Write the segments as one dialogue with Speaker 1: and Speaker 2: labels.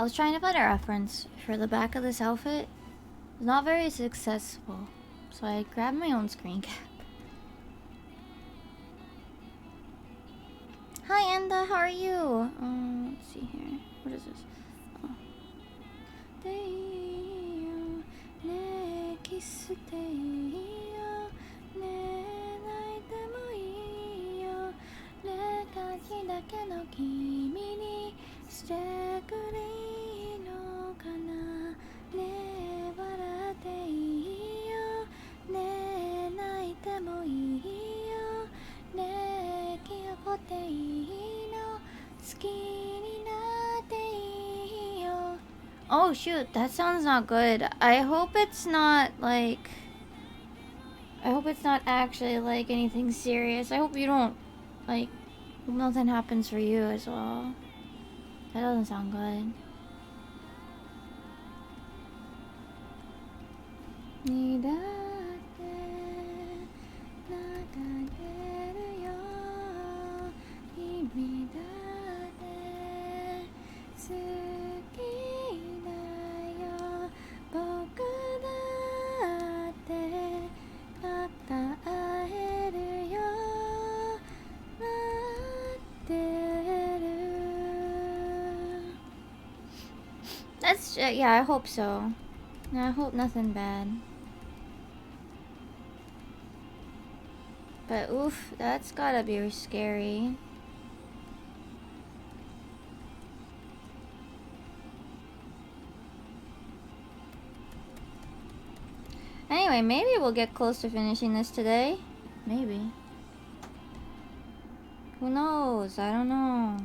Speaker 1: was trying to find a reference for the back of this outfit. It's not very successful, so I grabbed my own screen cap. Hi, Enda. How are you? Let's see here. What is this? Oh. Oh shoot, that sounds not good. I hope it's not like... I hope it's not actually like anything serious. I hope you don't, like, hope nothing happens for you as well. That doesn't sound good. That's, yeah, I hope so. I hope nothing bad. But oof, that's gotta be scary. Anyway, maybe we'll get close to finishing this today. Maybe. Who knows? I don't know.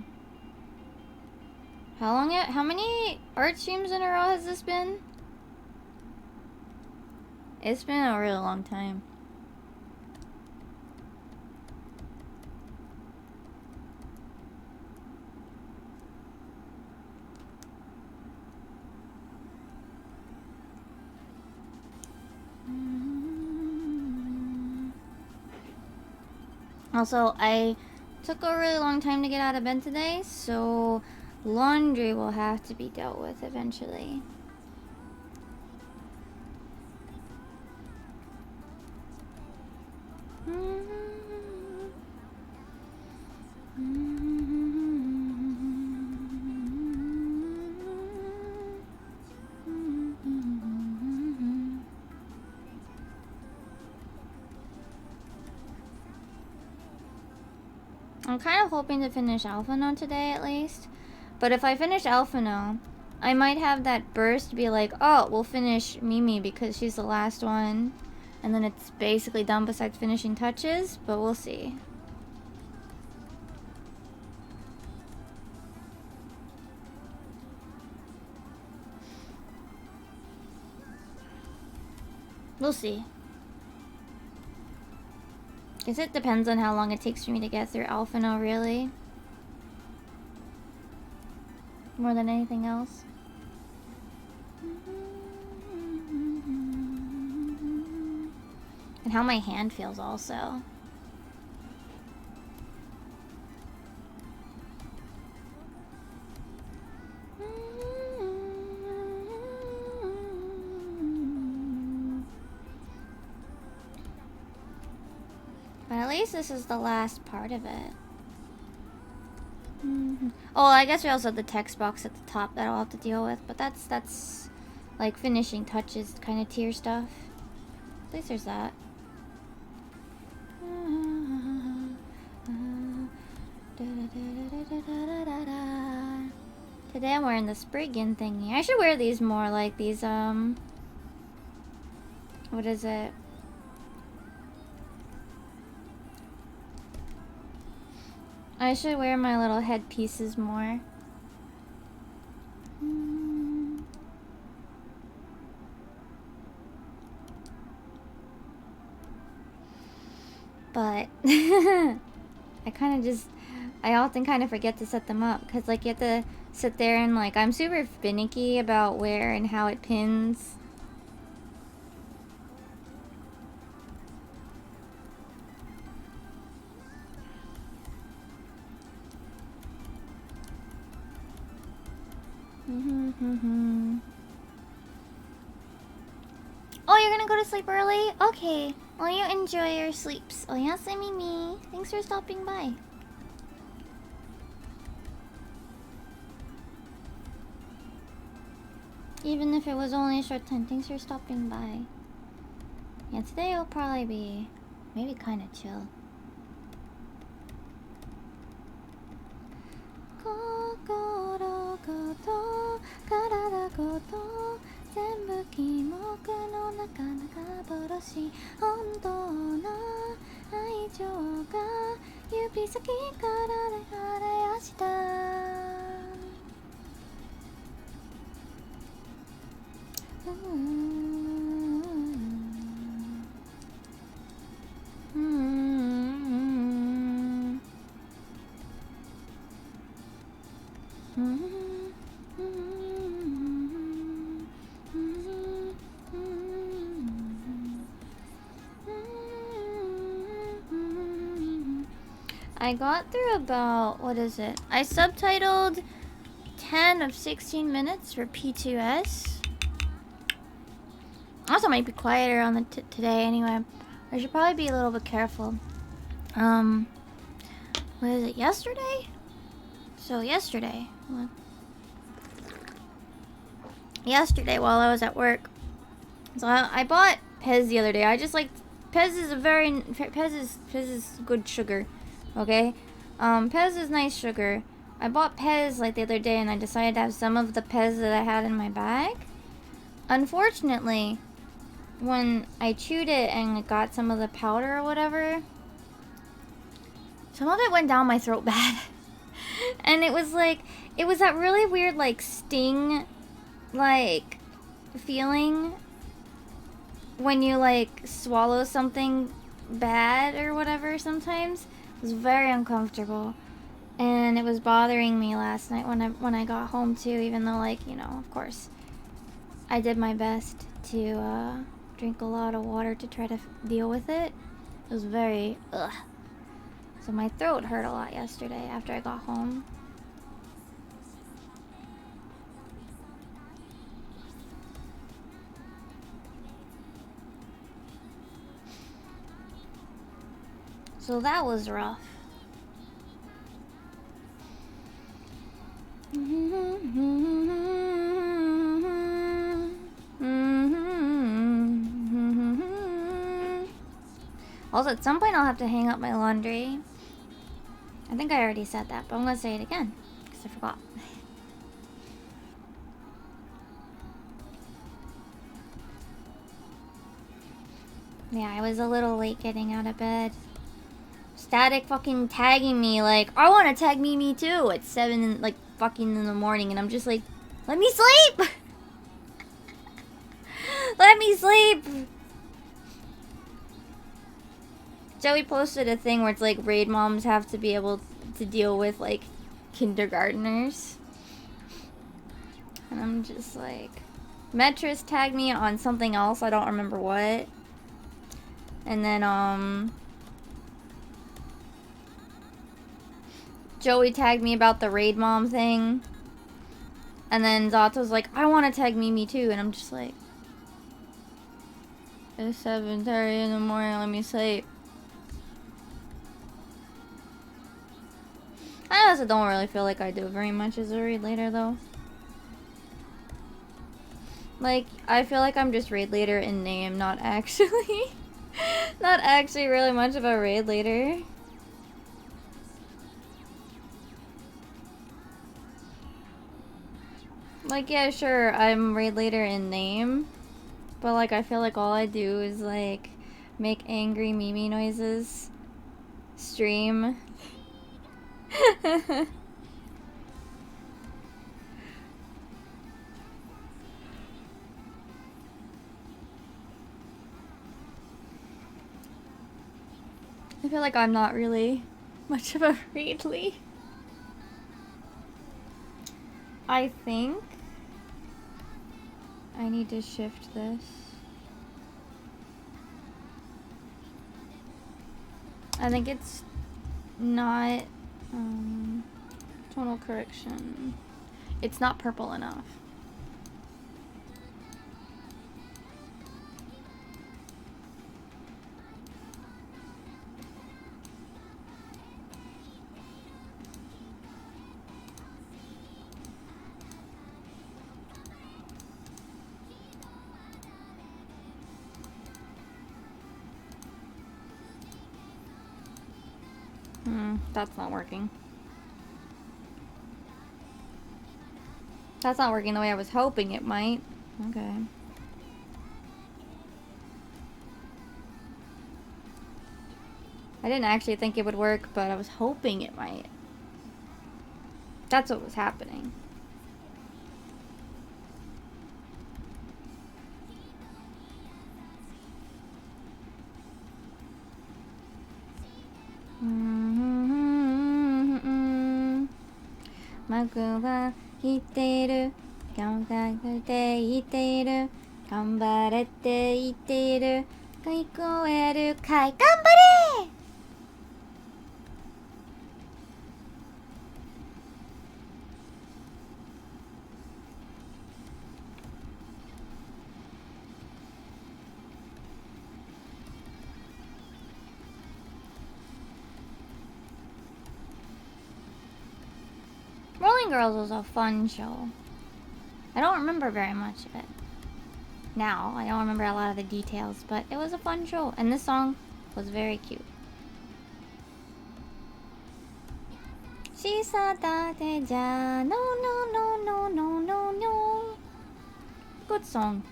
Speaker 1: How long yet? How many art streams in a row has this been? It's been a really long time. Also, I took a really long time to get out of bed today, so laundry will have to be dealt with eventually. I'm kind of hoping to finish Alpha No today at least. But if I finish Alpha No, I might have that burst be like, oh, we'll finish Mimi because she's the last one. And then it's basically done besides finishing touches, but we'll see. We'll see. Guess it depends on how long it takes for me to get through Alpha No, really. More than anything else. And how my hand feels also. But at least this is the last part of it. Oh, I guess we also have the text box at the top that I'll have to deal with, but that's like finishing touches kind of tier stuff. At least there's that. Today I'm wearing the Spriggan thingy. I should wear these more, like these, what is it? I should wear my little headpieces more. But I often kind of forget to set them up because like you have to sit there and like I'm super finicky about where and how it pins. Oh, you're gonna go to sleep early? Okay. Well, you enjoy your sleeps. Oh, yes, Mimi. Thanks for stopping by. Even if it was only a short time, thanks for stopping by. Yeah, today will probably be maybe kind of chill. I got through about, what is it? I subtitled 10 of 16 minutes for P2S. Also might be quieter on the today anyway. I should probably be a little bit careful. What is it, yesterday? So yesterday. Yesterday while I was at work. So I bought Pez the other day. I just like, Pez is good sugar. Okay? Pez is nice sugar. I bought Pez like the other day and I decided to have some of the Pez that I had in my bag. Unfortunately, when I chewed it and got some of the powder or whatever, some of it went down my throat bad. And it was like, it was that really weird like sting like feeling when you like swallow something bad or whatever sometimes. It was very uncomfortable. And it was bothering me last night when I got home too, even though, like, you know, of course I did my best to drink a lot of water to try to deal with it. It was very ugh. So my throat hurt a lot yesterday after I got home. So that was rough. Also, at some point I'll have to hang up my laundry. I think I already said that, but I'm gonna say it again, because I forgot. Yeah, I was a little late getting out of bed. Static fucking tagging me like, I want to tag Mimi too at 7 like fucking in the morning, and I'm just like, let me sleep. Let me sleep. Joey posted a thing where it's like raid moms have to be able to deal with like kindergartners, and I'm just like, Metris tagged me on something else, I don't remember what, and then Joey tagged me about the raid mom thing. And then Zato's like, I want to tag Mimi too. And I'm just like, it's 7:30 in the morning, let me sleep. I also don't really feel like I do very much as a raid leader though. Like, I feel like I'm just raid leader in name, not actually. Not actually really much of a raid leader. Like, yeah, sure, I'm raid leader in name, but like, I feel like all I do is like make angry Mimi noises, stream. I feel like I'm not really much of a raid lead. I think I need to shift this. I think it's not tonal correction. It's not purple enough. That's not working. That's not working the way I was hoping it might. Okay. I didn't actually think it would work, but I was hoping it might. That's what was happening. Maku wa hitteru, ganbarete itteru, ganbarete itteru, kaikoeru kai ganbare! Rolling Girls was a fun show. I don't remember very much of it. Now, I don't remember a lot of the details, but it was a fun show. And this song was very cute. Shisatate ja, no, no, no, no, no, no, no. Good song.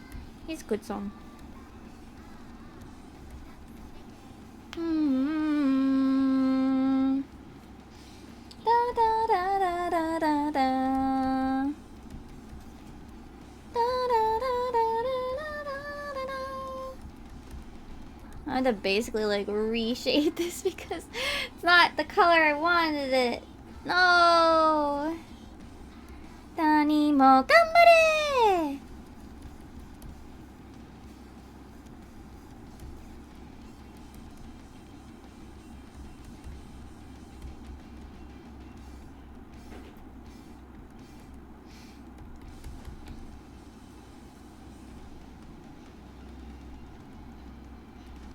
Speaker 1: It's a good song. Da da da da da da da. I had to basically like reshape this because it's not the color I wanted it. No. Tani mo ganbare!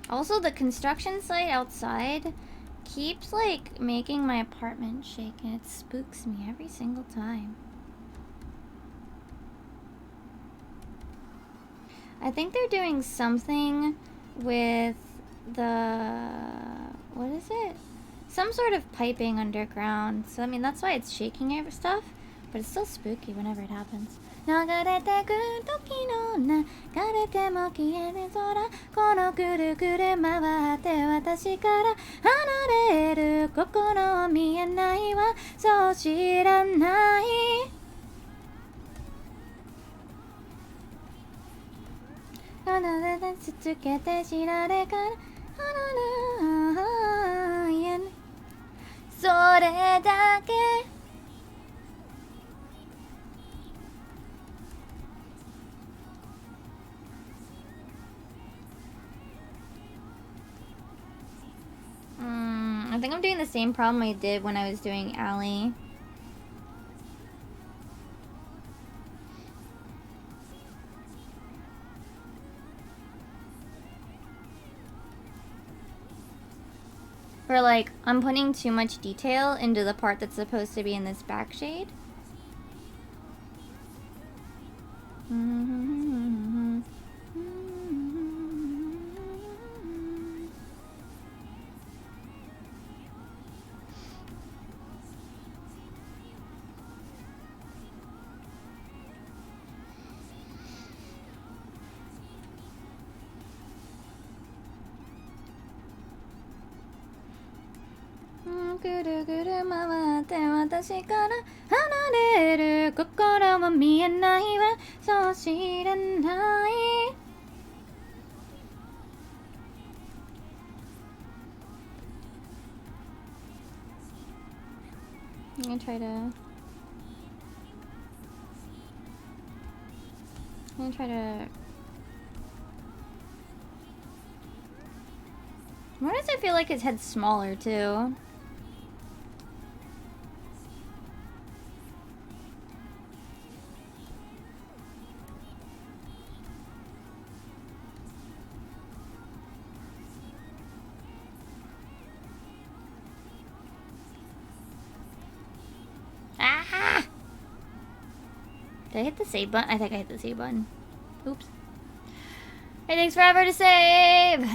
Speaker 1: Also, the construction site outside keeps like making my apartment shake, and it spooks me every single time. I think they're doing something with the... what is it? Some sort of piping underground. So, I mean, that's why it's shaking every stuff, but it's still spooky whenever it happens. 流れてく時の流れても消える空このくるくる回って私から離れる心見えないわそう知らない離れて続けて知られから離れそれだけI think I'm doing the same problem I did when I was doing Allie. Where like, I'm putting too much detail into the part that's supposed to be in this back shade.ぐるぐる回って私から離れる心は見えないわそう知らない I'm gonna try to why does it feel like his head's smaller too? Did I hit the save button? I think I hit the save button. Oops. It takes forever to save!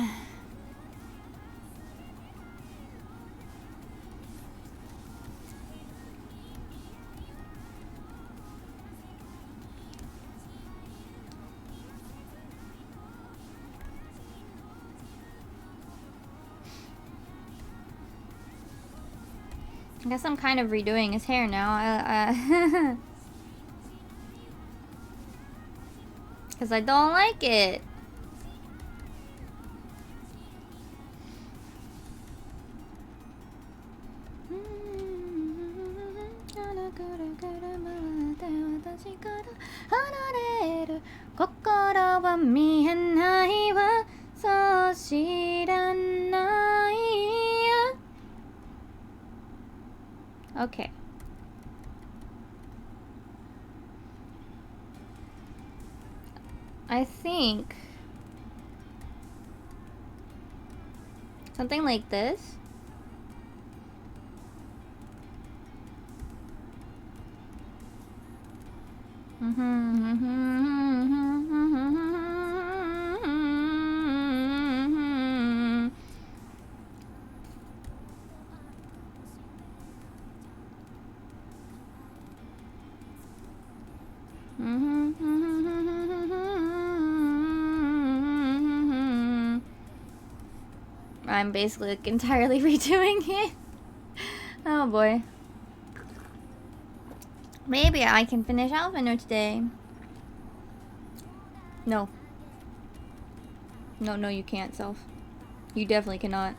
Speaker 1: I guess I'm kind of redoing his hair now. Because I don't like it. Okay. I think something like this. I'm basically like entirely redoing it. Oh boy. Maybe I can finish Alphino today. No. No, you can't, Self. You definitely cannot.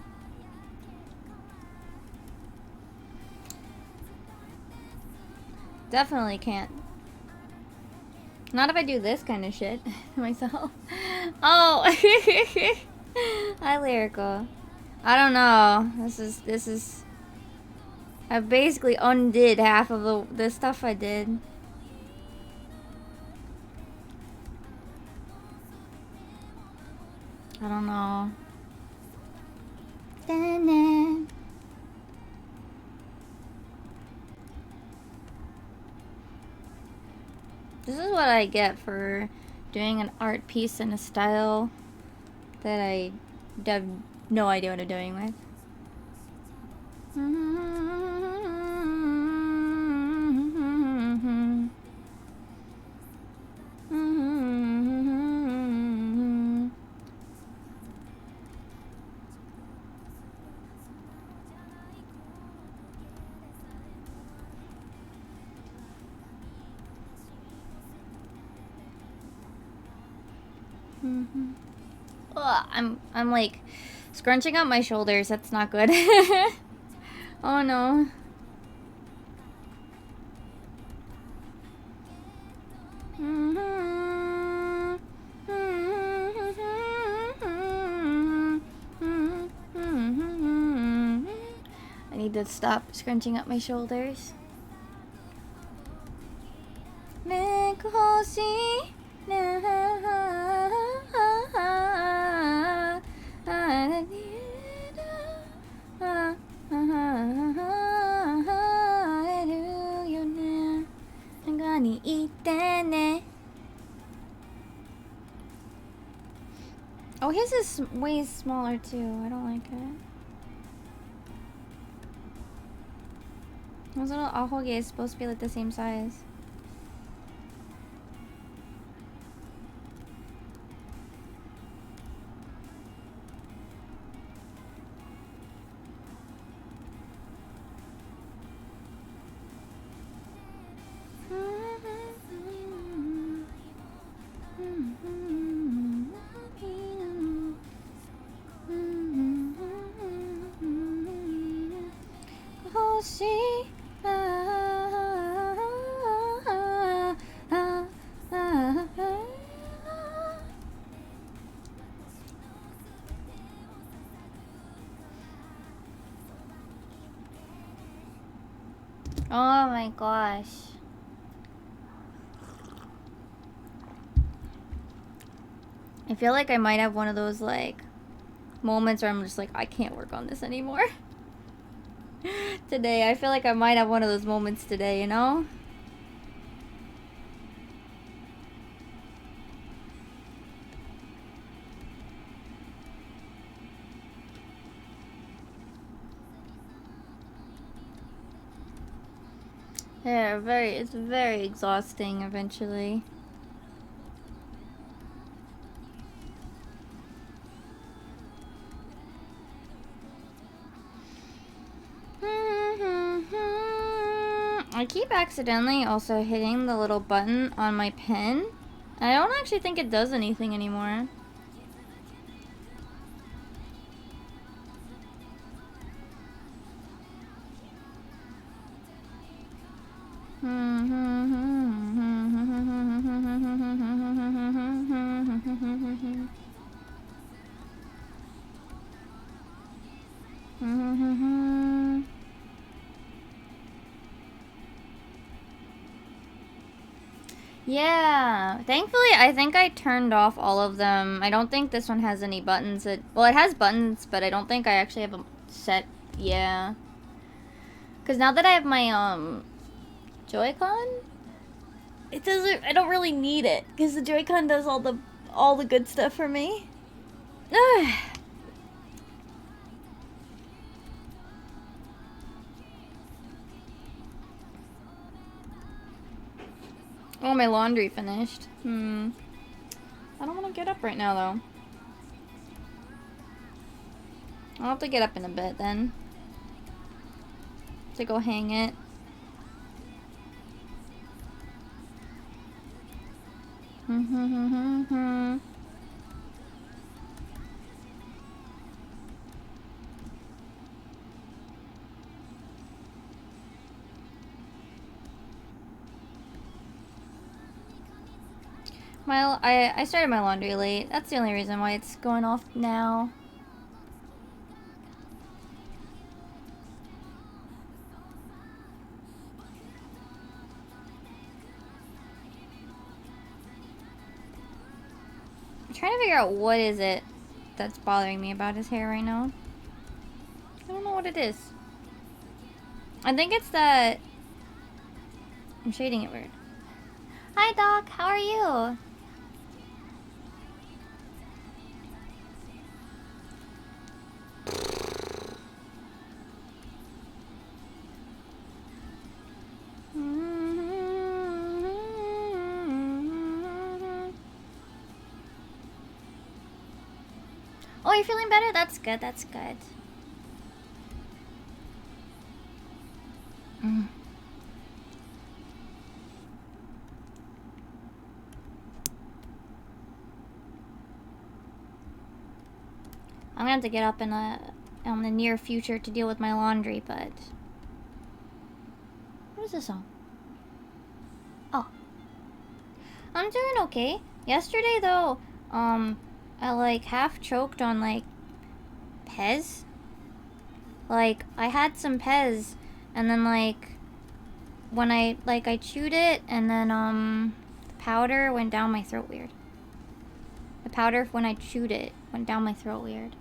Speaker 1: Definitely can't. Not if I do this kind of shit myself. Oh! Hi, Lyrical. I don't know. This is... I basically undid half of the stuff I did. I don't know. This is what I get for doing an art piece in a style that I have no idea what I'm doing with. Ugh, I'm like scrunching up my shoulders. That's not good. Oh no. I need to stop scrunching up my shoulders. Oh, his is way smaller too. I don't like it. Those little ahoge is supposed to be like the same size. Oh my gosh. I feel like I might have one of those like moments where I'm just like, I can't work on this anymore. Today, I feel like I might have one of those moments today, you know? Yeah, it's very exhausting eventually. I keep accidentally also hitting the little button on my pen. I don't actually think it does anything anymore. Yeah, thankfully I think I turned off all of them. I don't think this one has any buttons. Well, it has buttons, but I don't think I actually have them set. Yeah. Cause now that I have my Joy-Con, it doesn't. I don't really need it because the Joy-Con does all the good stuff for me. Oh, my laundry finished. I don't want to get up right now though. I'll have to get up in a bit then. To go hang it. Well, I started my laundry late. That's the only reason why it's going off now. I'm trying to figure out what is it that's bothering me about his hair right now. I don't know what it is. I think it's that I'm shading it weird. Hi, Doc. How are you? Oh, you're feeling better? That's good. That's good. I'm gonna have to get up in the near future to deal with my laundry, but what is this song? Oh, I'm doing okay. Yesterday though, I like half choked on like Pez. Like I had some Pez, and then like when I chewed it, and then the powder went down my throat weird. The powder when I chewed it went down my throat weird.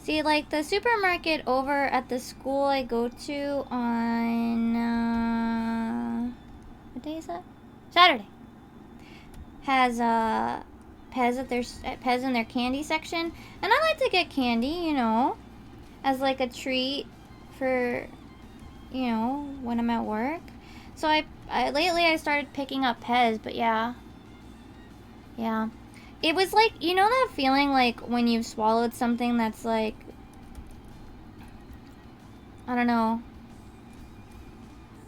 Speaker 1: See, like, the supermarket over at the school I go to on, what day is that? Saturday. Has, Pez in their candy section. And I like to get candy, you know, as, like, a treat for, you know, when I'm at work. So lately I started picking up Pez, but yeah. Yeah. It was like, you know that feeling like when you've swallowed something that's like, I don't know.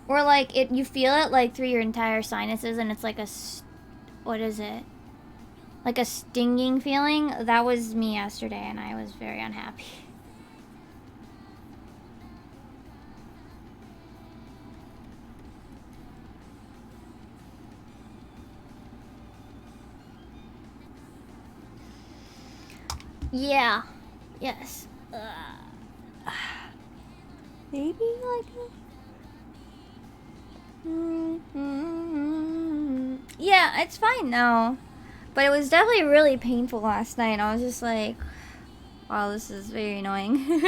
Speaker 1: Or like you feel it like through your entire sinuses and it's like what is it? Like a stinging feeling. That was me yesterday and I was very unhappy. Yeah. Yes. Maybe like. Yeah, it's fine now. But it was definitely really painful last night. I was just like, wow, this is very annoying.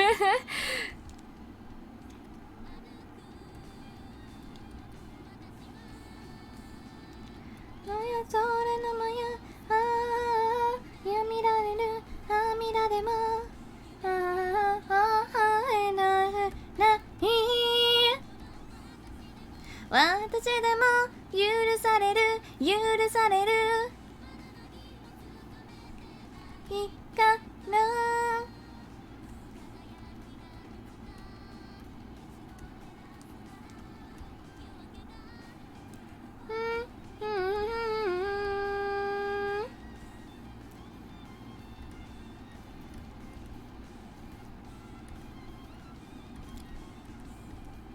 Speaker 1: つでも許される許される日かな。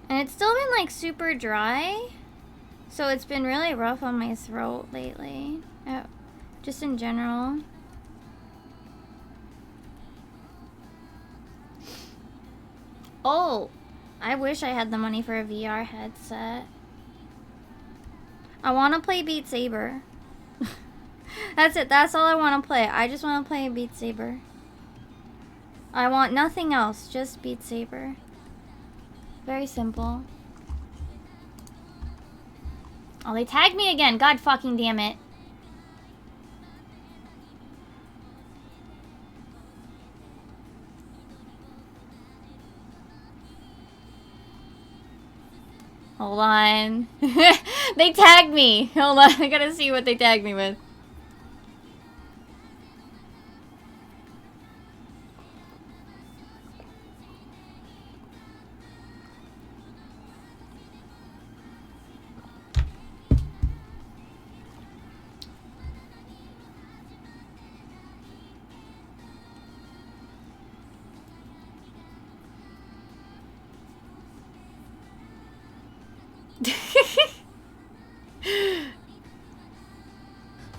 Speaker 1: And it's still been like super dry, so it's been really rough on my throat lately. Just in general. Oh, I wish I had the money for a VR headset. I want to play Beat Saber. That's it. That's all I want to play. I just want to play Beat Saber. I want nothing else, just Beat Saber. Very simple. Oh, they tagged me again. God fucking damn it. Hold on. They tagged me. Hold on. I gotta see what they tagged me with.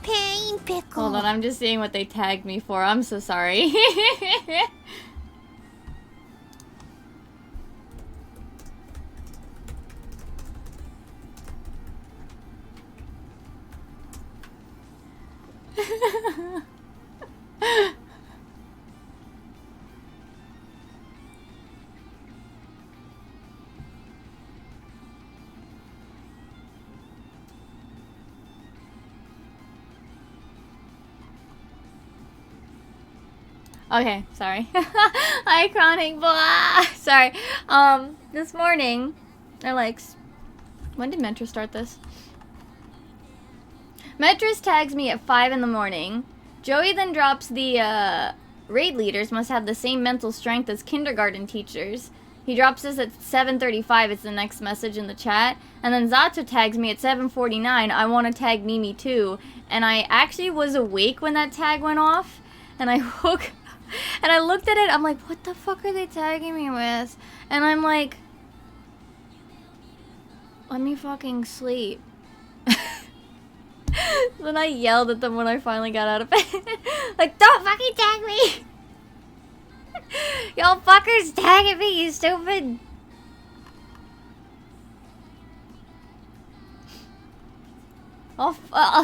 Speaker 2: Pain pickle.
Speaker 1: Hold on, I'm just seeing what they tagged me for. I'm so sorry. Okay, sorry. Iconic blah. Sorry. This morning, or like, when did Mentor start this? Metris tags me at 5 in the morning. Joey then drops the raid leaders must have the same mental strength as kindergarten teachers. He drops this at 7:35. It's the next message in the chat. And then Zato tags me at 7:49. I want to tag Mimi too. And I actually was awake when that tag went off. And I woke and I looked at it. I'm like, what the fuck are they tagging me with? And I'm like, let me fucking sleep. Then I yelled at them when I finally got out of bed. Like, don't fucking tag me! Y'all fuckers tagging me, you stupid! I'll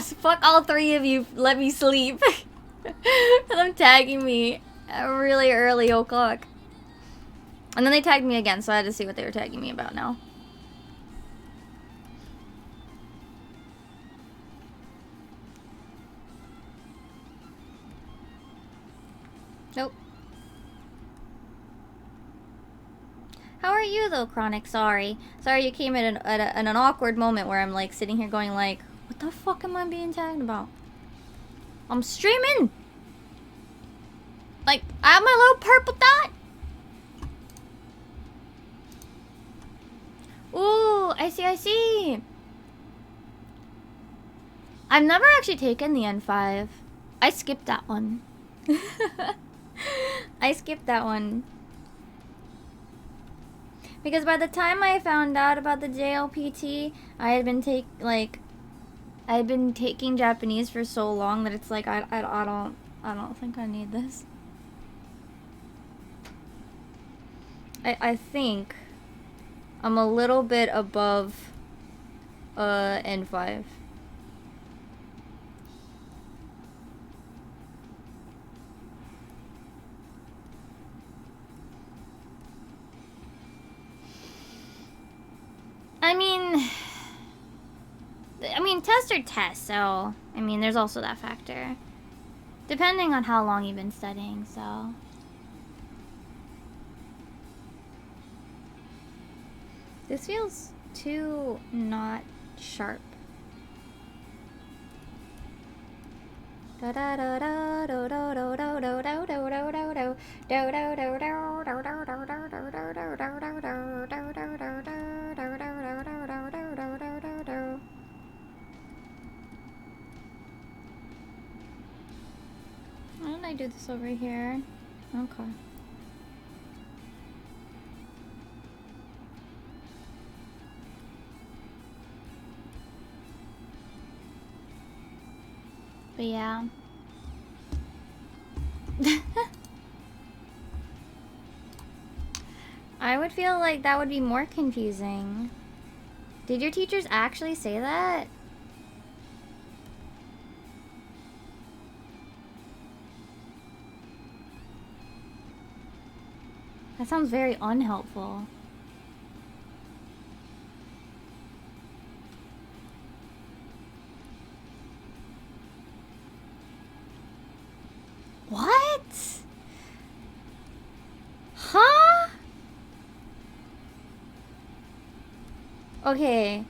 Speaker 1: fuck all three of you, let me sleep. And them tagging me at really early o'clock. And then they tagged me again, so I had to see what they were tagging me about now. Nope. How are you though, Chronic? Sorry you came at an awkward moment where I'm like sitting here going like, what the fuck am I being tagged about? I'm streaming! Like, I have my little purple dot! Ooh, I see. I've never actually taken the N5. I skipped that one. I skipped that one. Because by the time I found out about the JLPT, I had been taking Japanese for so long that it's like I don't think I need this. I think I'm a little bit above N5. I mean, tests are tests, so, I mean, there's also that factor. Depending on how long you've been studying, so. This feels too not Sharp. Why don't I do this over here? Okay. But yeah. I would feel like that would be more confusing. Did your teachers actually say that? That sounds very unhelpful. What? Huh? Okay.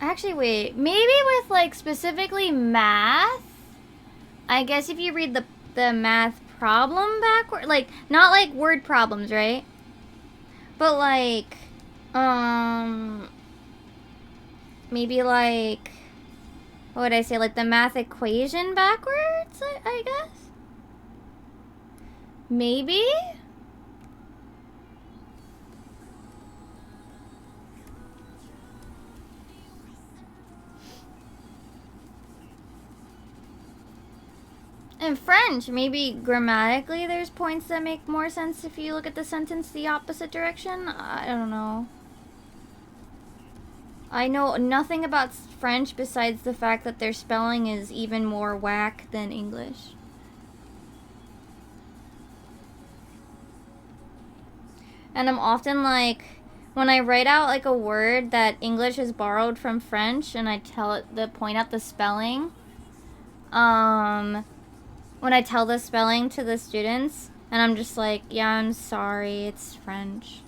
Speaker 1: Actually, wait. Maybe with, like, specifically math? I guess if you read the math problem backward, like, not like word problems, right? But, like, maybe, like, what would I say? Like, the math equation backwards, I guess? Maybe? In French, maybe grammatically there's points that make more sense if you look at the sentence the opposite direction. I don't know. I know nothing about French besides the fact that their spelling is even more whack than English. And I'm often like, when I write out like a word that English has borrowed from French and I tell it to point out the spelling, when I tell the spelling to the students, and I'm just like, yeah, I'm sorry, it's French.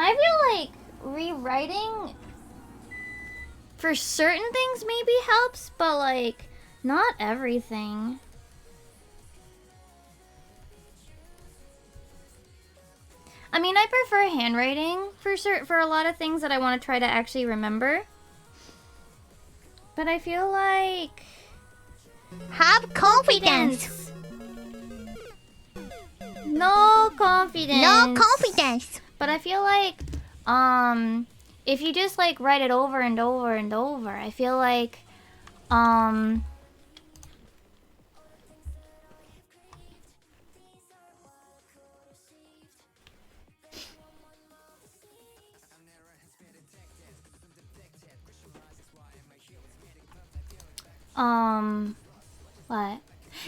Speaker 1: I feel like rewriting for certain things maybe helps, but like, not everything. I mean, I prefer handwriting for a lot of things that I want to try to actually remember. But I feel like...
Speaker 2: Have confidence!
Speaker 1: No confidence!
Speaker 2: No confidence!
Speaker 1: But I feel like, if you just like write it over and over and over, I feel like, what?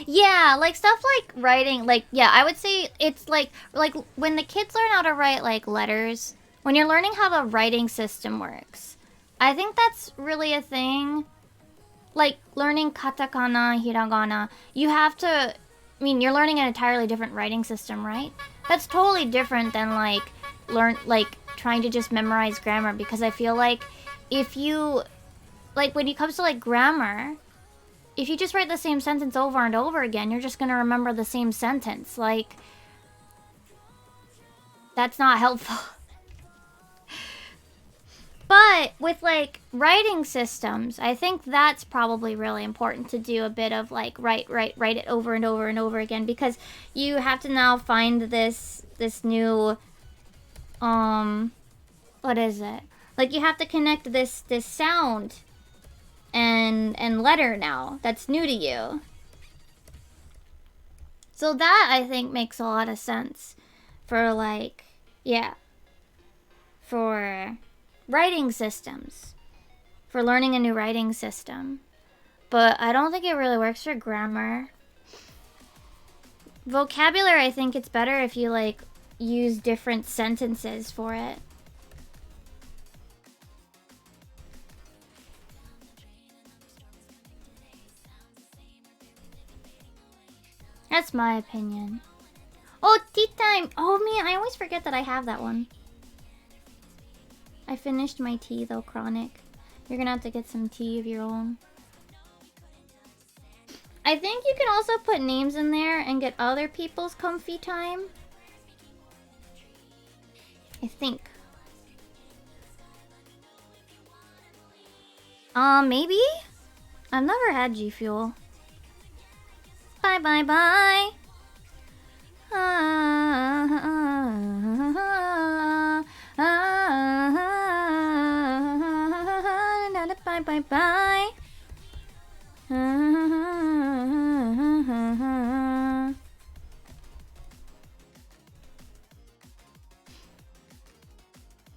Speaker 1: Yeah, like stuff like writing, like, yeah, I would say it's like when the kids learn how to write like letters, when you're learning how the writing system works, I think that's really a thing. Like learning katakana, hiragana, you have to, I mean, you're learning an entirely different writing system, right? That's totally different than like trying to just memorize grammar, because I feel like if you, like when it comes to like grammar, if you just write the same sentence over and over again, you're just gonna remember the same sentence. Like, that's not helpful. But with like writing systems, I think that's probably really important to do a bit of like write it over and over and over again, because you have to now find this new what is it? Like you have to connect this sound and letter now that's new to you. So that I think makes a lot of sense for like, yeah, for writing systems, for learning a new writing system. But I don't think it really works for grammar. Vocabulary, I think it's better if you like use different sentences for it. That's my opinion. Oh, tea time! Oh man, I always forget that I have that one. I finished my tea though, Chronic. You're gonna have to get some tea of your own. I think you can also put names in there and get other people's comfy time. I think. Maybe? I've never had G Fuel. Bye bye bye. Bye bye bye.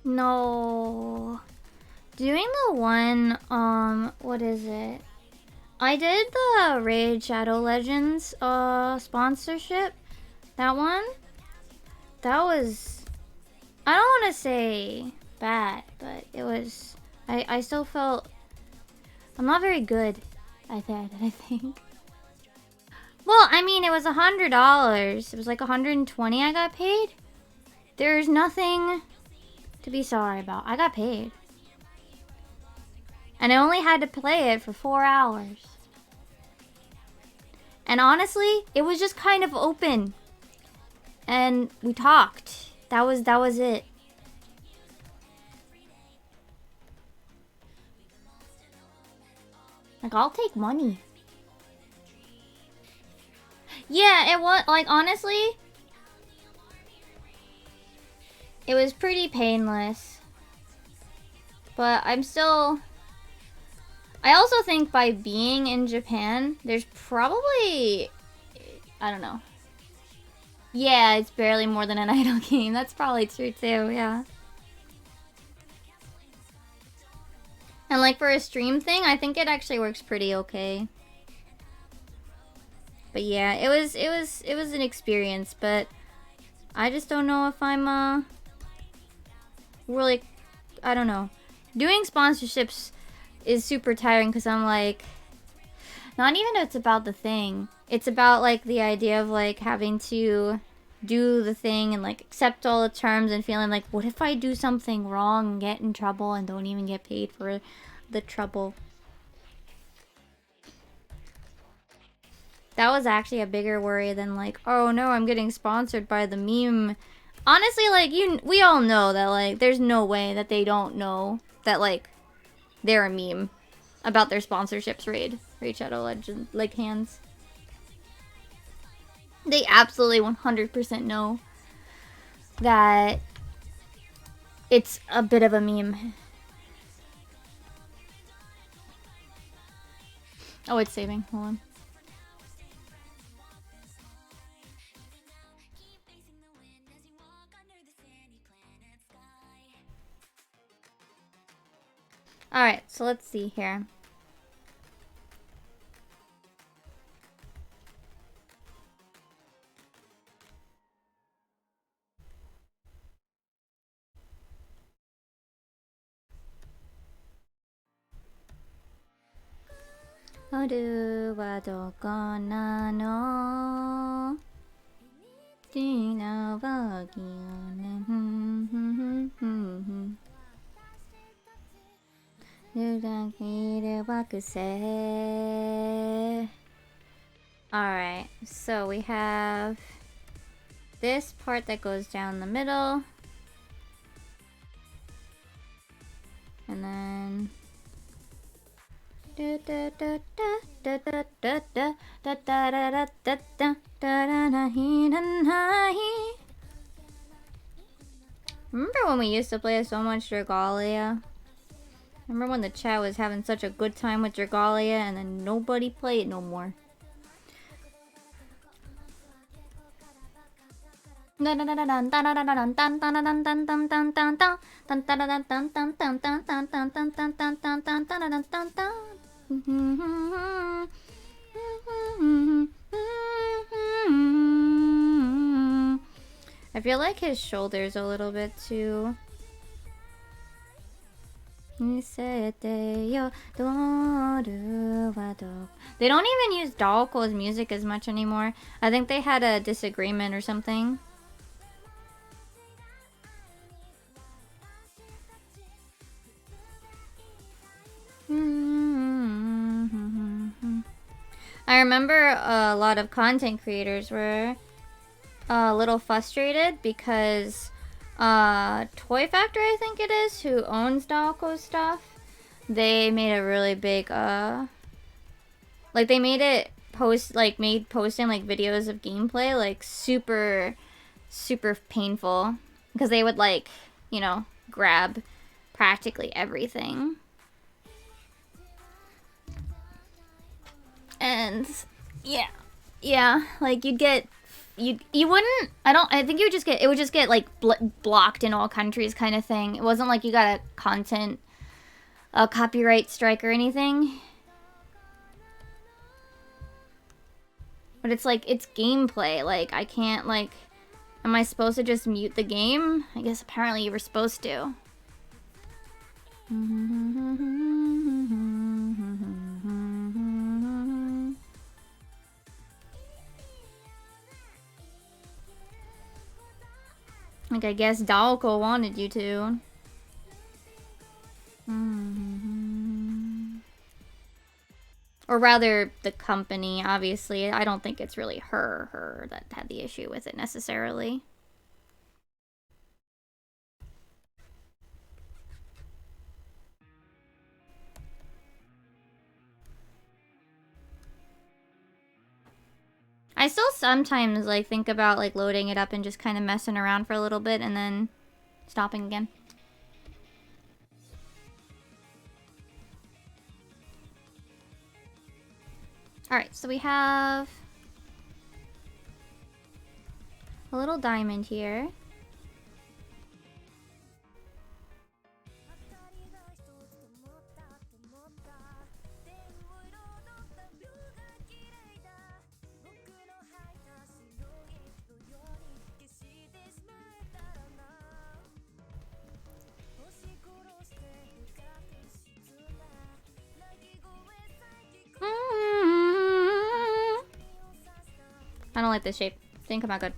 Speaker 1: No. Doing the one, what is it? I did the Raid Shadow Legends, sponsorship. That one? That was... I don't want to say bad, but it was... I still felt... I'm not very good at that, I think. Well, I mean, it was $100. It was like $120 I got paid. There's nothing to be sorry about. I got paid. And I only had to play it for 4 hours. And honestly, it was just kind of open. And we talked. That was it. Like, I'll take money. Yeah, it was, like, honestly, it was pretty painless. But I'm still... I also think by being in Japan, there's probably... I don't know. Yeah, it's barely more than an idle game. That's probably true too, yeah. And like for a stream thing, I think it actually works pretty okay. But yeah, it was an experience, but I just don't know if I'm really, I don't know. Doing sponsorships is super tiring because I'm like, not even it's about the thing. It's about like the idea of like having to do the thing and like accept all the terms and feeling like, what if I do something wrong and get in trouble and don't even get paid for the trouble? That was actually a bigger worry than like, oh no, I'm getting sponsored by the meme. Honestly, like we all know that like there's no way that they don't know that like they're a meme about their sponsorships. Raid Shadow Legend like hands. They absolutely 100% know that it's a bit of a meme. Oh, it's saving. Hold on. Alright, so let's see here. Oru wa doko nano? Tina wa kiyone. Alright, so we have this part that goes down the middle. And then remember when we used to play so much Regalia? Remember when the chat was having such a good time with Regalia and then nobody played it no more? I feel like his shoulders a little bit too They don't even use Daoko's music as much anymore. I think they had a disagreement or something. I remember a lot of content creators were a little frustrated because Toy Factory, I think it is, who owns Daoko's stuff, they made a really big like they made it made posting like videos of gameplay like super painful because they would like, you know, grab practically everything. And yeah, like you wouldn't, I think you would just get, it would just get like blocked in all countries kind of thing. It wasn't like you got a copyright strike or anything. But it's like, it's gameplay. Like, I can't, like, am I supposed to just mute the game? I guess apparently you were supposed to. Like, I guess Daoko wanted you to. Or rather, the company, obviously. I don't think it's really her that had the issue with it necessarily. I still sometimes, like, think about, like, loading it up and just kind of messing around for a little bit and then stopping again. Alright, so we have a little diamond here. I don't like this shape. Didn't come out good.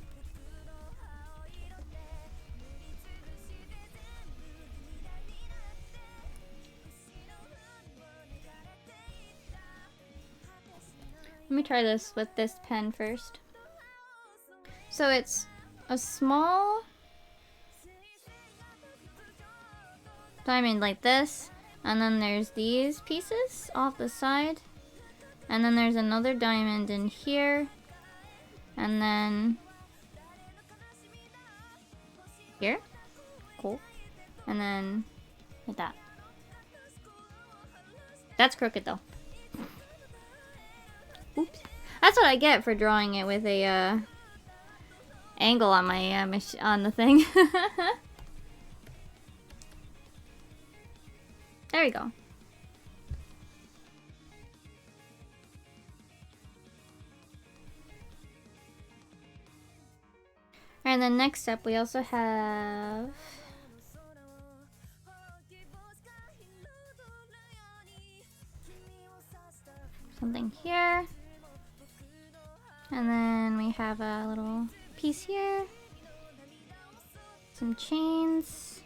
Speaker 1: Let me try this with this pen first. So it's a small diamond like this, and then there's these pieces off the side, and then there's another diamond in here, and then here. Cool. And then like that. That's crooked though. Oops. That's what I get for drawing it with a angle on my on the thing. There we go. And then next up we also have something here. And then we have a little piece here. Some chains.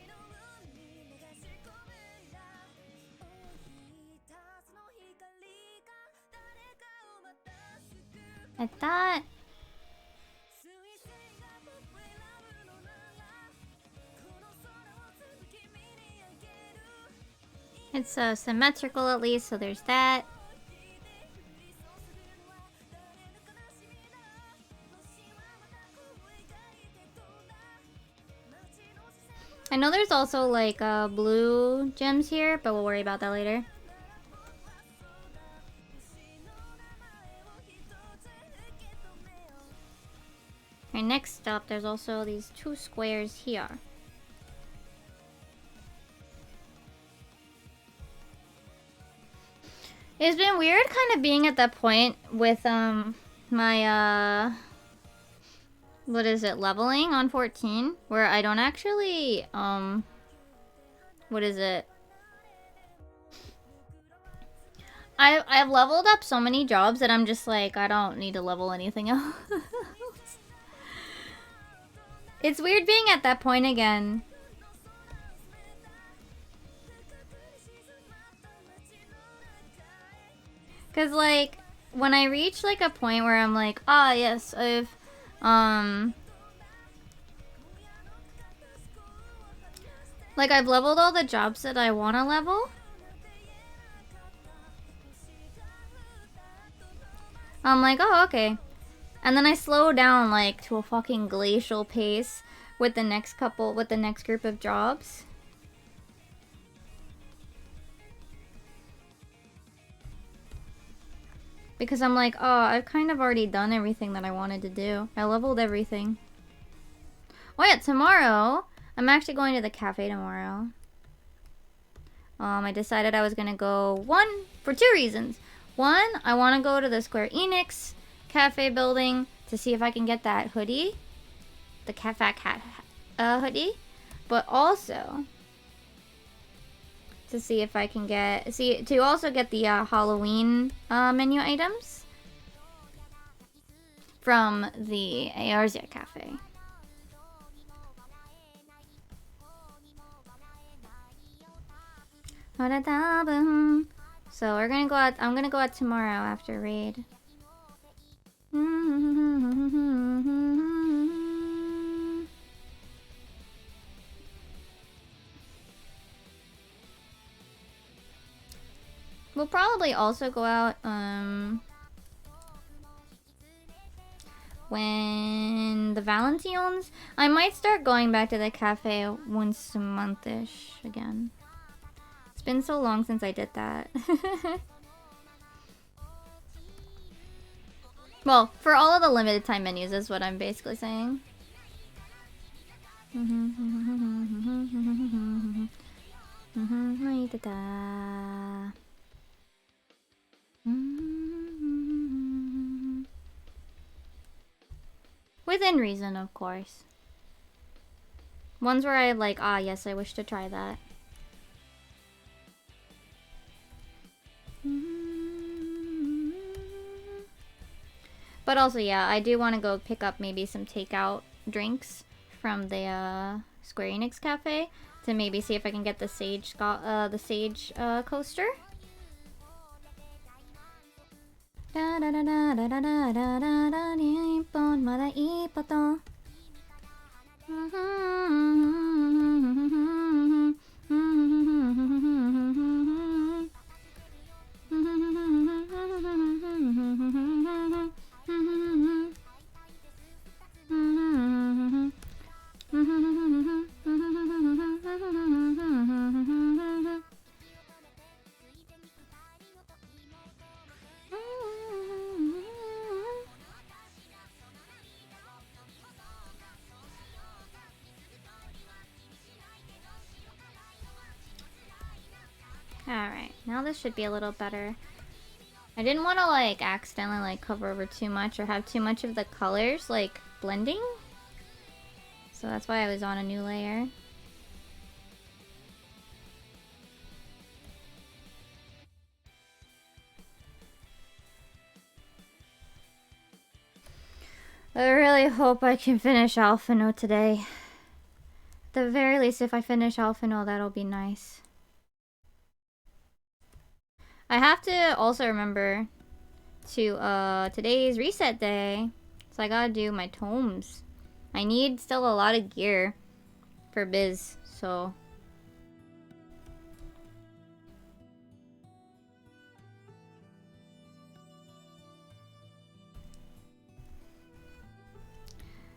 Speaker 1: Like that. It's symmetrical at least, so there's that. I know there's also like blue gems here, but we'll worry about that later. Alright, next up, there's also these two squares here. It's been weird kind of being at that point with my what is it, leveling on 14, where I don't actually what is it? I've leveled up so many jobs that I'm just like, I don't need to level anything else. It's weird being at that point again. Cause like, when I reach like a point where I'm like, ah yes, like I've leveled all the jobs that I wanna level. I'm like, oh, okay. And then I slow down like to a fucking glacial pace with the next group of jobs. Because I'm like, oh, I've kind of already done everything that I wanted to do. I leveled everything. Oh yeah, tomorrow, I'm actually going to the cafe tomorrow. I decided I was gonna go, for two reasons. One, I want to go to the Square Enix cafe building to see if I can get that hoodie. The Fat Cat hoodie. But also, to see if I can to also get the Halloween menu items from the Arzia cafe. So we're gonna go out. I'm gonna go out tomorrow after raid. We'll probably also go out when the Valentines. I might start going back to the cafe once a month-ish again. It's been so long since I did that. Well, for all of the limited time menus is what I'm basically saying. Within reason, of course. Ones where I like, ah yes, I wish to try that. But also, yeah, I do want to go pick up maybe some takeout drinks from the Square Enix cafe to maybe see if I can get the Sage coaster. Alright, now this should be a little better. I didn't want to like accidentally like cover over too much or have too much of the colors like blending. So that's why I was on a new layer. I really hope I can finish Alphino today. At the very least, if I finish Alphino, that'll be nice. I have to also remember to, today's reset day. So I gotta do my tomes. I need still a lot of gear for biz, so...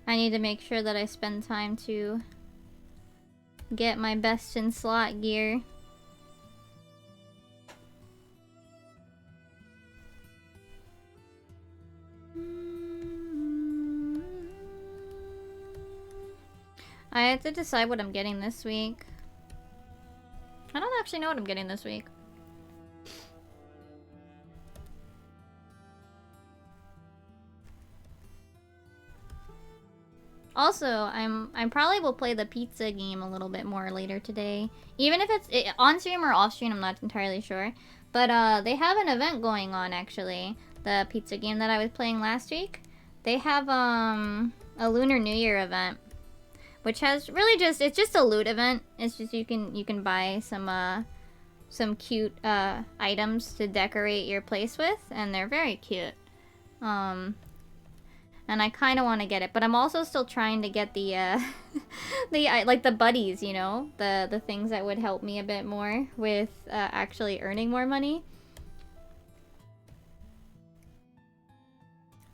Speaker 1: I need to make sure that I spend time to get my best in slot gear. I have to decide what I'm getting this week. I don't actually know what I'm getting this week. Also, I probably will play the pizza game a little bit more later today. Even if it's on stream or off stream, I'm not entirely sure. But they have an event going on actually. The pizza game that I was playing last week. They have a Lunar New Year event, which has really it's just a loot event. It's just you can buy some cute items to decorate your place with, and they're very cute. And I kind of want to get it, but I'm also still trying to get the like the buddies, you know, the things that would help me a bit more with actually earning more money.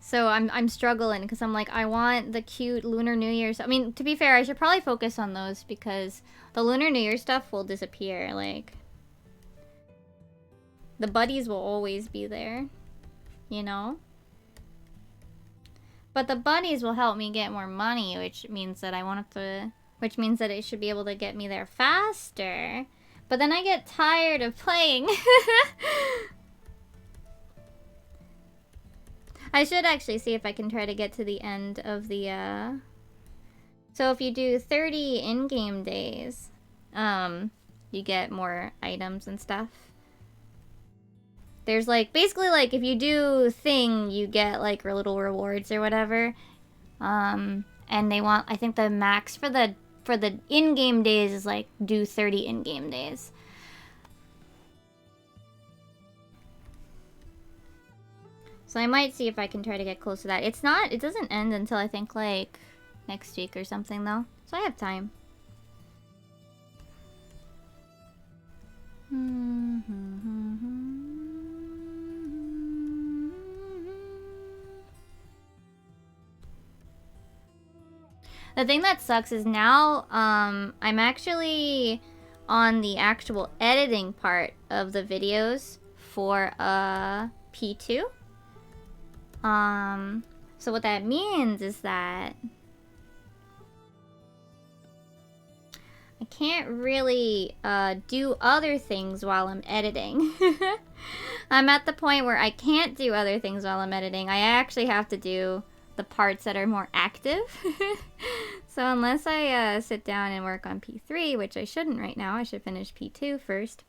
Speaker 1: So I'm struggling because I'm like, I want the cute Lunar New Year. I mean, to be fair, I should probably focus on those because the Lunar New Year stuff will disappear. Like, the buddies will always be there, you know? But the buddies will help me get more money, which means that which means that it should be able to get me there faster. But then I get tired of playing. I should actually see if I can try to get to the end of the, So if you do 30 in-game days, you get more items and stuff. There's like, basically like, if you do thing, you get like little rewards or whatever. And they want, I think the max for the in-game days is like, do 30 in-game days. So I might see if I can try to get close to that. It doesn't end until I think like next week or something though. So I have time. The thing that sucks is now I'm actually on the actual editing part of the videos for P2. So what that means is that I can't really do other things while I'm editing. I'm at the point where I can't do other things while I'm editing. I actually have to do the parts that are more active. So unless I sit down and work on P3, which I shouldn't right now, I should finish P2 first.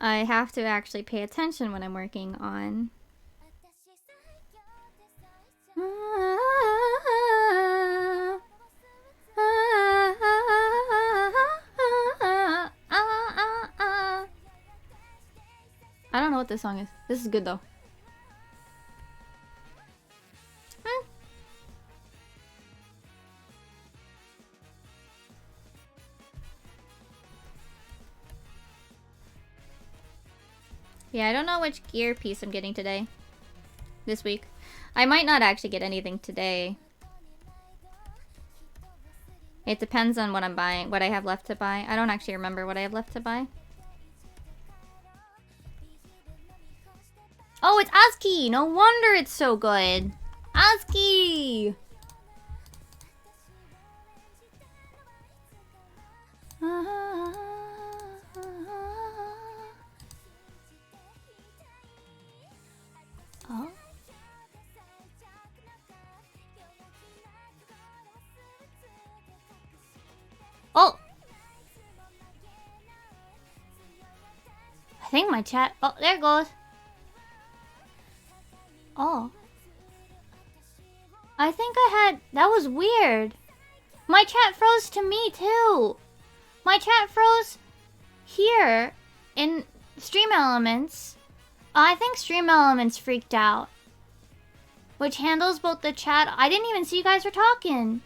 Speaker 1: I have to actually pay attention when I'm working on. I don't know what this song is. This is good though. Yeah, I don't know which gear piece I'm getting today. This week. I might not actually get anything today. It depends on what I'm buying, what I have left to buy. I don't actually remember what I have left to buy. Oh, it's ASCII! No wonder it's so good! ASCII! Oh? Oh! I think my chat... Oh, there it goes. Oh. I think I had... That was weird. My chat froze to me, too. My chat froze here in Stream Elements. I think Stream Elements freaked out. Which handles both the chat... I didn't even see you guys were talking.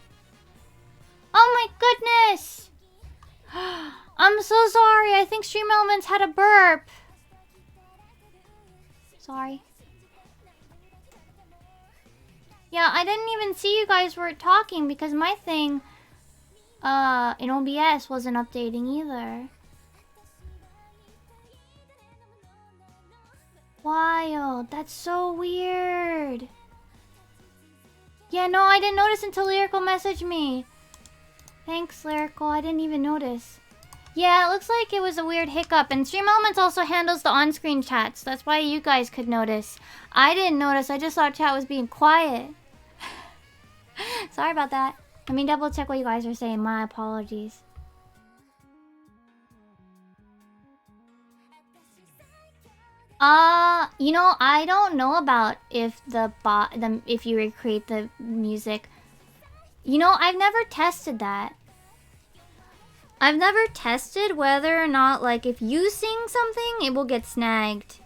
Speaker 1: Oh my goodness! I'm so sorry. I think Stream Elements had a burp. Sorry. Yeah, I didn't even see you guys were talking because my thing in OBS wasn't updating either. Wild. That's so weird. Yeah, no, I didn't notice until Lyrical messaged me. Thanks, Lyrical. I didn't even notice. Yeah, it looks like it was a weird hiccup. And Stream Elements also handles the on-screen chats. That's why you guys could notice. I didn't notice. I just thought chat was being quiet. Sorry about that. Let me double check what you guys are saying. My apologies. You know, I don't know about if if you recreate the music. You know, I've never tested that. I've never tested whether or not, like, if you sing something, it will get snagged.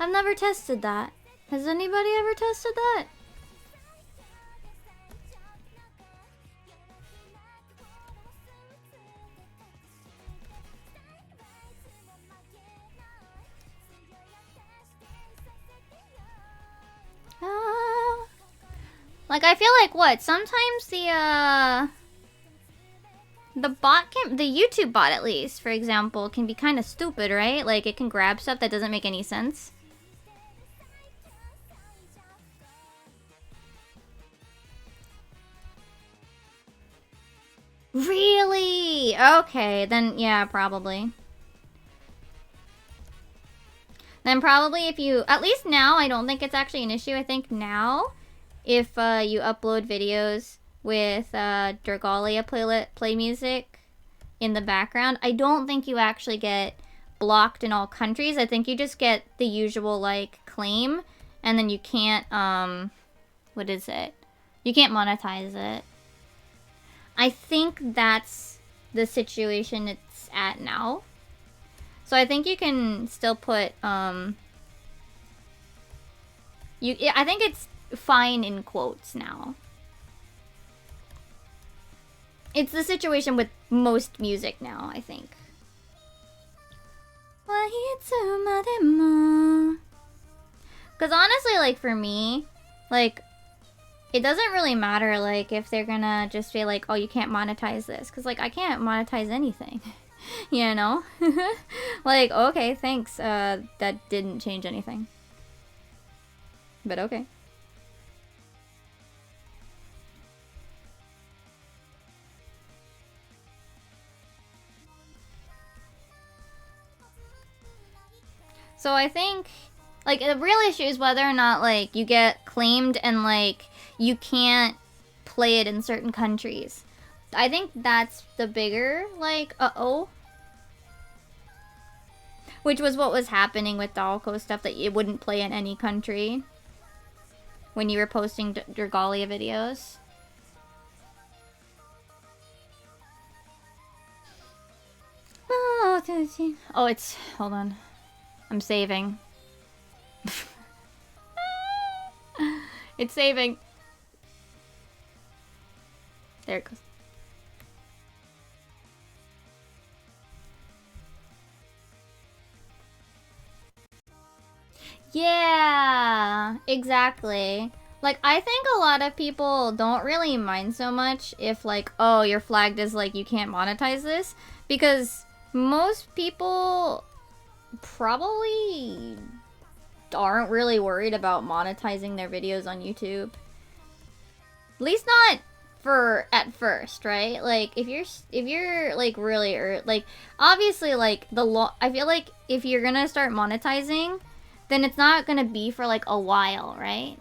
Speaker 1: I've never tested that. Has anybody ever tested that? Like, I feel like what? Sometimes the YouTube bot at least, for example, can be kind of stupid, right? Like, it can grab stuff that doesn't make any sense. Really? Okay, then yeah, probably. Then probably if you, at least now, I don't think it's actually an issue. I think now, if you upload videos with Dragalia play music in the background, I don't think you actually get blocked in all countries. I think you just get the usual, like, claim, and then you can't, what is it? You can't monetize it. I think that's the situation it's at now. So I think you can still put, I think it's fine in quotes now. It's the situation with most music now, I think. Because honestly, like, for me, like, it doesn't really matter, like, if they're gonna just be like, oh, you can't monetize this. Because, like, I can't monetize anything. You know? Like, okay, thanks. That didn't change anything. But okay. So I think, like, the real issue is whether or not, like, you get claimed and, like, you can't play it in certain countries. I think that's the bigger, like, uh-oh. Which was what was happening with Dalco stuff, that it wouldn't play in any country when you were posting Dragalia videos. Oh, it's... hold on. I'm saving. It's saving. There it goes. Yeah, exactly. Like, I think a lot of people don't really mind so much if, like, oh, you're flagged as, like, you can't monetize this. Because most people probably aren't really worried about monetizing their videos on YouTube. At least not for at first, right? Like, if you're like really like, obviously, like, I feel like if you're gonna start monetizing, then it's not gonna be for like a while, right?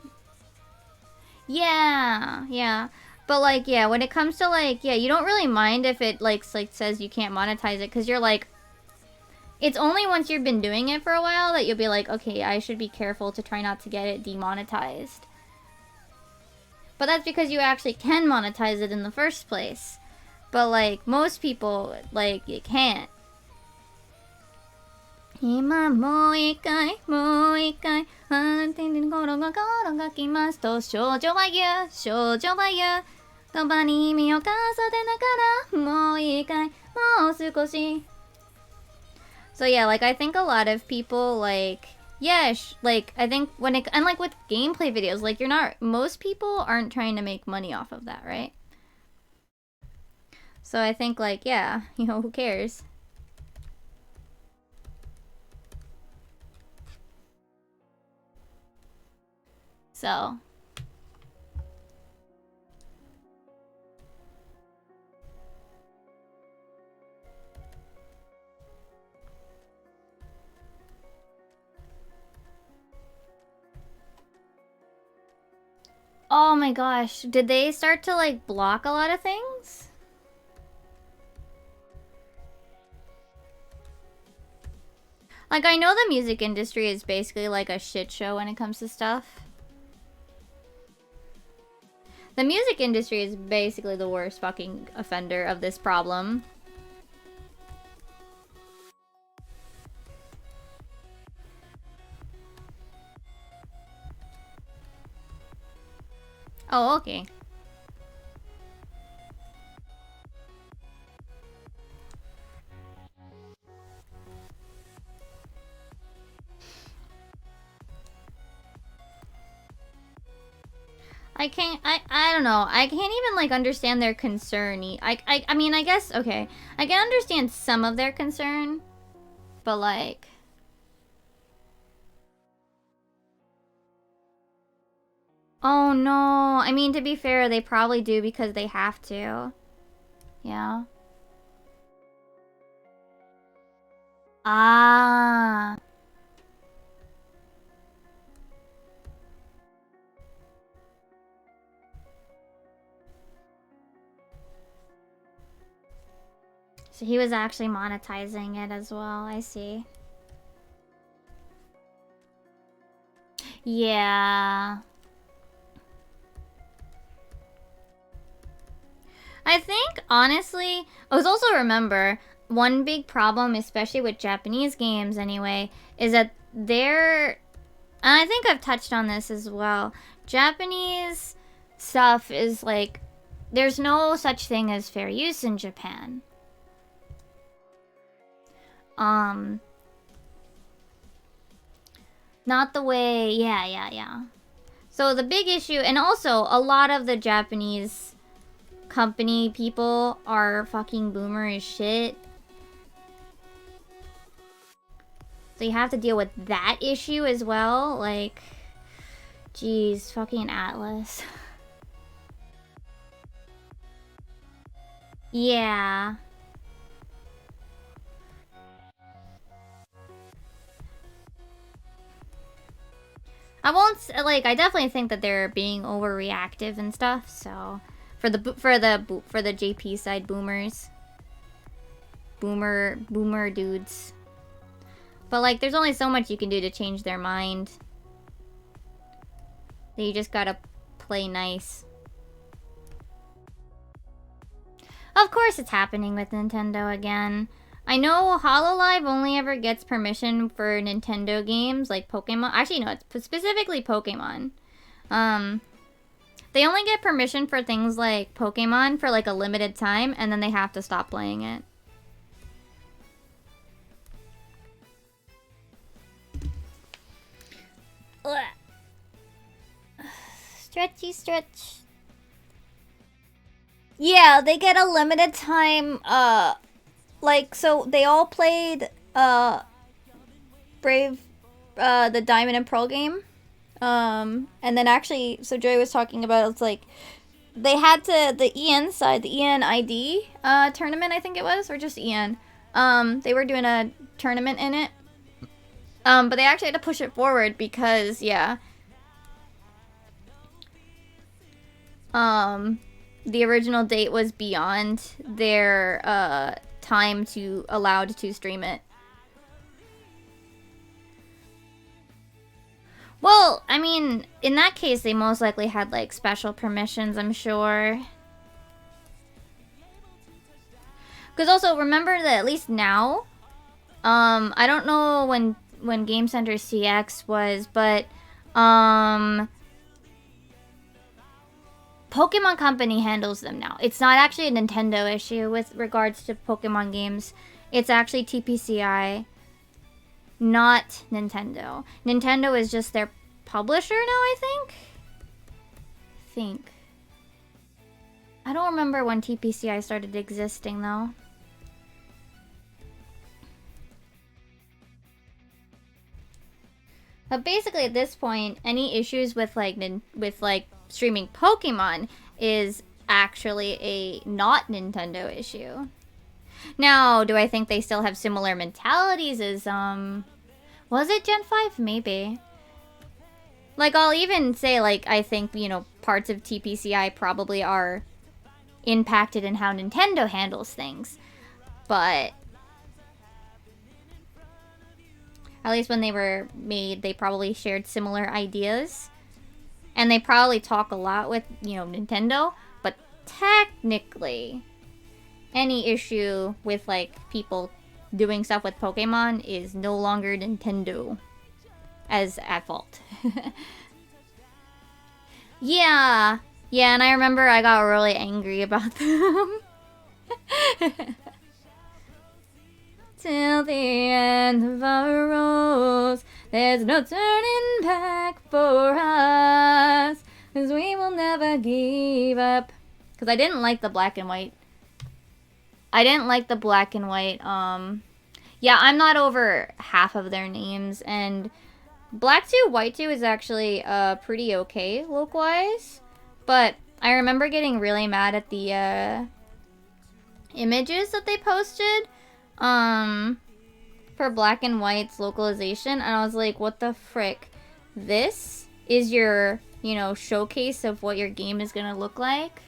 Speaker 1: Yeah. But like, yeah, when it comes to like, yeah, you don't really mind if it like says you can't monetize it, because you're like, it's only once you've been doing it for a while that you'll be like, okay, I should be careful to try not to get it demonetized. But that's because you actually can monetize it in the first place. But like, most people, like, you can't. 今もう一回あんてん心がきますと少女は言うそばに身を重ねながらもう一回もう少し So yeah, like, I think a lot of people, like, yeah, like, I think when it, and like with gameplay videos, like, most people aren't trying to make money off of that, right? So I think, like, yeah, you know, who cares? So. Oh my gosh. Did they start to like block a lot of things? Like, I know the music industry is basically like a shit show when it comes to stuff. The music industry is basically the worst fucking offender of this problem. Oh, okay. I don't know. I can't even like understand their concern. I mean, I guess, okay. I can understand some of their concern, but like, oh no. I mean, to be fair, they probably do because they have to. Yeah. Ah. So he was actually monetizing it as well, I see. Yeah. I think, honestly, I was also remember, one big problem, especially with Japanese games anyway, is that they're, and I think I've touched on this as well, Japanese stuff is like, there's no such thing as fair use in Japan. Not the way, yeah. So the big issue, and also a lot of the Japanese company people are fucking boomer as shit. So you have to deal with that issue as well, like, geez, fucking Atlas. Yeah. I won't like. I definitely think that they're being overreactive and stuff. So, for the JP side boomers, boomer dudes. But like, there's only so much you can do to change their mind. You just gotta play nice. Of course, it's happening with Nintendo again. I know HoloLive only ever gets permission for Nintendo games like Pokemon. Actually, no, it's specifically Pokemon. They only get permission for things like Pokemon for like a limited time, and then they have to stop playing it. Stretchy stretch. Yeah, they get a limited time, like, so they all played, Brave, the Diamond and Pearl game. And then actually, so Joey was talking about, it's like, they had to, the EN side, the ENID, tournament, I think it was, or just EN. They were doing a tournament in it. But they actually had to push it forward because, yeah. The original date was beyond their, time to allowed to stream it. Well, I mean, in that case, they most likely had like special permissions, I'm sure. Because also remember that at least now, I don't know when Game Center CX was, but Pokemon Company handles them now. It's not actually a Nintendo issue with regards to Pokemon games. It's actually TPCI, not Nintendo. Nintendo is just their publisher now, I think. I don't remember when TPCI started existing, though. But basically, at this point, any issues with like streaming Pokemon is actually a not Nintendo issue. Now, do I think they still have similar mentalities as was it Gen 5? Maybe. Like, I'll even say, like, I think, you know, parts of TPCI probably are impacted in how Nintendo handles things. But at least when they were made, they probably shared similar ideas. And they probably talk a lot with, you know, Nintendo. But technically, any issue with, like, people doing stuff with Pokemon is no longer Nintendo as at fault. Yeah. Yeah, and I remember I got really angry about them. Till the end of our roads, there's no turning back for us, 'cause we will never give up. 'Cause I didn't like the black and white. Yeah, I'm not over half of their names, and Black 2, White 2 is actually pretty okay look-wise, but I remember getting really mad at the images that they posted for Black and White's localization, and I was like, what the frick? This is your, you know, showcase of what your game is gonna look like?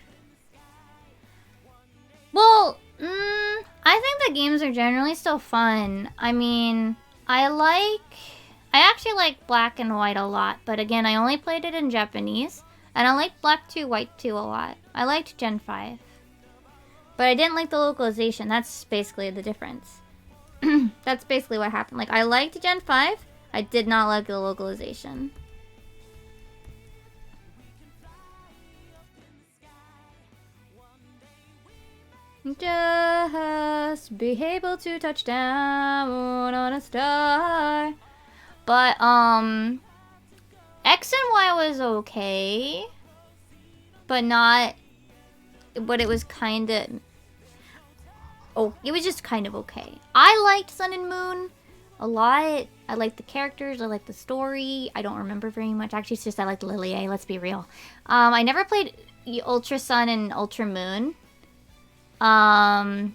Speaker 1: Well, I think the games are generally still fun. I mean, I actually like Black and White a lot, but again, I only played it in Japanese, and I liked Black 2, White 2 a lot. I liked Gen 5. But I didn't like the localization. That's basically the difference. That's basically what happened. Like, I liked Gen 5, I did not like the localization. Just be able to touch down on a star. But, X and Y was okay. But not... But it was kinda... Oh, it was just kind of okay. I liked Sun and Moon a lot. I liked the characters. I liked the story. I don't remember very much. Actually, it's just I liked Lilie, let's be real. I never played Ultra Sun and Ultra Moon. I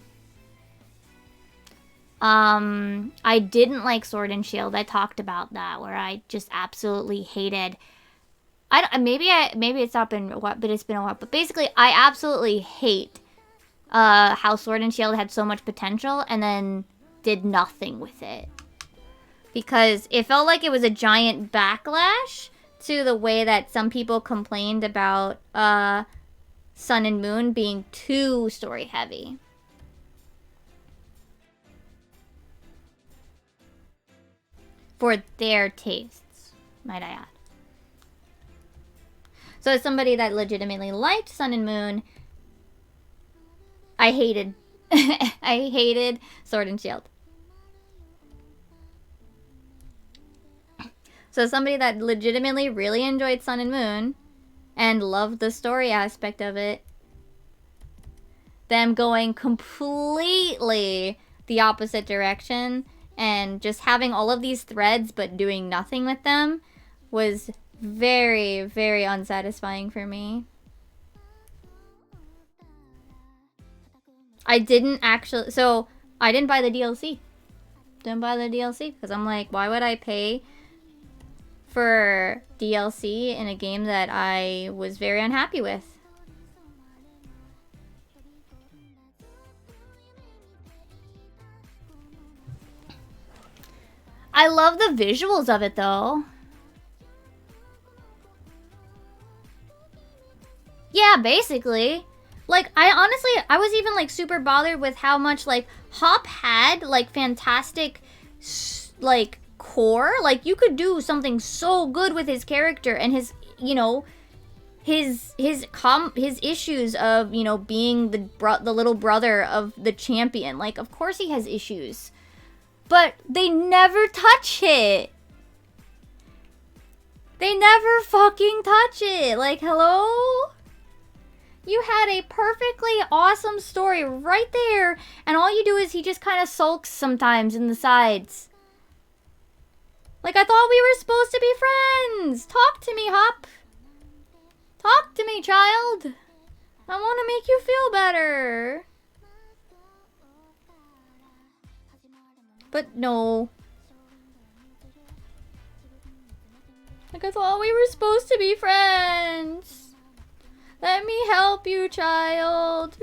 Speaker 1: didn't like Sword and Shield. I talked about that, where I just absolutely hated... maybe it's not been a while, but it's been a while. But basically, I absolutely hate how Sword and Shield had so much potential and then did nothing with it. Because it felt like it was a giant backlash to the way that some people complained about Sun and Moon being too story heavy. For their tastes, might I add. So as somebody that legitimately liked Sun and Moon, I hated I hated Sword and Shield. So somebody that legitimately really enjoyed Sun and Moon and loved the story aspect of it, them going completely the opposite direction and just having all of these threads but doing nothing with them was very, very unsatisfying for me. I didn't actually... So, I didn't buy the DLC. Didn't buy the DLC because I'm like, why would I pay for DLC in a game that I was very unhappy with? I love the visuals of it though. Yeah, basically. Like, I was even, like, super bothered with how much, like, Hop had, like, fantastic, like, core. Like, you could do something so good with his character and his, you know, his issues of, you know, being the little brother of the champion. Like, of course he has issues. But they never touch it. They never fucking touch it. Like, hello? You had a perfectly awesome story right there, and all you do is he just kind of sulks sometimes in the sides. Like, I thought we were supposed to be friends! Talk to me, Hop! Talk to me, child! I want to make you feel better! But no. Like, I thought we were supposed to be friends. Let me help you, child.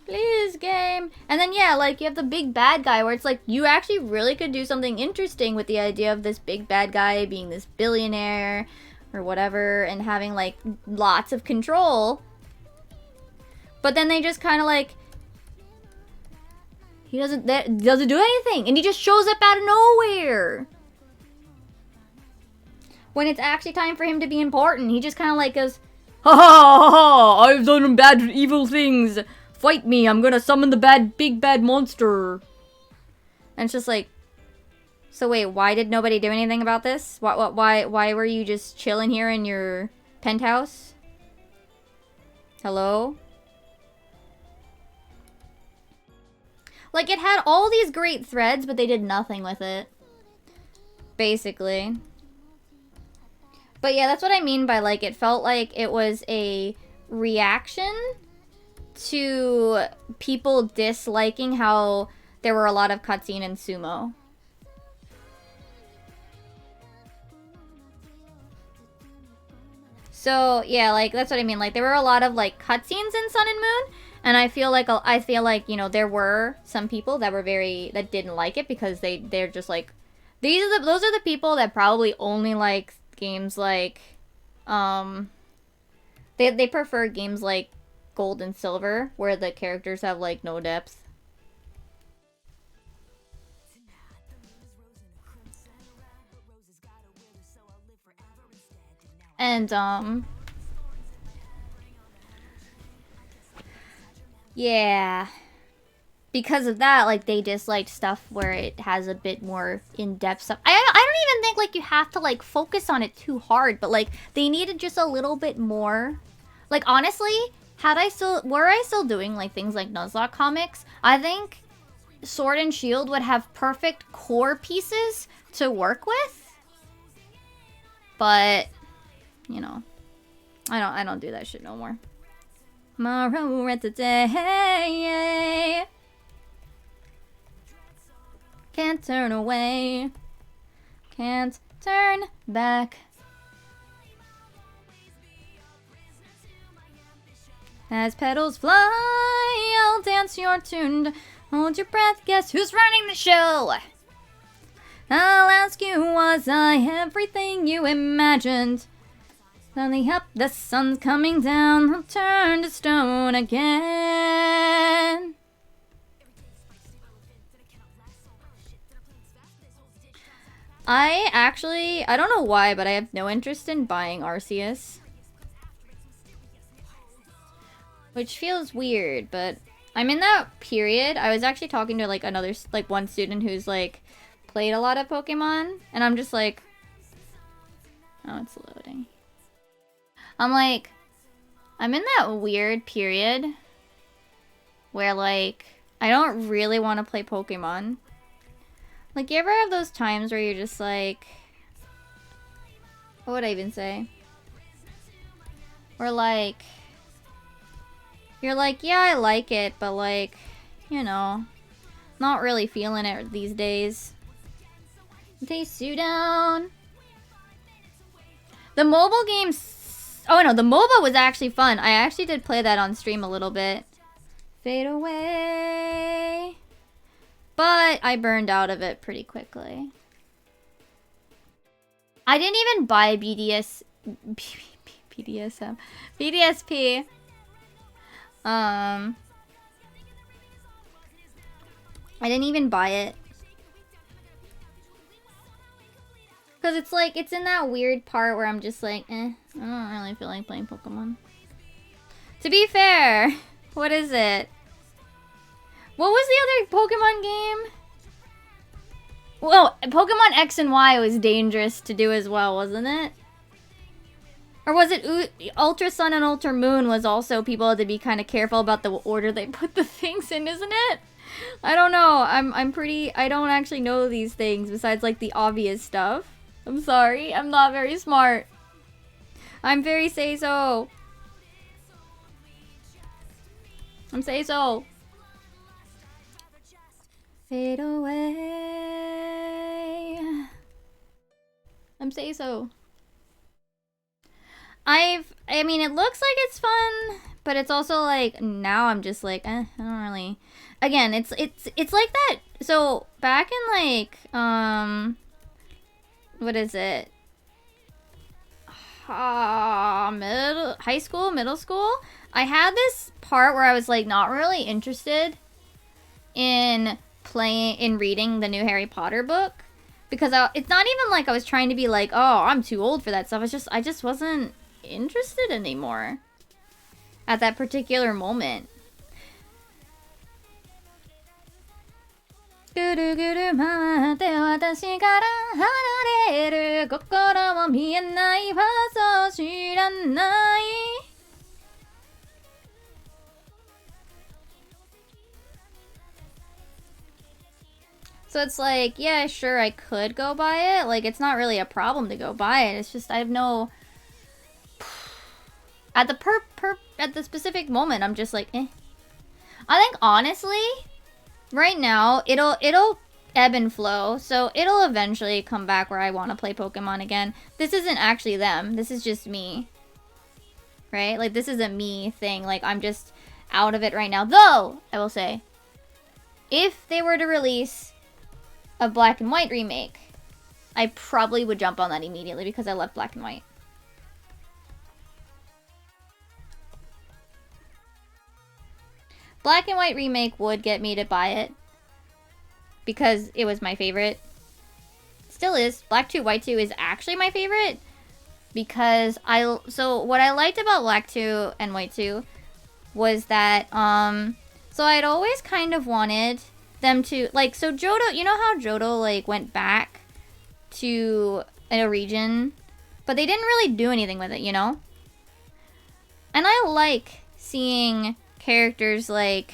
Speaker 1: Please, game. And then, yeah, like, you have the big bad guy where it's like, you actually really could do something interesting with the idea of this big bad guy being this billionaire or whatever and having, like, lots of control. But then they just kind of, like, he doesn't do anything. And he just shows up out of nowhere. When it's actually time for him to be important, he just kind of, like, goes, ha ha ha ha, I've done bad, evil things. Fight me, I'm gonna summon the big bad monster. And it's just like, so wait, why did nobody do anything about this? Why were you just chilling here in your penthouse? Hello? Like, it had all these great threads, but they did nothing with it. Basically. But yeah, that's what I mean by, like, it felt like it was a reaction to people disliking how there were a lot of cutscene in Sumo. So yeah, like that's what I mean. Like there were a lot of like cutscenes in Sun and Moon, and I feel like you know there were some people that were that didn't like it because they're just like those are the people that probably only like games like they prefer games like Gold and Silver, where the characters have, like, no depth. And, yeah. Because of that, like, they disliked stuff where it has a bit more in-depth stuff. I don't even think, like, you have to, like, focus on it too hard, but, like, they needed just a little bit more. Like, honestly, were I still doing like things like Nuzlocke comics, I think Sword and Shield would have perfect core pieces to work with. But, you know, I don't do that shit no more. Tomorrow at the day. Can't turn away. Can't turn back. As petals fly, I'll dance your tune. Hold your breath, guess who's running the show? I'll ask you, was I everything you imagined? Suddenly up, the sun's coming down, I'll turn to stone again. I don't know why, but I have no interest in buying Arceus. Which feels weird, but I'm in that period. I was actually talking to like one student who's like played a lot of Pokemon, and I'm just like, oh, it's loading. I'm like, I'm in that weird period where like I don't really want to play Pokemon. Like, you ever have those times where you're just like, what would I even say? Or like, you're like, yeah, I like it, but like, you know, not really feeling it these days. Taste you down. The mobile games. Oh no, the MOBA was actually fun. I actually did play that on stream a little bit. Fade away. But I burned out of it pretty quickly. I didn't even buy BDSP. I didn't even buy it. Because it's like, it's in that weird part where I'm just like, I don't really feel like playing Pokemon. To be fair, what is it? What was the other Pokemon game? Well, Pokemon X and Y was dangerous to do as well, wasn't it? Or was it Ultra Sun and Ultra Moon was also people had to be kind of careful about the order they put the things in, isn't it? I don't know. I don't actually know these things besides like the obvious stuff. I'm sorry. I'm not very smart. I'm very say-so. I'm say-so. Fade away. I'm say so. I mean, it looks like it's fun, but it's also like now I'm just like, I don't really. Again, it's like that. So back in like what is it? High school, middle school. I had this part where I was like not really interested in reading the new Harry Potter book because it's not even like I was trying to be like, oh, I'm too old for that stuff. It's just I just wasn't interested anymore at that particular moment. So it's like, yeah, sure, I could go buy it. Like, it's not really a problem to go buy it. It's just I have no. At the specific moment, I'm just like, eh. I think honestly, right now it'll ebb and flow. So it'll eventually come back where I want to play Pokemon again. This isn't actually them. This is just me. Right? Like, this is a me thing. Like, I'm just out of it right now. Though, I will say, if they were to release a Black and White remake, I probably would jump on that immediately because I love Black and White. Black and White remake would get me to buy it because it was my favorite. Still is. Black 2, White 2 is actually my favorite because so what I liked about Black 2 and White 2 was that so I'd always kind of wanted them to like, so Johto, you know how Johto like went back to a region, but they didn't really do anything with it, you know? And I like seeing characters like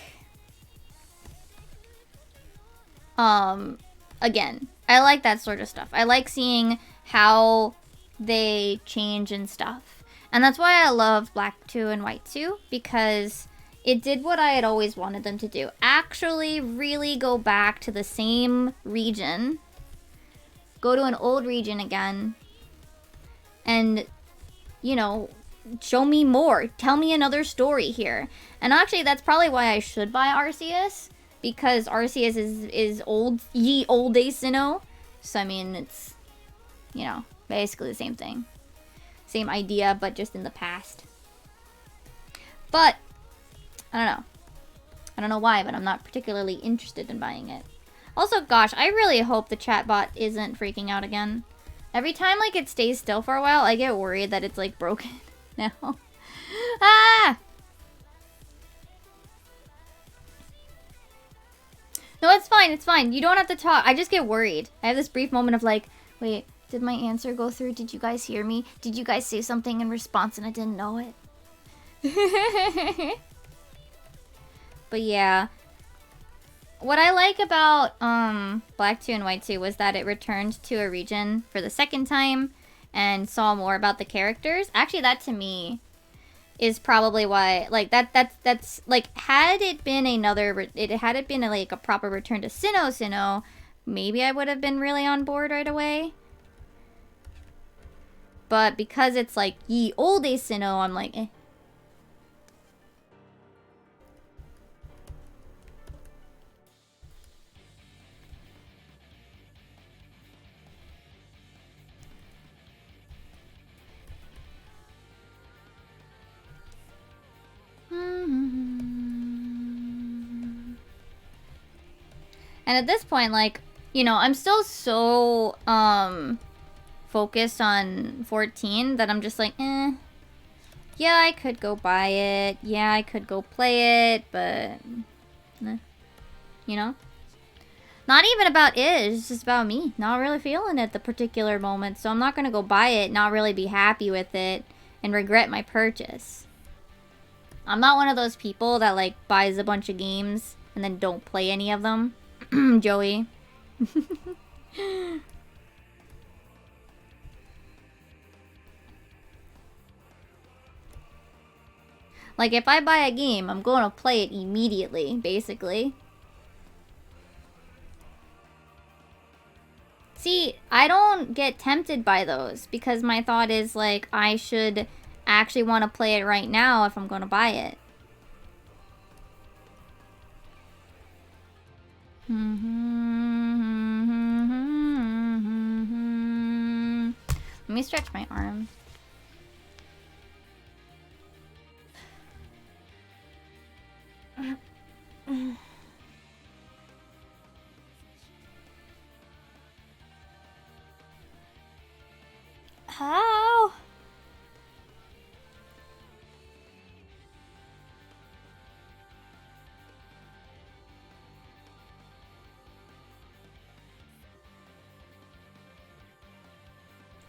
Speaker 1: again, I like that sort of stuff. I like seeing how they change and stuff. And that's why I love Black 2 and White 2, because it did what I had always wanted them to do. Actually really go back to the same region. Go to an old region again. And, you know, show me more. Tell me another story here. And actually, that's probably why I should buy Arceus. Because Arceus is old, ye old day Sinnoh. So, I mean, it's, you know, basically the same thing. Same idea, but just in the past. But, I don't know. I don't know why, but I'm not particularly interested in buying it. Also, gosh, I really hope the chatbot isn't freaking out again. Every time, like, it stays still for a while, I get worried that it's, like, broken now. Ah! No, it's fine, it's fine. You don't have to talk. I just get worried. I have this brief moment of, like, wait, did my answer go through? Did you guys hear me? Did you guys say something in response and I didn't know it? But yeah. What I like about Black 2 and White 2 was that it returned to a region for the second time and saw more about the characters. Actually, that to me is probably why, like, that's like, had it been like a proper return to Sinnoh, maybe I would have been really on board right away. But because it's like ye olde Sinnoh, I'm like, eh. And at this point, like, you know, I'm still so focused on 14 that I'm just like, eh. Yeah, I could go buy it. Yeah, I could go play it, but you know? Not even about it, it's just about me. Not really feeling it at the particular moment, so I'm not gonna go buy it, not really be happy with it, and regret my purchase. I'm not one of those people that, like, buys a bunch of games and then don't play any of them. Joey. Like, if I buy a game, I'm going to play it immediately, basically. See, I don't get tempted by those because my thought is like I should actually want to play it right now if I'm going to buy it. Let me stretch my arm. How?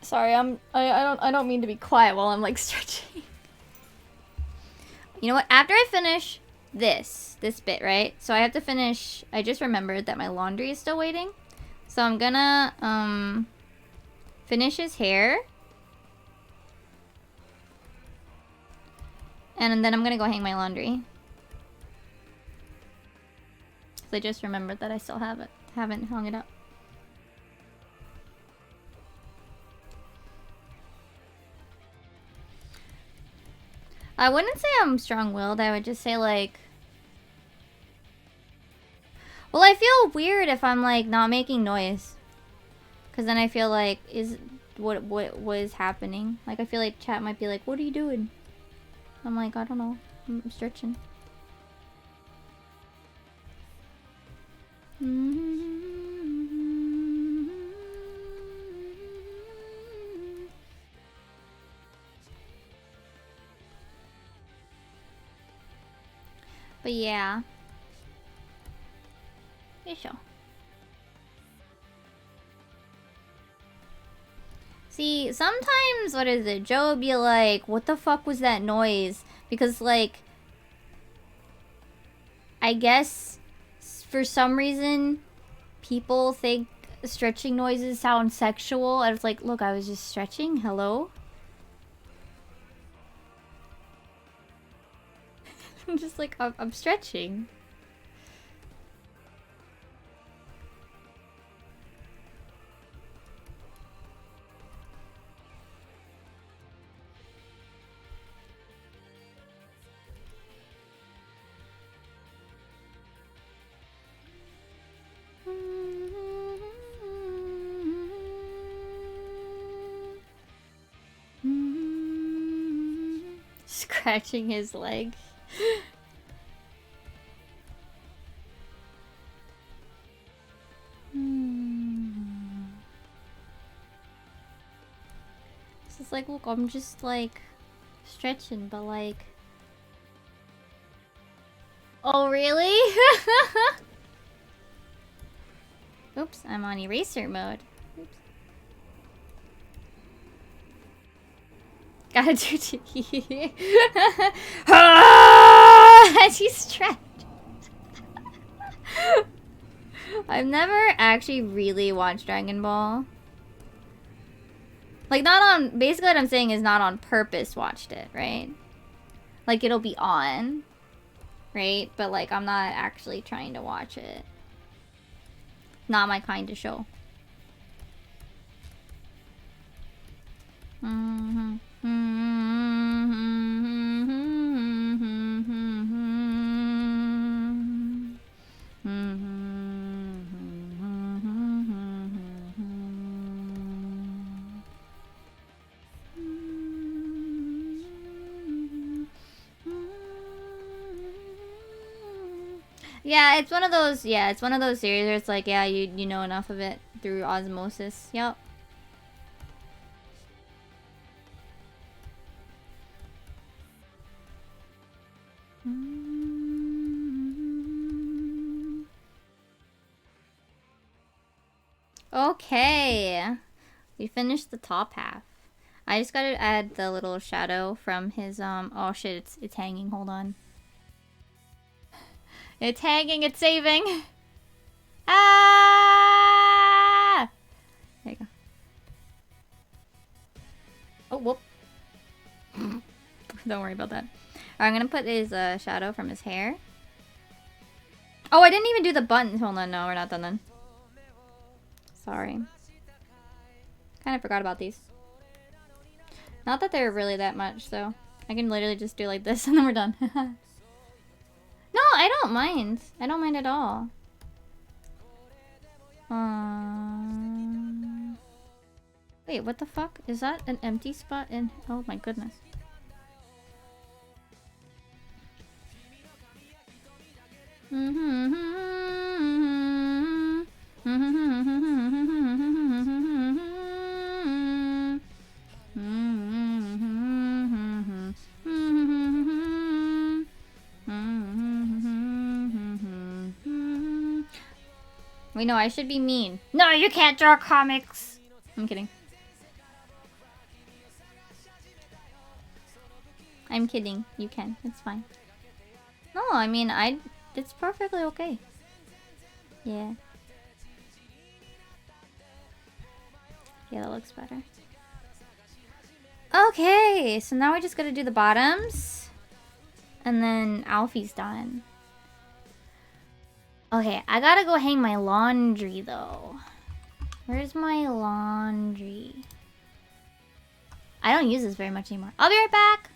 Speaker 1: Sorry, I don't mean to be quiet while I'm like stretching. You know what? After I finish this bit, right? So I have to finish. I just remembered that my laundry is still waiting. So I'm gonna finish his hair. And then I'm gonna go hang my laundry. So I just remembered that I still haven't hung it up. I wouldn't say I'm strong-willed. I would just say like, well, I feel weird if I'm like not making noise, cause then I feel like what is happening? Like I feel like chat might be like, what are you doing? I'm like, I don't know. I'm stretching. But yeah. Yoisho. See, sometimes, what is it? Joe would be like, what the fuck was that noise? Because, like, I guess for some reason, people think stretching noises sound sexual. I was like, look, I was just stretching. Hello? I'm just like, I'm stretching. Scratching his leg. It's just like, look, I'm just like stretching, but like, oh really? Oops, I'm on eraser mode. Oops. Gotta do Tiki. As he stretched. I've never actually really watched Dragon Ball. Like, not on... Basically what I'm saying is not on purpose watched it, right? Like, it'll be on. Right? But, like, I'm not actually trying to watch it. Not my kind of show. Yeah, it's one of those. Yeah, it's one of those series where it's like, yeah, you know enough of it through osmosis. Yep. Okay, we finished the top half. I just gotta add the little shadow from his oh shit, it's hanging. Hold on. It's hanging, it's saving. Ah! There you go. Oh, whoop. Don't worry about that. Alright, I'm gonna put his shadow from his hair. Oh, I didn't even do the buttons. Hold on, no, we're not done then. Sorry. Kind of forgot about these. Not that they're really that much, so I can literally just do like this and then we're done. No, I don't mind. I don't mind at all. Wait, what the fuck? Is that an empty spot in? Oh my goodness. Wait, no, I should be mean. No, you can't draw comics! I'm kidding. I'm kidding. You can. It's fine. No, I mean, it's perfectly okay. Yeah. Yeah, that looks better. Okay, so now we just gotta do the bottoms. And then Alfie's done. Okay, I gotta go hang my laundry, though. Where's my laundry? I don't use this very much anymore. I'll be right back!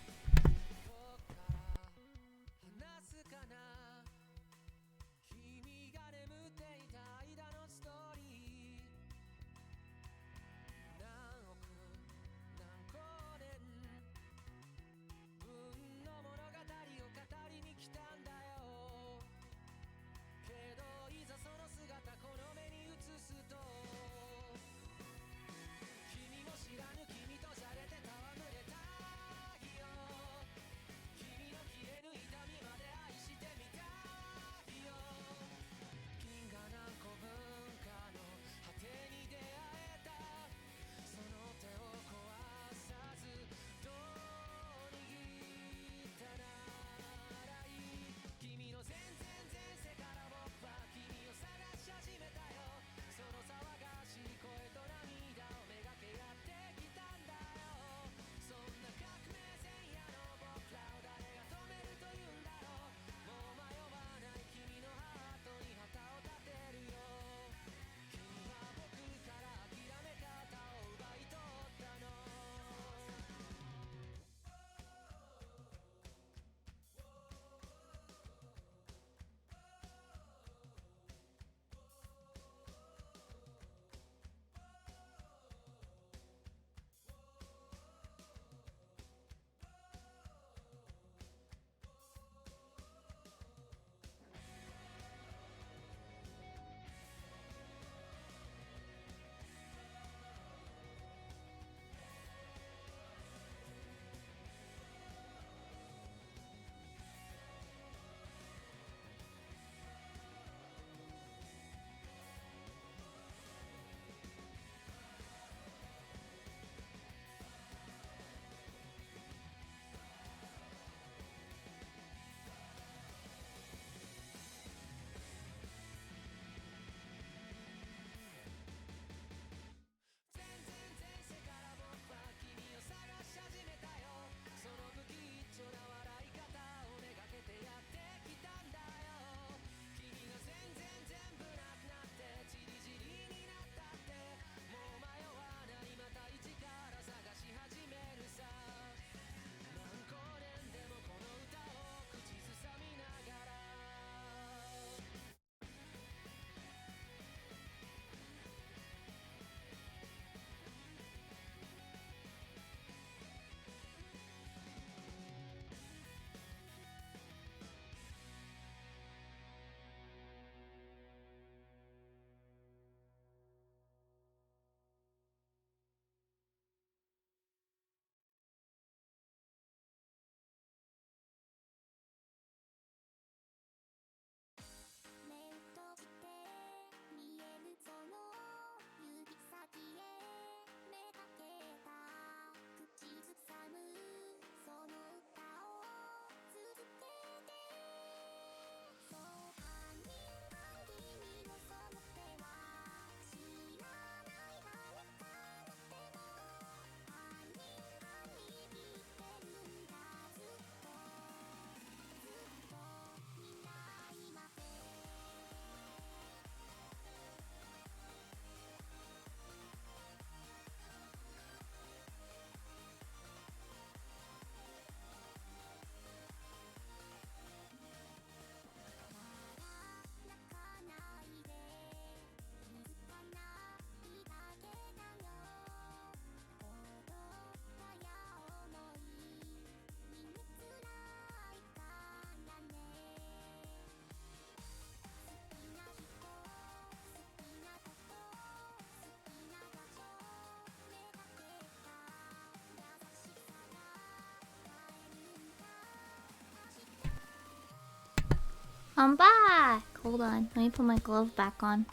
Speaker 1: I'm back. Hold on. Let me put my glove back on.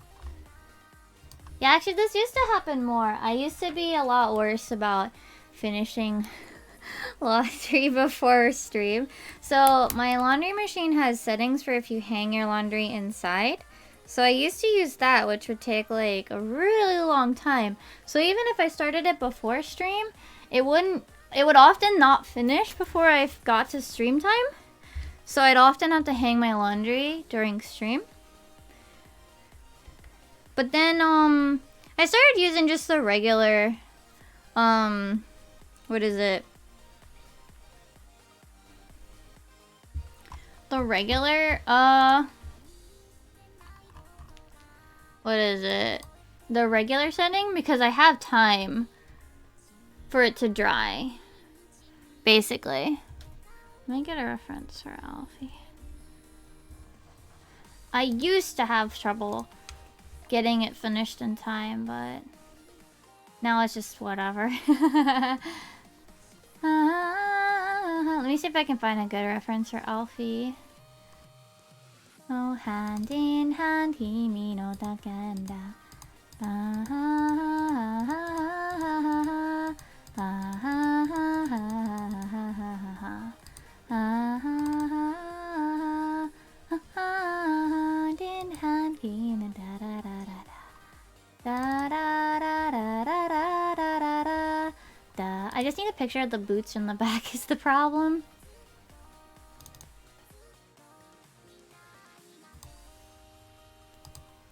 Speaker 1: Yeah, actually, this used to happen more. I used to be a lot worse about finishing laundry before stream. So my laundry machine has settings for if you hang your laundry inside. So I used to use that, which would take like a really long time. So even if I started it before stream, it would often not finish before I got to stream time. So I'd often have to hang my laundry during stream. But then I started using just the regular what is it? The regular what is it? The regular setting, because I have time for it to dry. Basically. Let me get a reference for Alfie. I used to have trouble getting it finished in time, but now it's just whatever. Let me see if I can find a good reference for Alfie. Oh, hand in hand, himi no takanda. Hand in hand, himi da da da da da da da da da da da da da. I just need a picture of the boots in the back is the problem.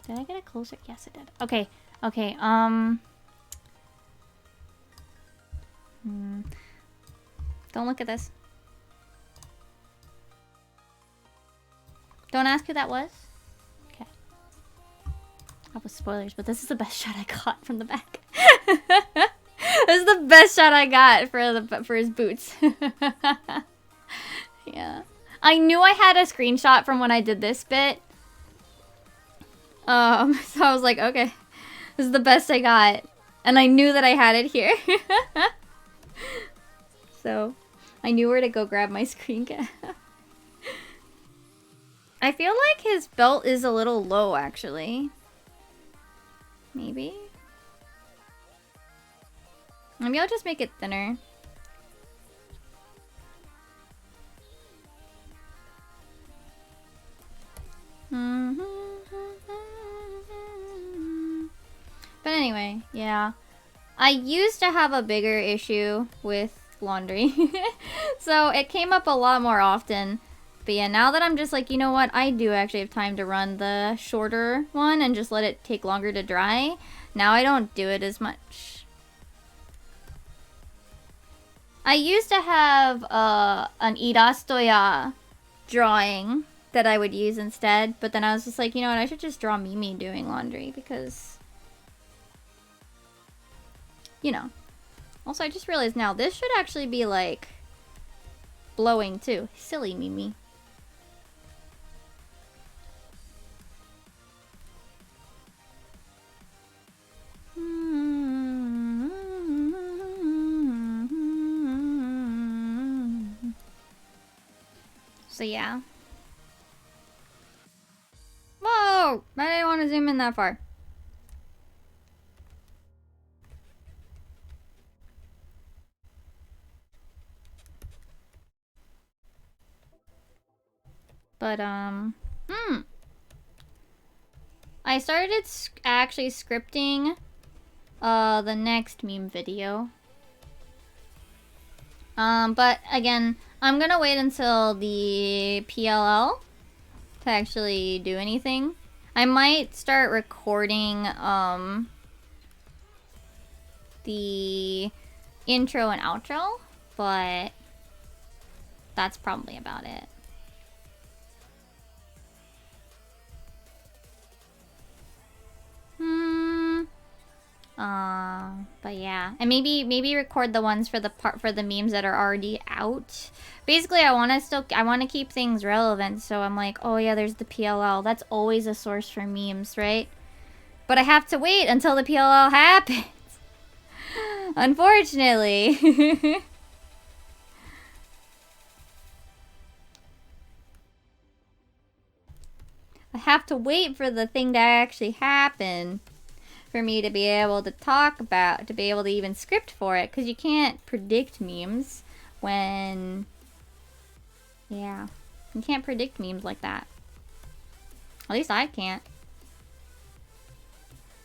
Speaker 1: Did I get it closer? Yes, I did. Okay, okay, Don't look at this. Don't ask who that was. Okay. That was spoilers, but this is the best shot I got from the back. This is the best shot I got for his boots. Yeah. I knew I had a screenshot from when I did this bit. So I was like, okay, this is the best I got. And I knew that I had it here. So I knew where to go grab my screen cap. I feel like his belt is a little low, actually. Maybe? Maybe I'll just make it thinner. But anyway, yeah. I used to have a bigger issue with laundry. So it came up a lot more often. But yeah, now that I'm just like, you know what? I do actually have time to run the shorter one and just let it take longer to dry. Now I don't do it as much. I used to have an irastoya drawing that I would use instead. But then I was just like, you know what? I should just draw Mimi doing laundry because... You know. Also, I just realized now, this should actually be, like, blowing, too. Silly Mimi. So, yeah. Whoa! I didn't want to zoom in that far. But, I started actually scripting, the next meme video. But again, I'm gonna wait until the PLL to actually do anything. I might start recording, the intro and outro, but that's probably about it. But yeah, and maybe record the ones for the memes that are already out. Basically, I want to keep things relevant, so I'm like, oh yeah, there's the PLL. That's always a source for memes, right? But I have to wait until the PLL happens. Unfortunately. have to wait for the thing to actually happen for me to be able to talk about, to be able to even script for it, because you can't predict memes when, yeah, you can't predict memes like that. At least I can't.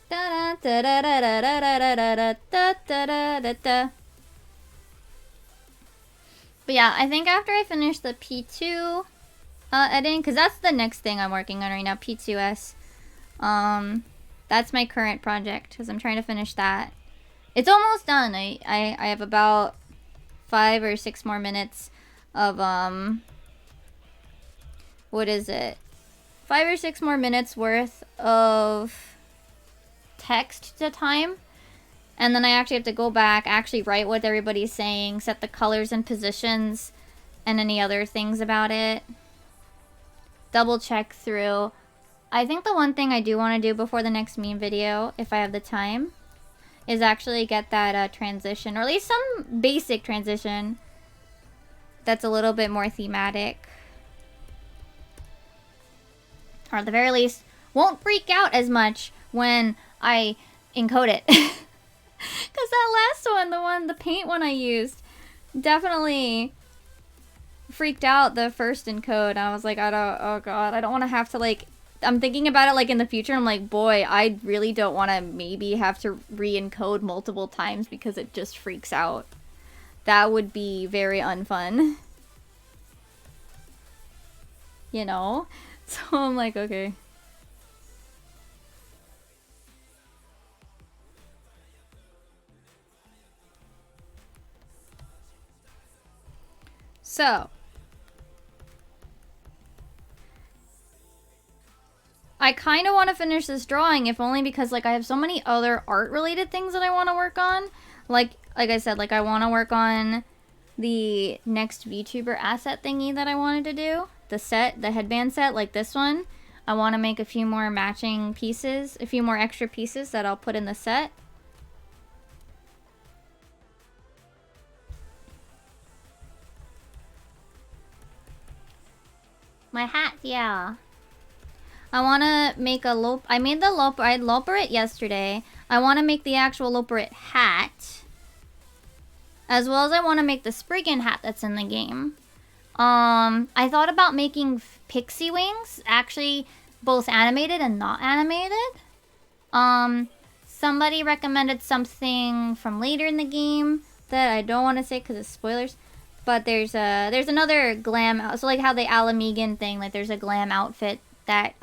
Speaker 1: But yeah, I think after I finish the P2 editing, because that's the next thing I'm working on right now, P2S. That's my current project, because I'm trying to finish that. It's almost done. I have about 5 or 6 more minutes of, what is it? 5 or 6 more minutes worth of text to time. And then I actually have to go back, actually write what everybody's saying, set the colors and positions, and any other things about it. Double check through. I think the one thing I do want to do before the next meme video, if I have the time, is actually get that transition, or at least some basic transition that's a little bit more thematic. Or at the very least, won't freak out as much when I encode it. Because that last one, the paint one I used, definitely freaked out the first encode. I was like, oh god, I don't want to have to, like, I'm thinking about it, like, in the future. I'm like, boy, I really don't want to maybe have to re-encode multiple times because it just freaks out. That would be very unfun. You know? So I'm like, okay. So, I kind of want to finish this drawing, if only because, like, I have so many other art-related things that I want to work on. Like I said, like, I want to work on the next VTuber asset thingy that I wanted to do. The set, the headband set, like this one. I want to make a few more matching pieces, a few more extra pieces that I'll put in the set. My hat, yeah. I want to make a lope. I made the lope. I loper it yesterday. I want to make the actual loper it hat. As well as I want to make the Spriggan hat that's in the game. I thought about making pixie wings. Actually, both animated and not animated. Somebody recommended something from later in the game that I don't want to say because it's spoilers. But there's another glam, so like how the Alamegan thing, like there's a glam outfit that,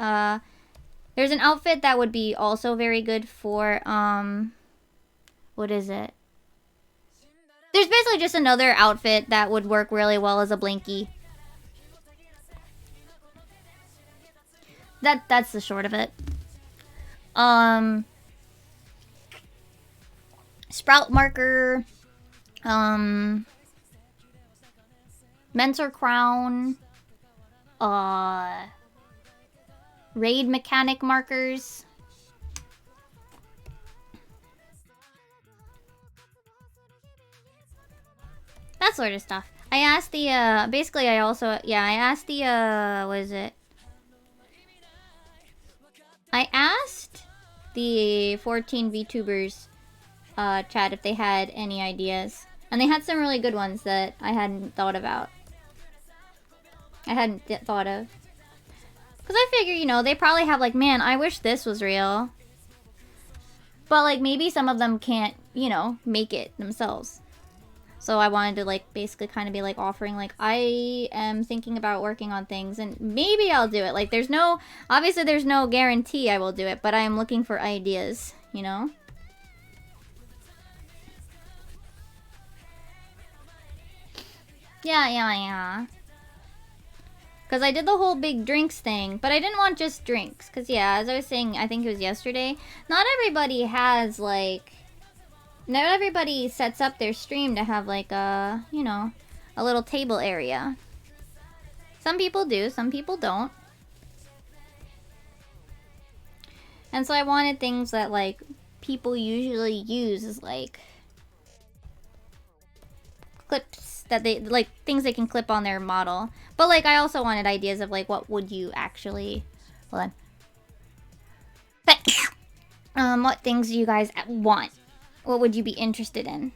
Speaker 1: there's an outfit that would be also very good for, what is it? There's basically just another outfit that would work really well as a blinky. That's the short of it. Sprout marker, Mentor crown, raid mechanic markers. That sort of stuff. I asked the, basically I also, yeah, I asked the, what is it? I asked the 14 VTubers, chat if they had any ideas. And they had some really good ones that I hadn't thought about. I hadn't thought of. Because I figure, you know, they probably have like, man, I wish this was real. But like, maybe some of them can't, you know, make it themselves. So I wanted to like, basically kind of be like offering like, I am thinking about working on things and maybe I'll do it. Like there's no, obviously there's no guarantee I will do it, but I am looking for ideas, you know? Yeah. Because I did the whole big drinks thing, but I didn't want just drinks. Because, yeah, as I was saying, I think it was yesterday, not everybody has, like... Not everybody sets up their stream to have, like, a, you know, a little table area. Some people do, some people don't. And so I wanted things that, like, people usually use as, like... clips that they, like, things they can clip on their model. But, like, I also wanted ideas of, like, what would you actually... Hold on. What things do you guys want? What would you be interested in?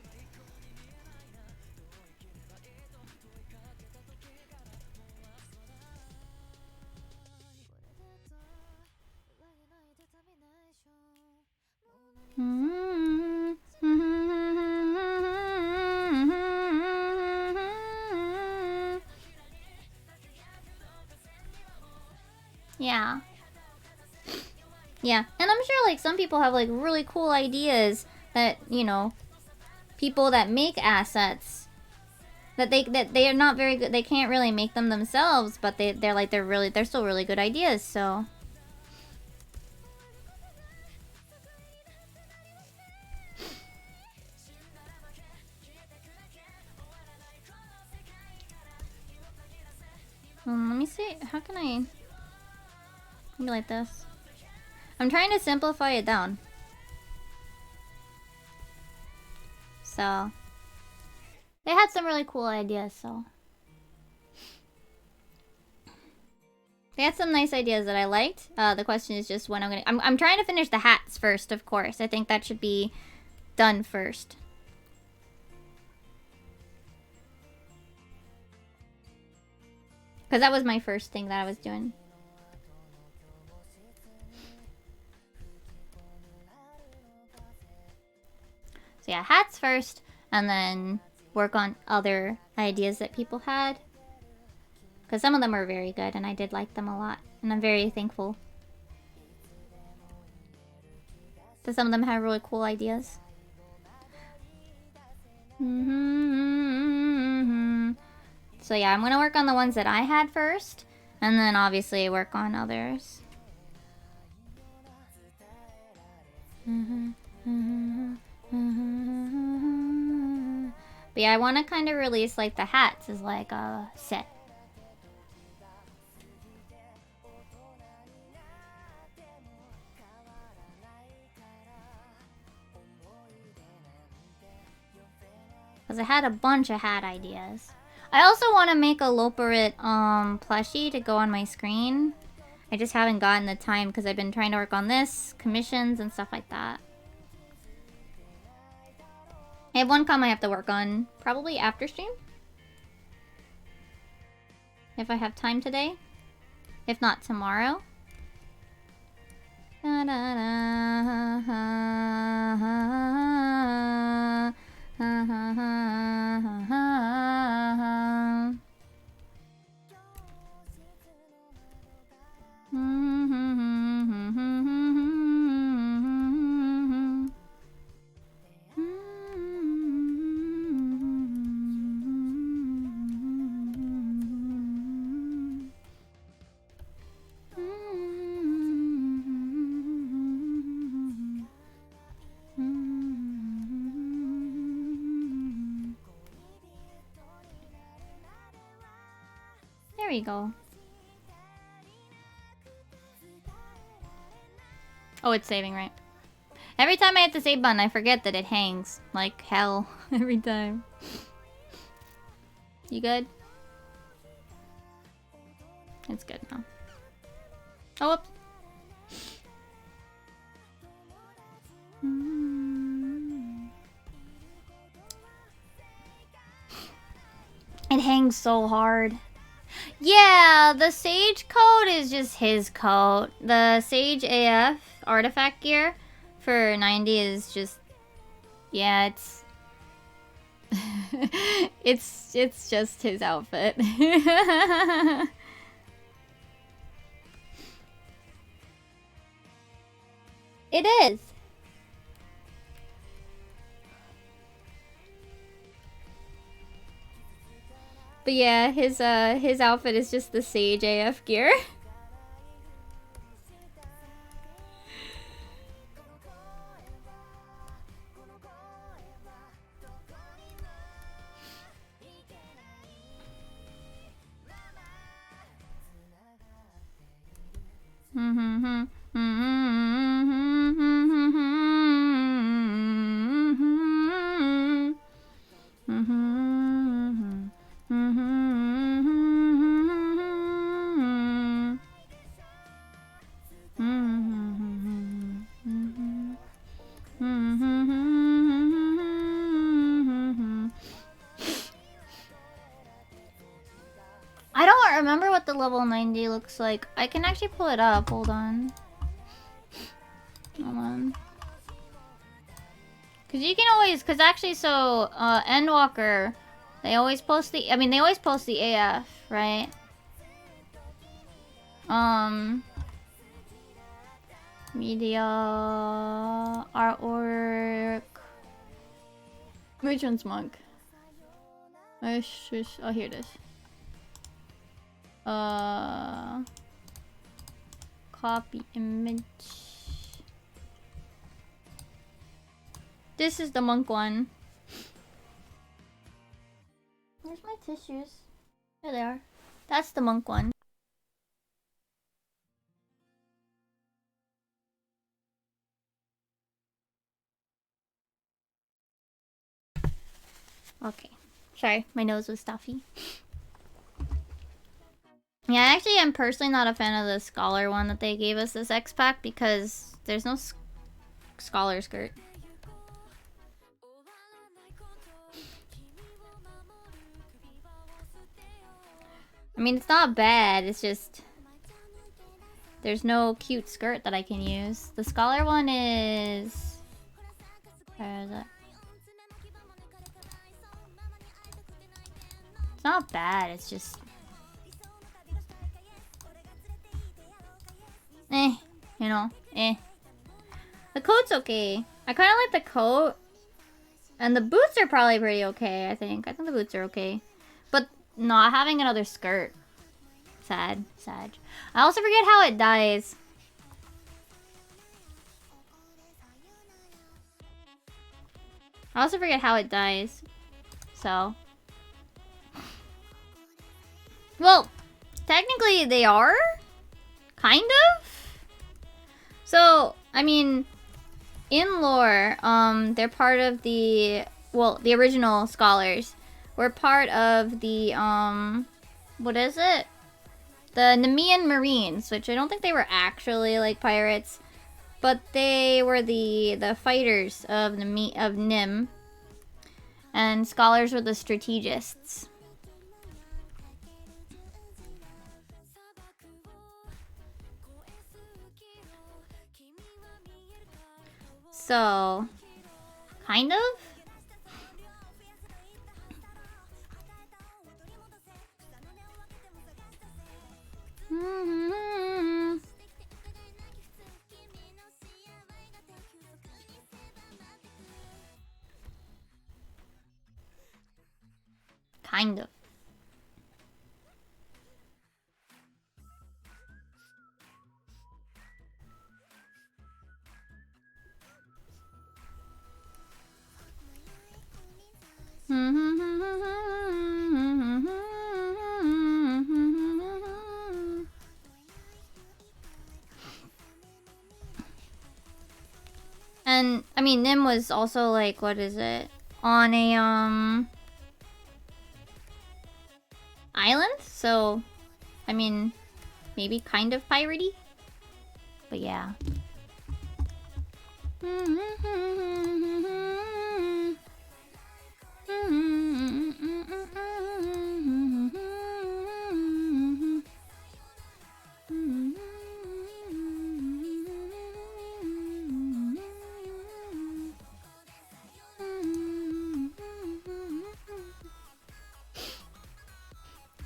Speaker 1: Yeah. Yeah, and I'm sure like some people have like really cool ideas that, you know, people that make assets that they are not very good. They can't really make them themselves, but they're still really good ideas, so let me see. How can I maybe like this? I'm trying to simplify it down. So they had some really cool ideas, so they had some nice ideas that I liked. The question is just when I'm trying to finish the hats first, of course. I think that should be done first. Because that was my first thing that I was doing. So yeah, hats first, and then work on other ideas that people had. Because some of them were very good, and I did like them a lot. And I'm very thankful that some of them had really cool ideas. So yeah, I'm gonna work on the ones that I had first, and then obviously work on others. But yeah, I want to kind of release like the hats as like a set. Because I had a bunch of hat ideas. I also want to make a Loperit plushie to go on my screen. I just haven't gotten the time because I've been trying to work on this, commissions, and stuff like that. I have one comm I have to work on, probably after stream. If I have time today. If not, tomorrow. Da, da, da, ha, ha, ha, ha, ha, ha. There we go. Oh, it's saving, right? Every time I hit the save button, I forget that it hangs. Like hell. Every time. You good? It's good now. Oh, whoops. It hangs so hard. Yeah, the Sage code is just his code. The Sage AF artifact gear for 90 is just... Yeah, it's... it's just his outfit. It is. But yeah, his outfit is just the Sage AF gear. the level 90 looks like. I can actually pull it up. Hold on. Hold on. Cause you can always, cause actually, so Endwalker, they always post the. I mean, they always post the AF, right? Media, artwork. Which one's Monk? Oh, here it is. Copy image. This is the Monk one. Where's my tissues? There they are. That's the Monk one. Okay. Sorry, my nose was stuffy. Yeah, I actually am personally not a fan of the Scholar one that they gave us this X-Pack because there's no Scholar skirt. I mean, it's not bad, it's just... there's no cute skirt that I can use. The Scholar one is... where is it? It's not bad, it's just... you know, The coat's okay. I kind of like the coat. And the boots are probably pretty okay, I think. I think the boots are okay. But not having another skirt. Sad. I also forget how it dies. So. Well, technically they are. Kind of? So, I mean, in lore, they're part of the, well, the original Scholars were part of the, what is it? The Nemean Marines, which I don't think they were actually, like, pirates, but they were the fighters of Nim, and Scholars were the strategists. So, kind of? Kind of. And, I mean, Nim was also, like, what is it? On a, island? So, I mean, maybe kind of piratey? But yeah.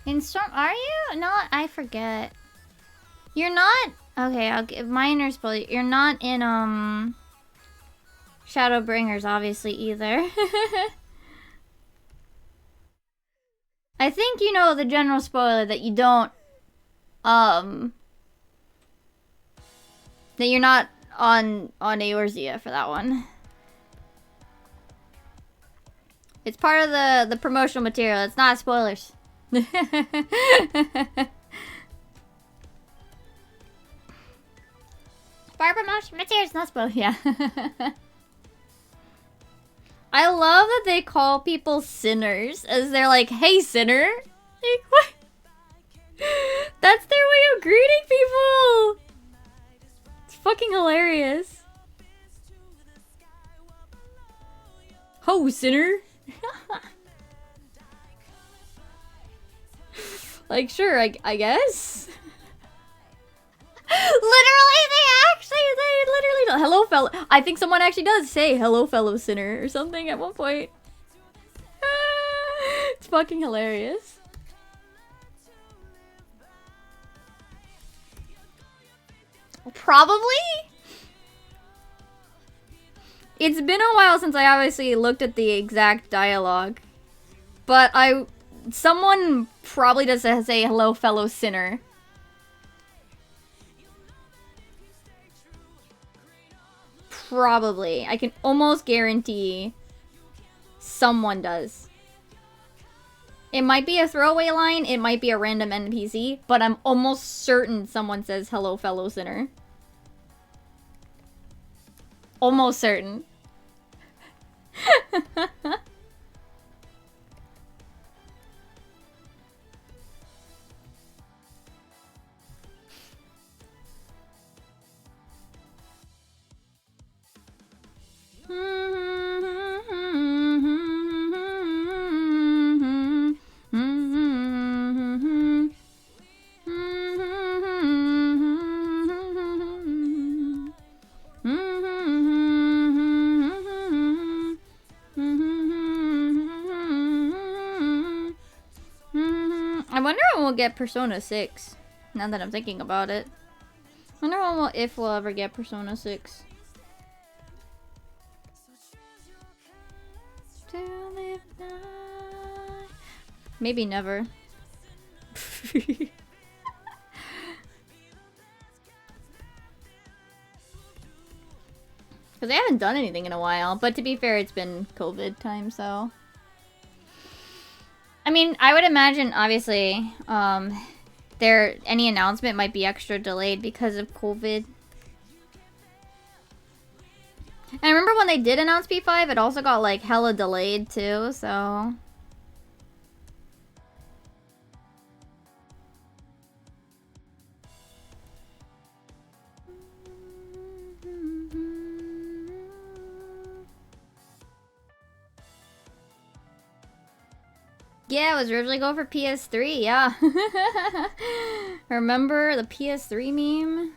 Speaker 1: In Storm, are you? No, I forget. You're not? Okay, I'll give minor spoiler. You're not in, Shadowbringers, obviously, either. I think you know the general spoiler that you don't, that you're not on Eorzea for that one. It's part of the promotional material. It's not spoilers. Part of promotional material. It's not spoilers. Yeah. I love that they call people sinners as they're like, "Hey, sinner." Like, what? That's their way of greeting people. It's fucking hilarious. Ho, sinner. Like, sure, I guess. Literally, they literally don't. Hello, fellow. I think someone actually does say hello, fellow sinner or something at one point. It's fucking hilarious. Probably? It's been a while since I obviously looked at the exact dialogue. But someone probably does say hello, fellow sinner. Probably. I can almost guarantee someone does. It might be a throwaway line, it might be a random NPC, but I'm almost certain someone says hello, fellow sinner. Almost certain. I wonder when we'll get Persona 6. Now that I'm thinking about it. I wonder if we'll ever get Persona 6. Maybe never. Because they haven't done anything in a while. But to be fair, it's been COVID time, so... I mean, I would imagine, obviously, any announcement might be extra delayed because of COVID. And I remember when they did announce P5, it also got, like, hella delayed, too, so... Yeah, it was originally going for PS3, yeah. Remember the PS3 meme?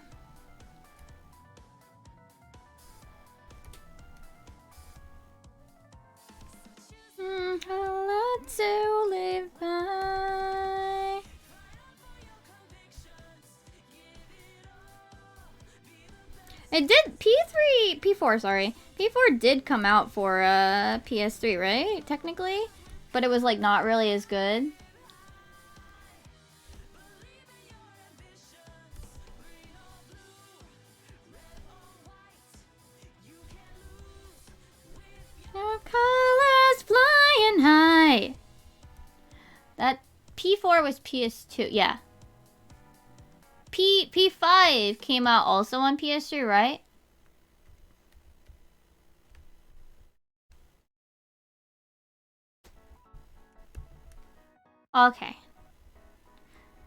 Speaker 1: A lot to live by. It did, P4, sorry. P4 did come out for PS3, right? Technically? But it was, like, not really as good. Your colors flying high. That P4 was PS2, yeah. P5 came out also on PS3, right? Okay.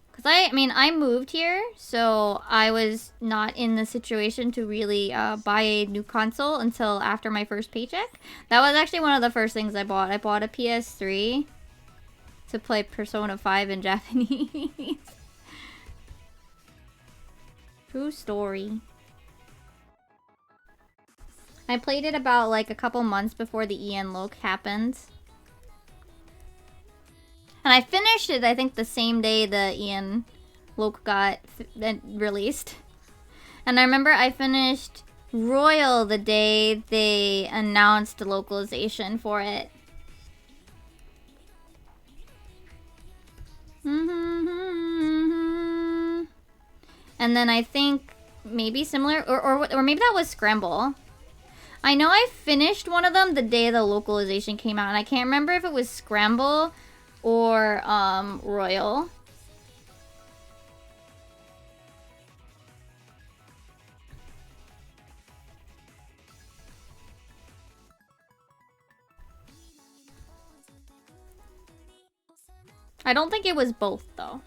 Speaker 1: Because I mean, I moved here, so I was not in the situation to really buy a new console until after my first paycheck. That was actually one of the first things I bought. I bought a PS3 to play Persona 5 in Japanese. True story. I played it about like a couple months before the EN Loc happened. And I finished it, I think, the same day the EN Loc got released. And I remember I finished Royal the day they announced the localization for it. And then I think maybe similar, or maybe that was Scramble. I know I finished one of them the day the localization came out, and I can't remember if it was Scramble or Royal. I don't think it was both, though.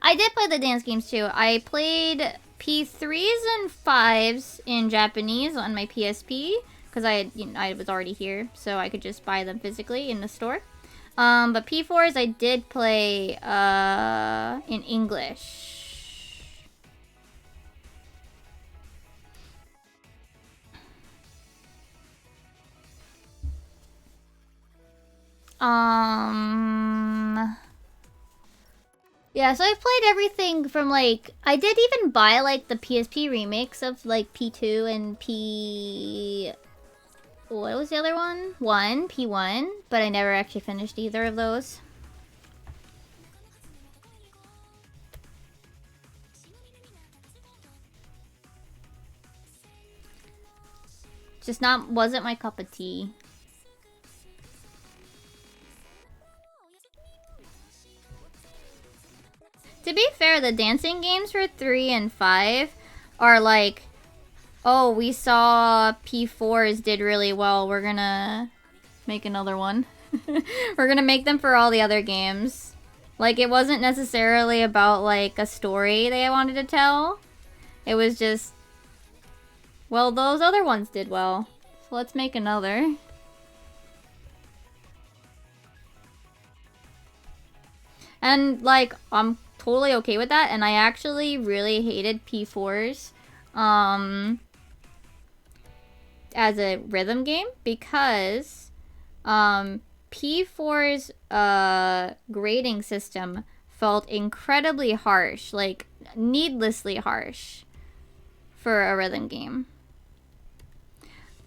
Speaker 1: I did play the dance games too. I played P3s and 5s in Japanese on my PSP because I was already here, so I could just buy them physically in the store. But P4s I did play in English. Yeah, so I've played everything from, like, I did even buy, like, the PSP remakes of, like, P2 and what was the other one? P1, but I never actually finished either of those. Just wasn't my cup of tea. To be fair, the dancing games for 3 and 5 are like, oh, we saw P4s did really well, we're gonna make another one. We're gonna make them for all the other games. Like, it wasn't necessarily about, like, a story they wanted to tell. It was just, well, those other ones did well, so let's make another. And, like, I'm totally okay with that, and I actually really hated P4s as a rhythm game because P4's grading system felt incredibly harsh, like needlessly harsh for a rhythm game.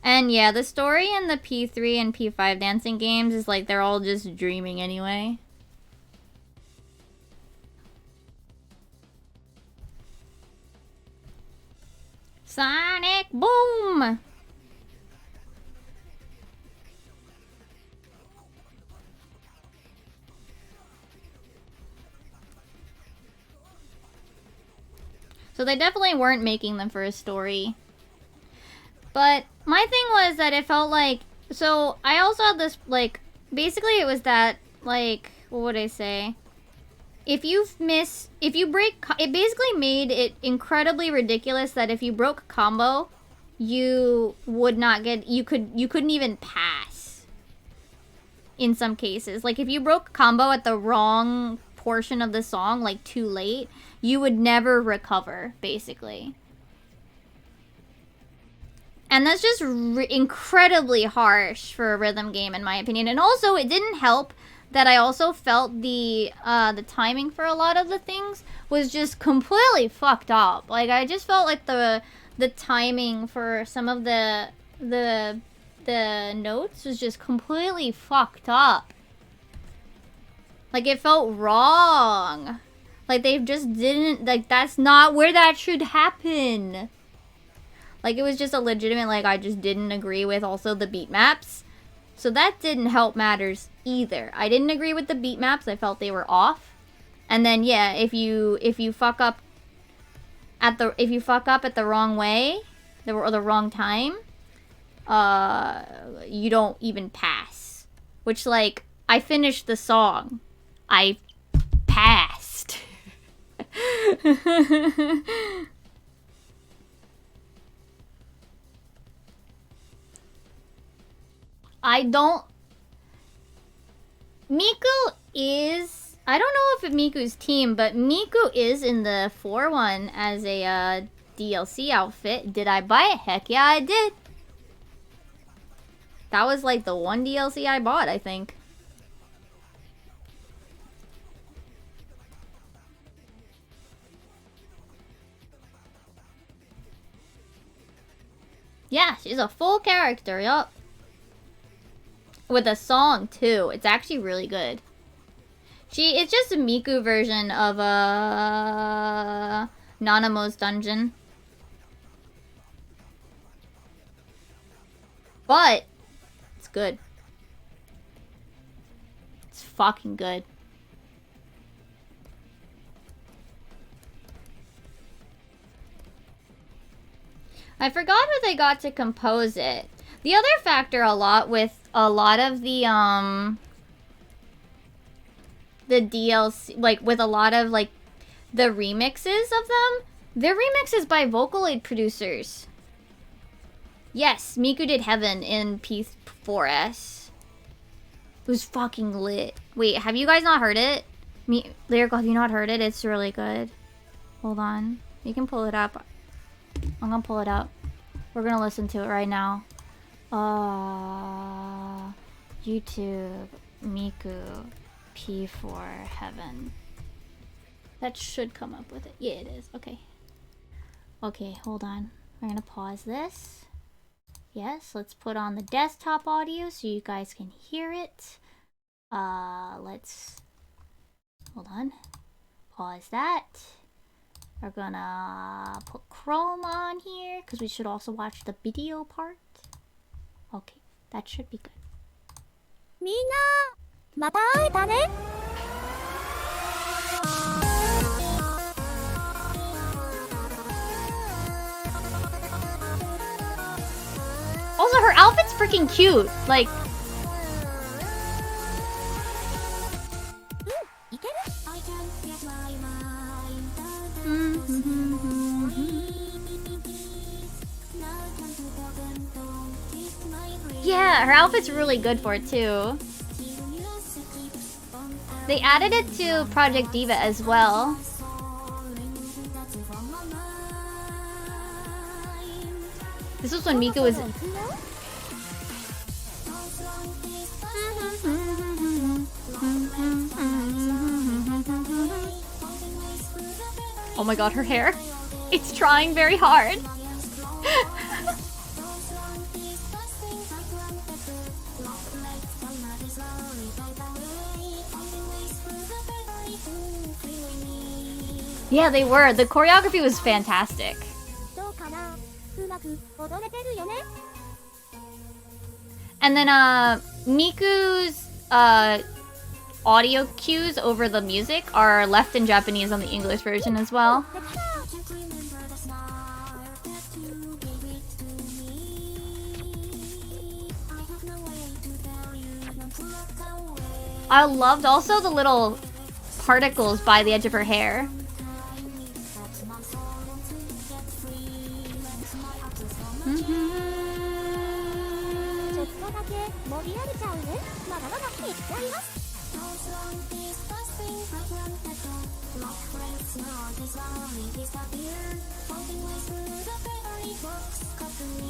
Speaker 1: And yeah, the story in the P3 and P5 dancing games is like they're all just dreaming anyway. Sonic Boom! So they definitely weren't making them for a story. But my thing was that it felt like... So I also had this, like... Basically it was that, like... What would I say? If you break... It basically made it incredibly ridiculous that if you broke combo, you would not get... You couldn't even pass. In some cases. Like, if you broke combo at the wrong portion of the song, like, too late, you would never recover, basically. And that's just incredibly harsh for a rhythm game, in my opinion. And also, it didn't help that I also felt the timing for a lot of the things was just completely fucked up. Like, I just felt like the timing for some of the notes was just completely fucked up. Like, it felt wrong. Like, they just didn't... Like, that's not where that should happen. Like, it was just a legitimate, like, I just didn't agree with also the beat maps. So that didn't help matters either. I didn't agree with the beat maps. I felt they were off. And then, yeah, if you fuck up at the wrong way, or the wrong time, you don't even pass. Which, like, I finished the song. I passed. Miku is... I don't know if Miku's team, but Miku is in the 4-1 as a DLC outfit. Did I buy it? Heck yeah, I did. That was like the one DLC I bought, I think. Yeah, she's a full character, yup. With a song, too. It's actually really good. It's just a Miku version of Nanamo's Dungeon. But, it's good. It's fucking good. I forgot who they got to compose it. The other factor with a lot of the DLC, like, with a lot of, like, the remixes of them, they're remixes by Vocaloid producers. Yes, Miku did Heaven in P4S. It was fucking lit. Wait, have you guys not heard it? Lyrical, have you not heard it? It's really good. Hold on. You can pull it up. I'm gonna pull it up. We're gonna listen to it right now. YouTube Miku P4 Heaven. That should come up with it. Yeah, it is. Okay. Okay, hold on. We're gonna pause this. Yes, let's put on the desktop audio so you guys can hear it. Let's... Hold on. Pause that. We're gonna put Chrome on here because we should also watch the video part. Okay, that should be good.
Speaker 2: みんな、また会えたね。
Speaker 1: Also, her outfit's freaking cute. Like, yeah, her outfit's really good for it too. They added it to Project Diva as well. This was when Miku was... Oh my god, her hair. It's trying very hard. Yeah, they were. The choreography was fantastic. And then Miku's audio cues over the music are left in Japanese on the English version as well. I loved also the little particles by the edge of her hair.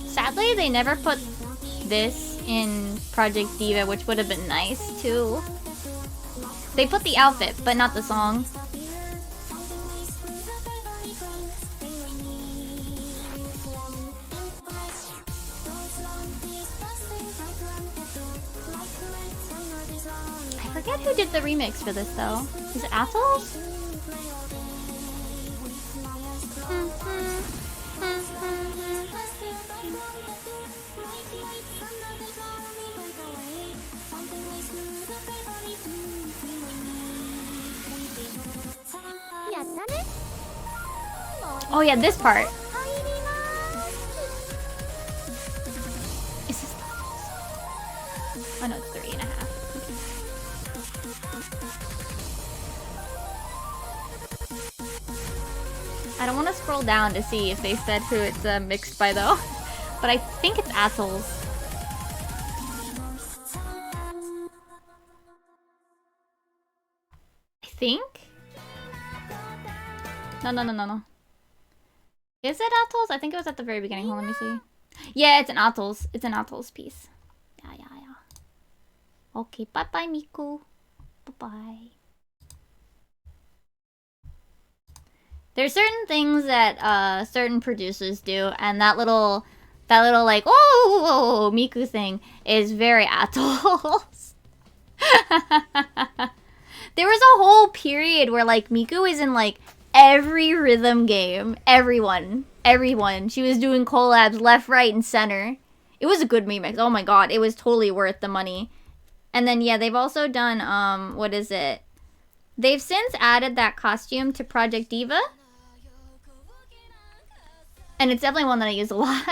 Speaker 1: Sadly, they never put this in Project Diva, which would have been nice too. They put the outfit, but not the song. I forget who did the remix for this though. Is it Atolls? Oh yeah, this part. Is this the... Oh no, it's 3.5. I don't want to scroll down to see if they said who it's mixed by though. But I think it's Atolls. I think? No. Is it Atolls? I think it was at the very beginning. Hold on, let me see. Yeah, it's an Atolls. It's an Atolls piece. Yeah. Okay, bye-bye, Miku. Bye-bye. There's certain things that certain producers do, and that little like, oh, Miku thing is very Atolls. There was a whole period where like Miku is in like every rhythm game. Everyone. She was doing collabs left, right, and center. It was a good remix. Oh my god, it was totally worth the money. And then yeah, they've also done what is it? They've since added that costume to Project Diva. And it's definitely one that I use a lot.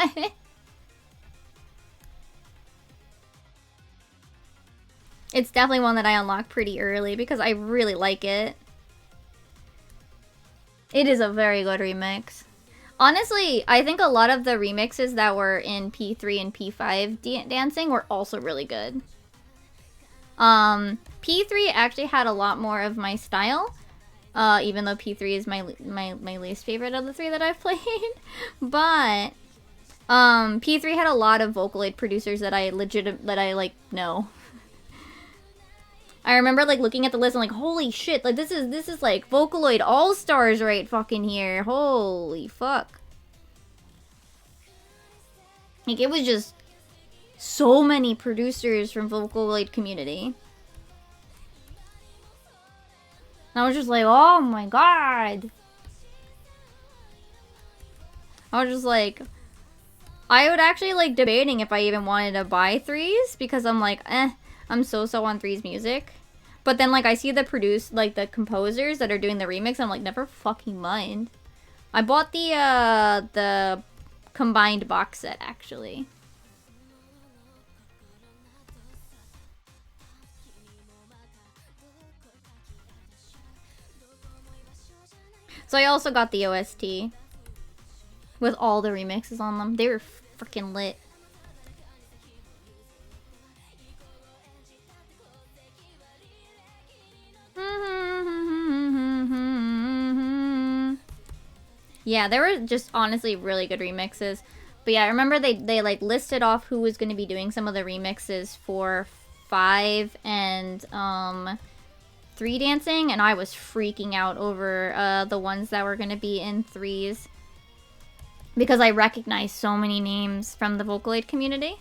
Speaker 1: It's definitely one that I unlock pretty early because I really like it. It is a very good remix. Honestly, I think a lot of the remixes that were in P3 and P5 dancing were also really good. P3 actually had a lot more of my style. Even though P3 is my least favorite of the three that I've played. But P3 had a lot of Vocaloid producers that I like know. I remember like looking at the list and like, holy shit, like this is like Vocaloid All-Stars right fucking here. Holy fuck. Like it was just so many producers from Vocaloid community. And I was just like, oh my god. I was just like, I would actually like debating if I even wanted to buy threes because I'm like, I'm so on threes music. But then like I see the composers that are doing the remix, I'm like, never fucking mind. I bought the combined box set actually. So I also got the OST with all the remixes on them. They were freaking lit. Yeah, they were just honestly really good remixes. But yeah, I remember they like listed off who was going to be doing some of the remixes for 5 and 3 dancing, and I was freaking out over the ones that were going to be in 3s because I recognized so many names from the Vocaloid community.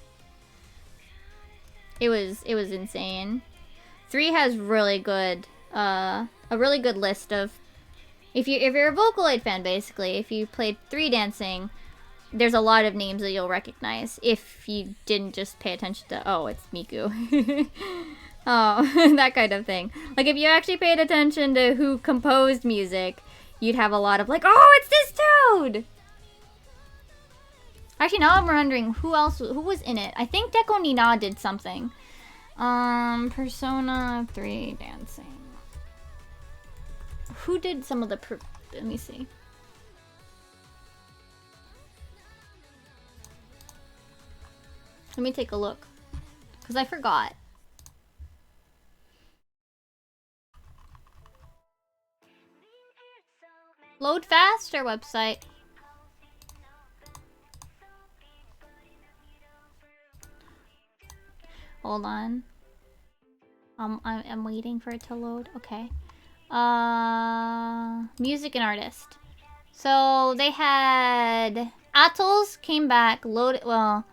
Speaker 1: It was insane. 3 has really good a really good list of if you're a Vocaloid fan basically, if you played 3 dancing, there's a lot of names that you'll recognize if you didn't just pay attention to, oh, it's Miku. Oh, that kind of thing. Like, if you actually paid attention to who composed music, you'd have a lot of, like, oh, it's this dude! Actually, now I'm wondering who was in it. I think Deco Nina did something. Persona 3 dancing. Who did some of the let me see. Let me take a look. Because I forgot. Load faster website. Hold on. I'm waiting for it to load. Okay. Music and artist. So they had Atolls came back. Well,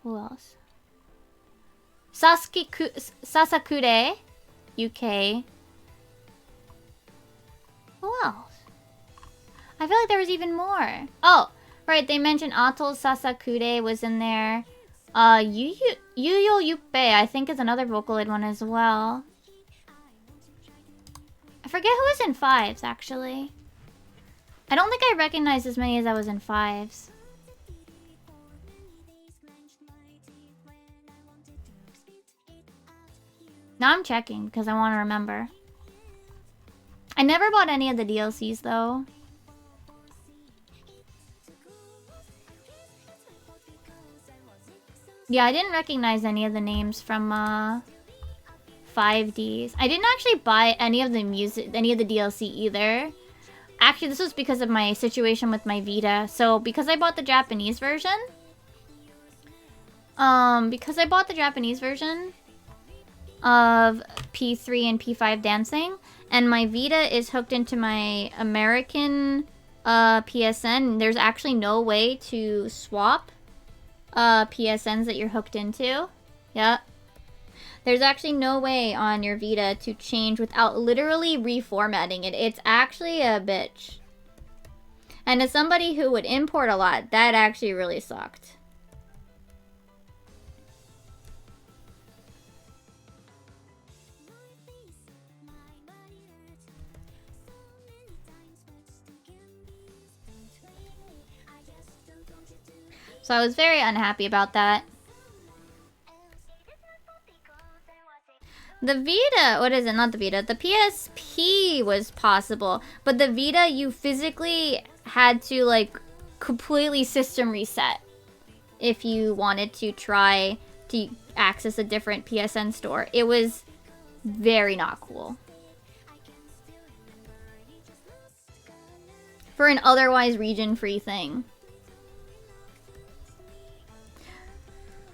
Speaker 1: who else? Sasakure, UK. Who else? I feel like there was even more. Oh, right. They mentioned Atol Sasakure was in there. Yuyo Yuppei, I think, is another Vocaloid one as well. I forget who was in 5s, actually. I don't think I recognized as many as I was in 5s. Now I'm checking because I want to remember. I never bought any of the DLCs, though. Yeah, I didn't recognize any of the names from 5Ds. I didn't actually buy any of the DLC either. Actually, this was because of my situation with my Vita. So, because I bought the Japanese version, of P3 and P5 dancing, and my Vita is hooked into my American PSN, there's actually no way to swap PSNs that you're hooked into. Yep. There's actually no way on your Vita to change without literally reformatting it. It's actually a bitch. And as somebody who would import a lot, that actually really sucked. So I was very unhappy about that. The Vita, what is it? Not the Vita. The PSP was possible, but the Vita, you physically had to like completely system reset if you wanted to try to access a different PSN store. It was very not cool. For an otherwise region-free thing.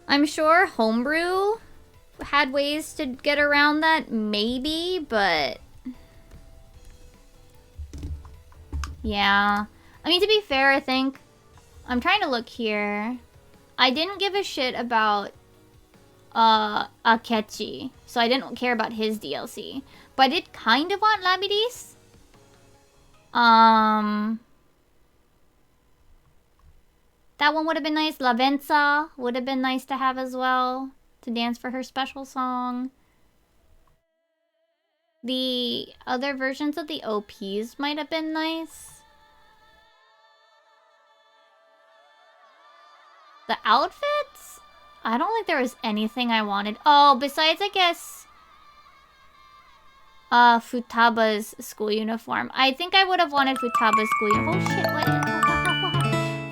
Speaker 1: I'm sure Homebrew had ways to get around that, maybe, but... yeah. I mean, to be fair, I think... I'm trying to look here. I didn't give a shit about Akechi, so I didn't care about his DLC. But I did kind of want Labidis. That one would have been nice. Lavenza would have been nice to have as well, to dance for her special song. The other versions of the OPs might have been nice. The outfits? I don't think there was anything I wanted. Oh, besides, I guess, Futaba's school uniform. I think I would have wanted Futaba's school uniform. Oh shit, what?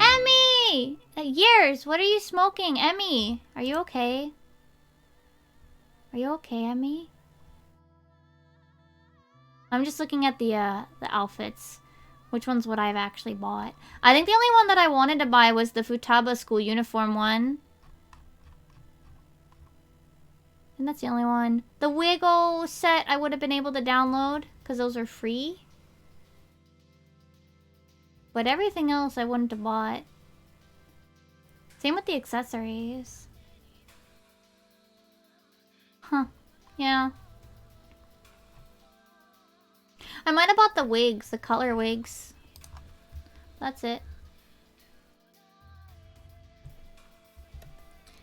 Speaker 1: Emmy! Years, what are you smoking? Emmy, are you okay? Are you okay, Emmy? I'm just looking at the outfits. Which ones would I have actually bought? I think the only one that I wanted to buy was the Futaba school uniform one. And that's the only one. The Wiggle set I would have been able to download, because those are free. But everything else I wouldn't have bought. Same with the accessories. Huh. Yeah. I might have bought the wigs, the color wigs. That's it.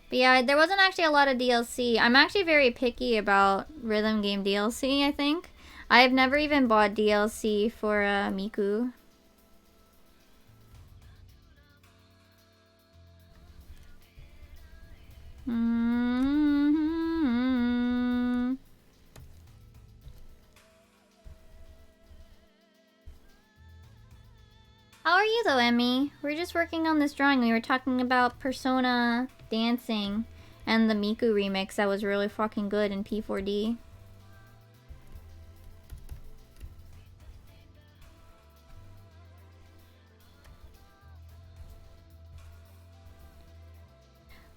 Speaker 1: But yeah, there wasn't actually a lot of DLC. I'm actually very picky about rhythm game DLC, I think. I have never even bought DLC for Miku. How are you though, Emmy? We're just working on this drawing. We were talking about Persona dancing and the Miku remix that was really fucking good in P4D.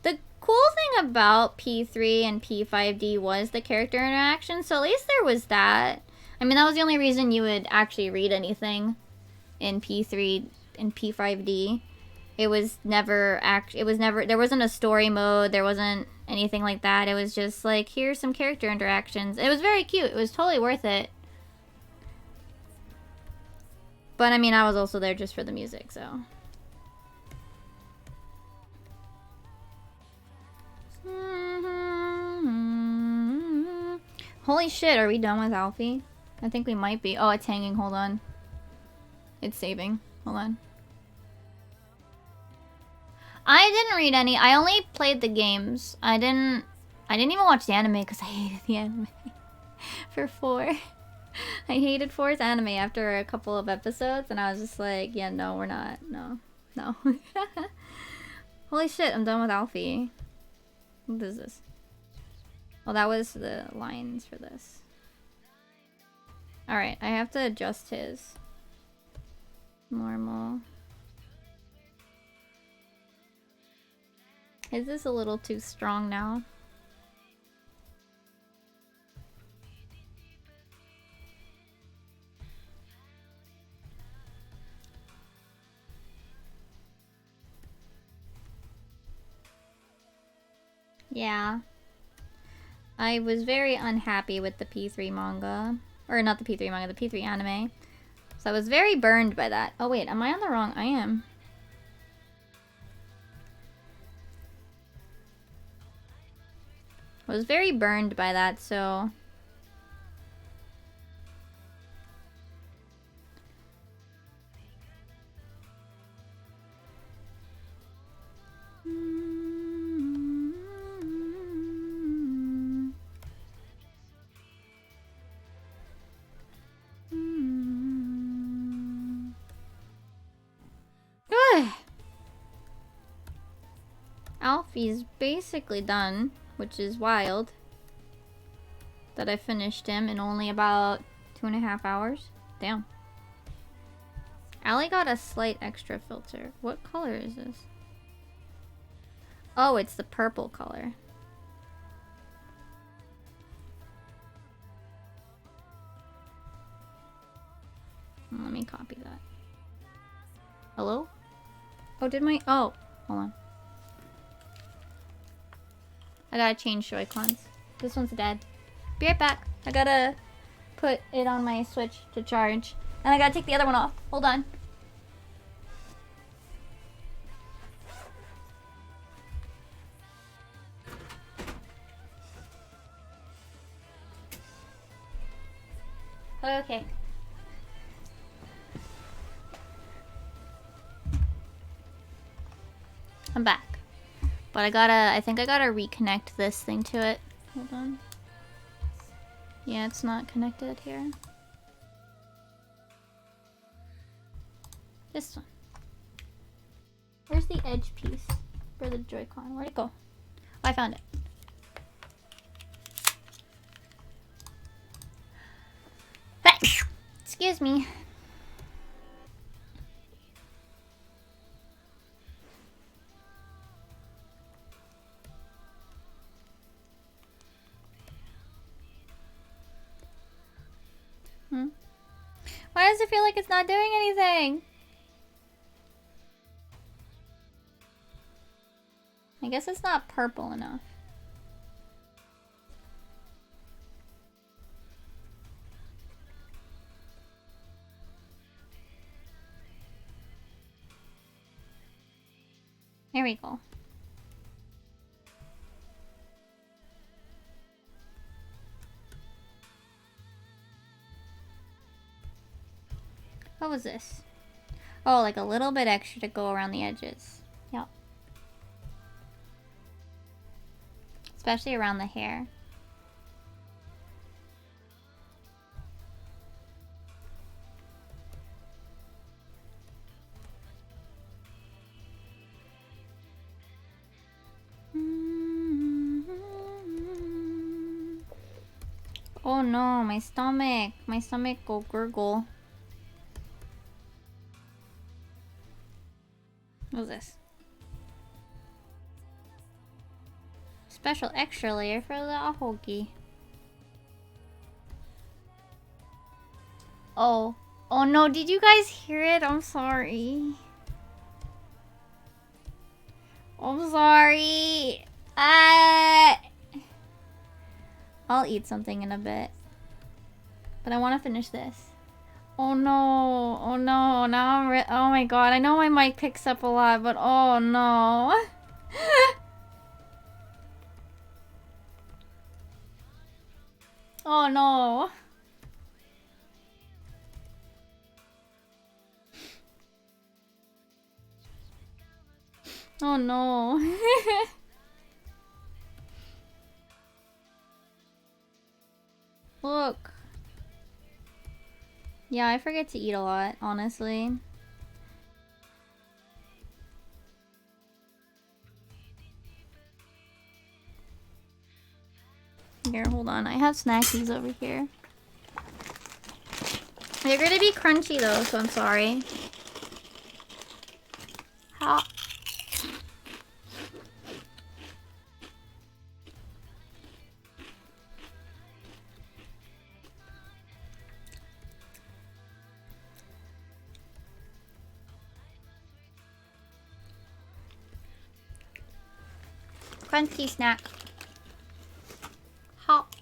Speaker 1: The cool thing about P3 and P5D was the character interaction, so at least there was that. I mean, that was the only reason you would actually read anything in P3 and P5D. It was never there wasn't a story mode, there wasn't anything like that. It was just like, here's some character interactions. It was very cute. It was totally worth it. But I mean, I was also there just for the music, so. Holy shit, are we done with Alfie? I think we might be. Oh, it's hanging, hold on. It's saving. Hold on. I didn't read any. I only played the games. I didn't even watch the anime because I hated the anime. For 4. I hated 4's anime after a couple of episodes, and I was just like, yeah, no, we're not. No. No. Holy shit, I'm done with Alfie. What is this? Well, that was the lines for this. Alright, I have to adjust his. Normal. Is this a little too strong now? Yeah. I was very unhappy with the P3 manga. Or not the P3 manga, the P3 anime. So I was very burned by that. Oh wait, am I on the wrong? I am. I was very burned by that, so... He's basically done, which is wild. That I finished him in only about 2.5 hours. Damn. Allie got a slight extra filter. What color is this? Oh, it's the purple color. Let me copy that. Hello? Oh, did my... Oh, hold on. I gotta change Joy-Cons. This one's dead. Be right back. I gotta put it on my Switch to charge. And I gotta take the other one off. Hold on. Okay. I'm back. But I think I gotta reconnect this thing to it. Hold on. Yeah, it's not connected here. This one. Where's the edge piece for the Joy-Con? Where'd it go? Oh, I found it. Excuse me. Why does it feel like it's not doing anything? I guess it's not purple enough. There we go. What was this? Oh, like a little bit extra to go around the edges. Yep. Especially around the hair. Oh no, my stomach. My stomach go gurgle. What's this? Special extra layer for the ahoki. Oh. Oh no, did you guys hear it? I'm sorry. I'm sorry. I'll eat something in a bit. But I want to finish this. Oh no. Oh no. Now I'm oh my god. I know my mic picks up a lot, but oh no. Oh no. Oh no. Look. Yeah, I forget to eat a lot, honestly. Here, hold on. I have snackies over here. They're gonna be crunchy though, so I'm sorry. How? Crunchy snack. Hot.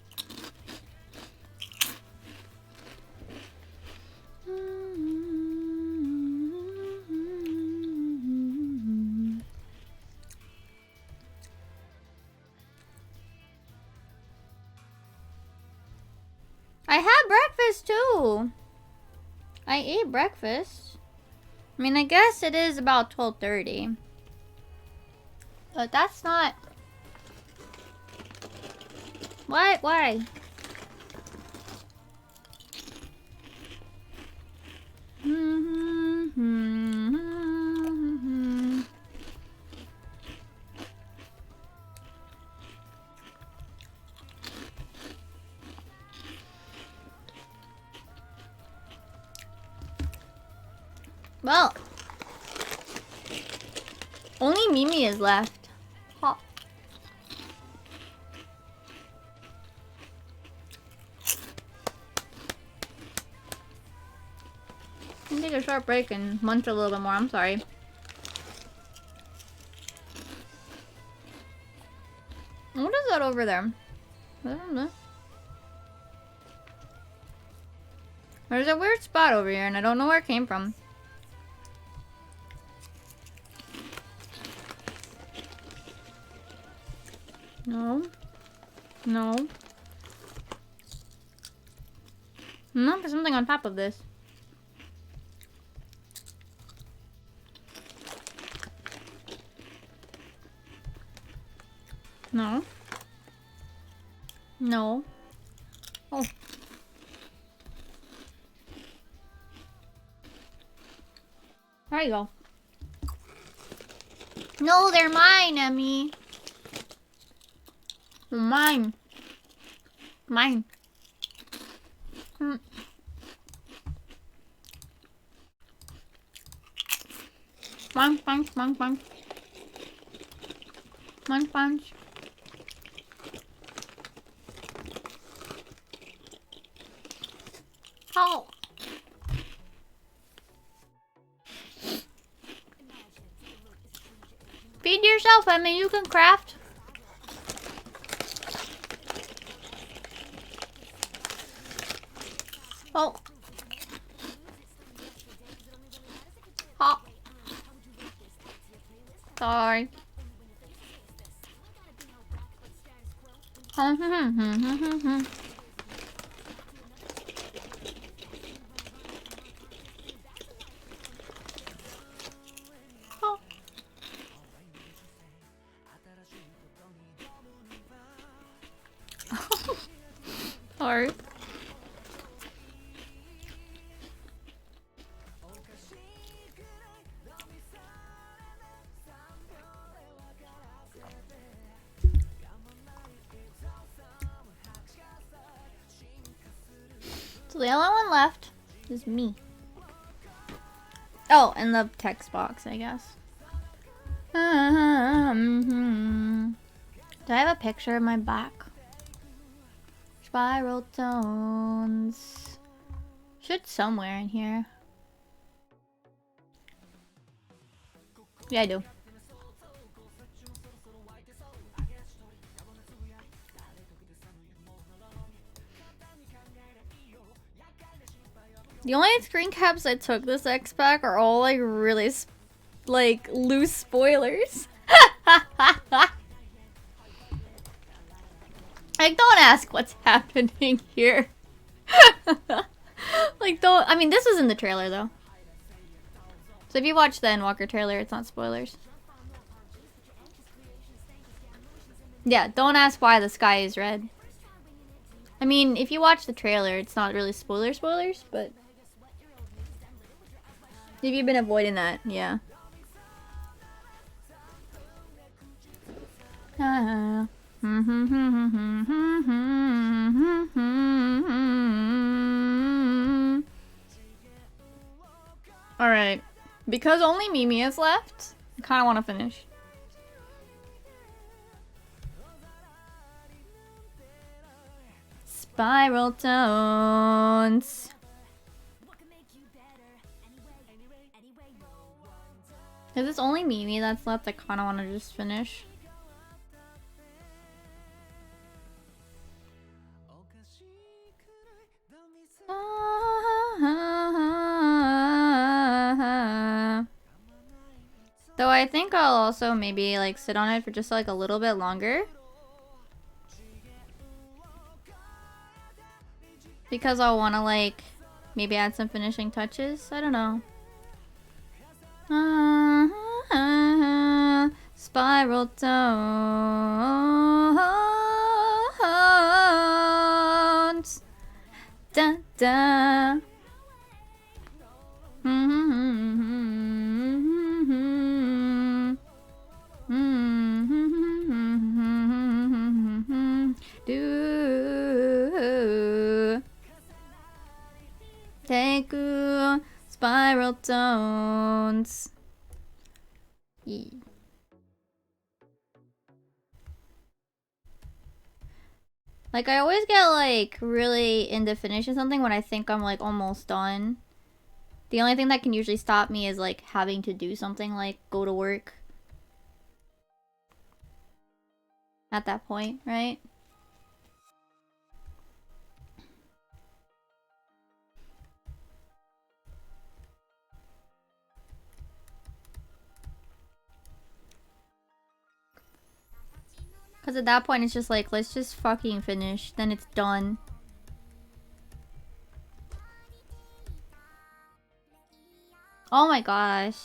Speaker 1: I had breakfast too. I ate breakfast. I mean, I guess it is about 12:30. But that's not... What? Why? Well, only Mimi is left. Ha. I'm gonna take a short break and munch a little bit more. I'm sorry. What is that over there? I don't know. There's a weird spot over here and I don't know where it came from. No. No. No, there's something on top of this. No. No. Oh. There you go. No, they're mine, Emmy. Mine. Mine. Munch, munch, munch, munch. Munch, munch. Oh. Feed yourself, Emmy. You can craft. Oh. Oh. Sorry. Oh. Sorry. So the only one left is me. Oh, and the text box, I guess. Do I have a picture of my back? Spiral tones. Should somewhere in here. Yeah, I do. The only screen caps I took this X pack are all like really like loose spoilers. Like, don't ask what's happening here. Like, don't. I mean, this was in the trailer though. So if you watch the Endwalker trailer, it's not spoilers. Yeah, don't ask why the sky is red. I mean, if you watch the trailer, it's not really spoilers, but if you've been avoiding that, yeah. Alright. Because only Mimi is left, I kind of want to finish. Spiral tones. If it's only Mimi that's left, I kind of want to just finish. Though I think I'll also maybe like sit on it for just like a little bit longer. Because I'll want to like maybe add some finishing touches. I don't know. Spiral tones. Da da. Do. Take spiral tones. headphones. Like, I always get, like, really into finishing something when I think I'm, like, almost done. The only thing that can usually stop me is, like, having to do something, like, go to work. At that point, right? Because at that point, it's just like, let's just fucking finish. Then it's done. Oh my gosh.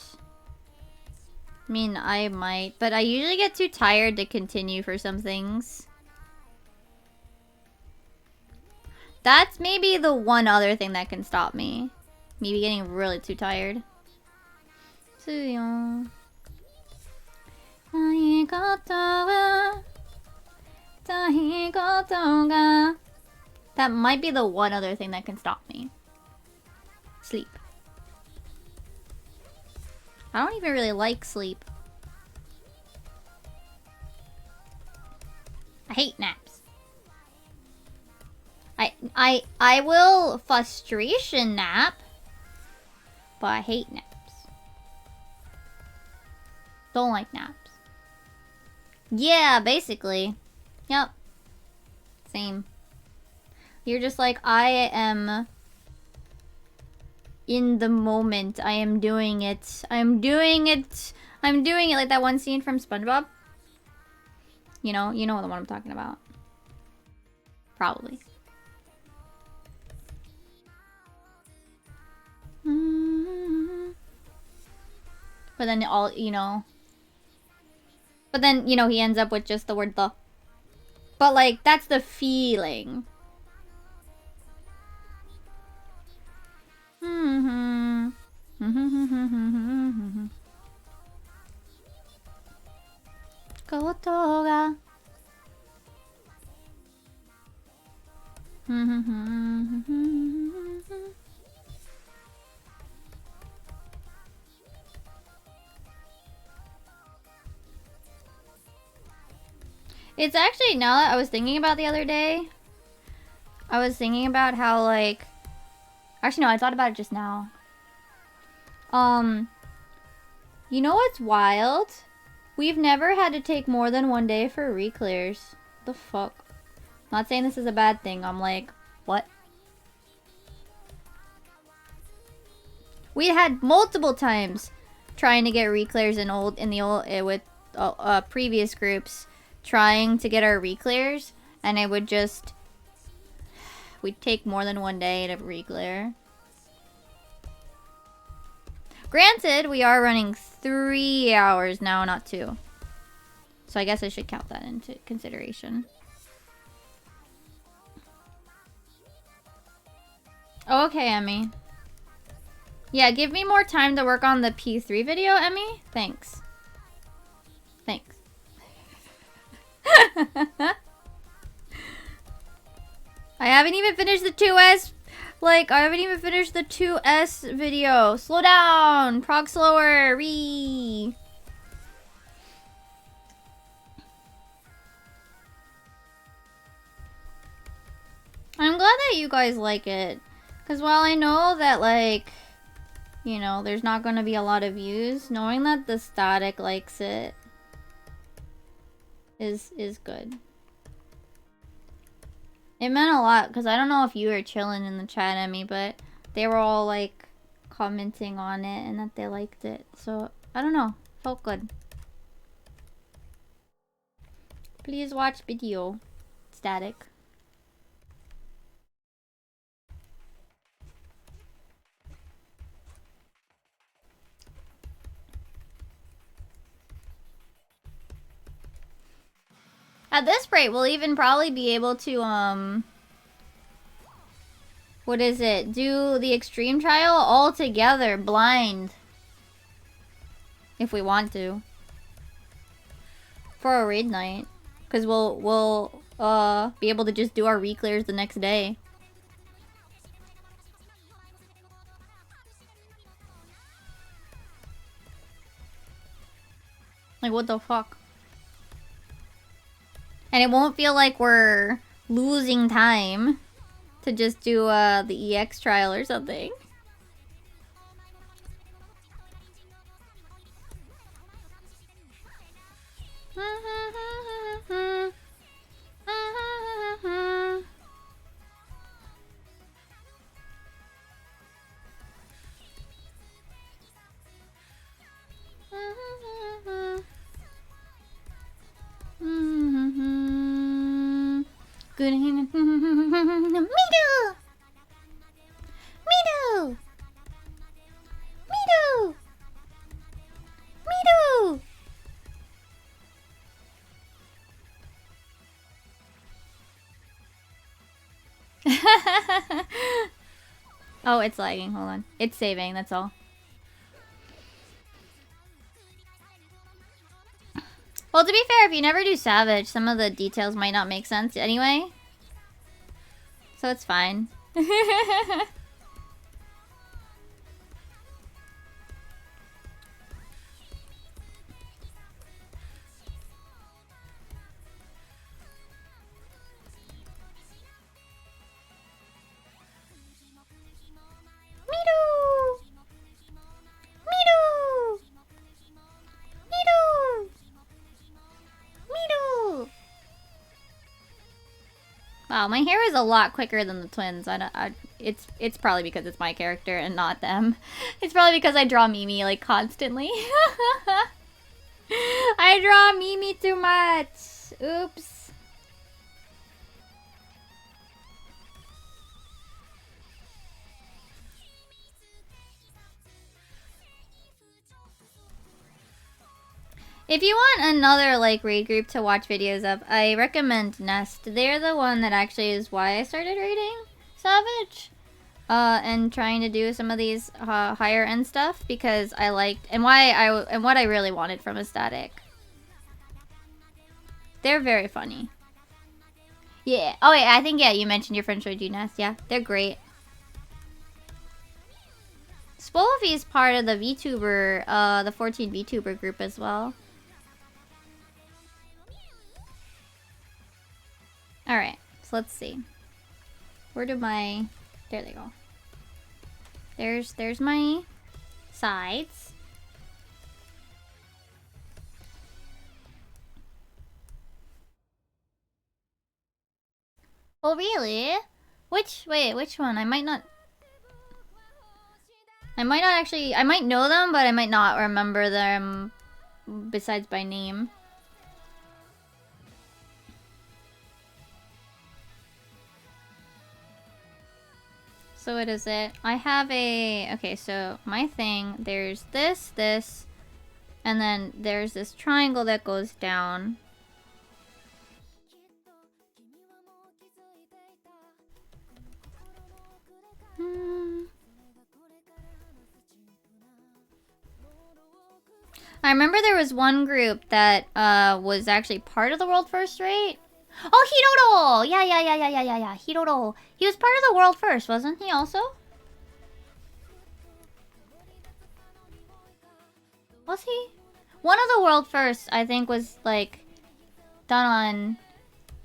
Speaker 1: I mean, I might. But I usually get too tired to continue for some things. That's maybe the one other thing that can stop me. Maybe getting really too tired. That might be the one other thing that can stop me. Sleep. I don't even really like sleep. I hate naps. I will frustration nap, but I hate naps. Don't like naps. Yeah, basically. Yep. Same. You're just like, I am in the moment. I am doing it. I'm doing it. I'm doing it, like that one scene from SpongeBob. You know the one I'm talking about. Probably. But then all, But then, he ends up with just the word the. But like, that's the feeling. Koto ga. It's actually, now that I was thinking about the other day, I was thinking about how, like, actually no, I thought about it just now. You know what's wild? We've never had to take more than 1 day for re-clears. The fuck? Not saying this is a bad thing. I'm like, what? We had multiple times trying to get re-clears with previous groups, trying to get our re-clears, and it would just, we'd take more than 1 day to re-clear. Granted, we are running 3 hours now, not 2. So I guess I should count that into consideration. Oh, okay, Emmy. Yeah, give me more time to work on the P3 video, Emmy. Thanks. Thanks. I haven't even finished the 2S. Like, I haven't even finished the 2S video. Slow down. Prog slower. Ree. I'm glad that you guys like it. Because while I know that, like, there's not going to be a lot of views, knowing that the static likes it is good. It meant a lot, because I don't know if you were chilling in the chat, Emmy, but they were all, like, commenting on it and that they liked it. So, I don't know. Felt good. Please watch video. Static. At this rate, we'll even probably be able to, what is it? Do the extreme trial all together, blind. If we want to. For a raid night. Because we'll be able to just do our re-clears the next day. Like, what the fuck? And it won't feel like we're losing time to just do the EX trial or something. Good. Me too. Me too. Me too. Me too. Oh, it's lagging. Hold on. It's saving, that's all. Well, to be fair, if you never do Savage, some of the details might not make sense anyway. So it's fine. Miru! Miru! Miru! Miru! Wow, my hair is a lot quicker than the twins. It's probably because it's my character and not them. It's probably because I draw Mimi like constantly. I draw Mimi too much. Oops. If you want another like raid group to watch videos of, I recommend Nest. They're the one that actually is why I started raiding Savage. And trying to do some of these higher end stuff because I liked and what I really wanted from a static. They're very funny. Yeah. Oh yeah, I think yeah, you mentioned your friend showed you Nest. Yeah, they're great. Spolfy is part of the VTuber, the 14 VTuber group as well. Alright, so let's see. Where do my... There they go. There's my sides. Oh, really? Which one? I might not actually... I might know them, but I might not remember them besides by name. So what is it? I have a... Okay, so my thing, there's this, and then there's this triangle that goes down. I remember there was one group that was actually part of the world first, right? Oh, Hiroro! Yeah. Hiroro. He was part of the world first, wasn't he also? Was he? One of the world first, I think, was like done on...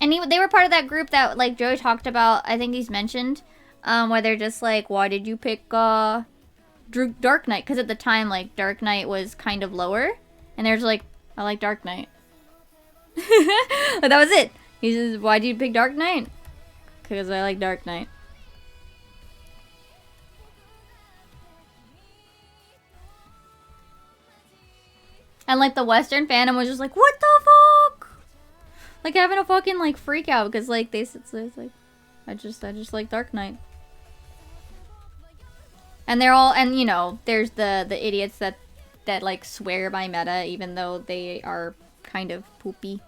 Speaker 1: And they were part of that group that like Joe talked about, I think he's mentioned. Where they're just like, why did you pick Dark Knight? Because at the time, like, Dark Knight was kind of lower. And there's like, I like Dark Knight. But that was it. He says, why did you pick Dark Knight? Because I like Dark Knight. And like the Western fandom was just like, what the fuck? Like having a fucking like freak out because like it's like, I just like Dark Knight. And they're all, and you know, there's the idiots that like swear by meta even though they are kind of poopy.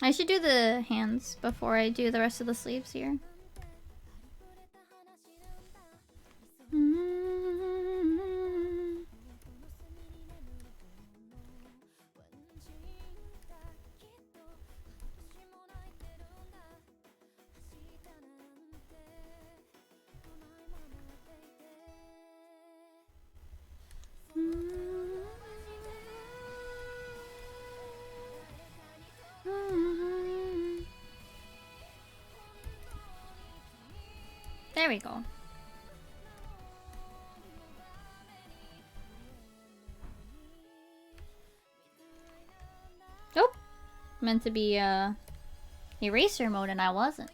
Speaker 1: I should do the hands before I do the rest of the sleeves here. There we go. Oh, meant to be eraser mode and I wasn't.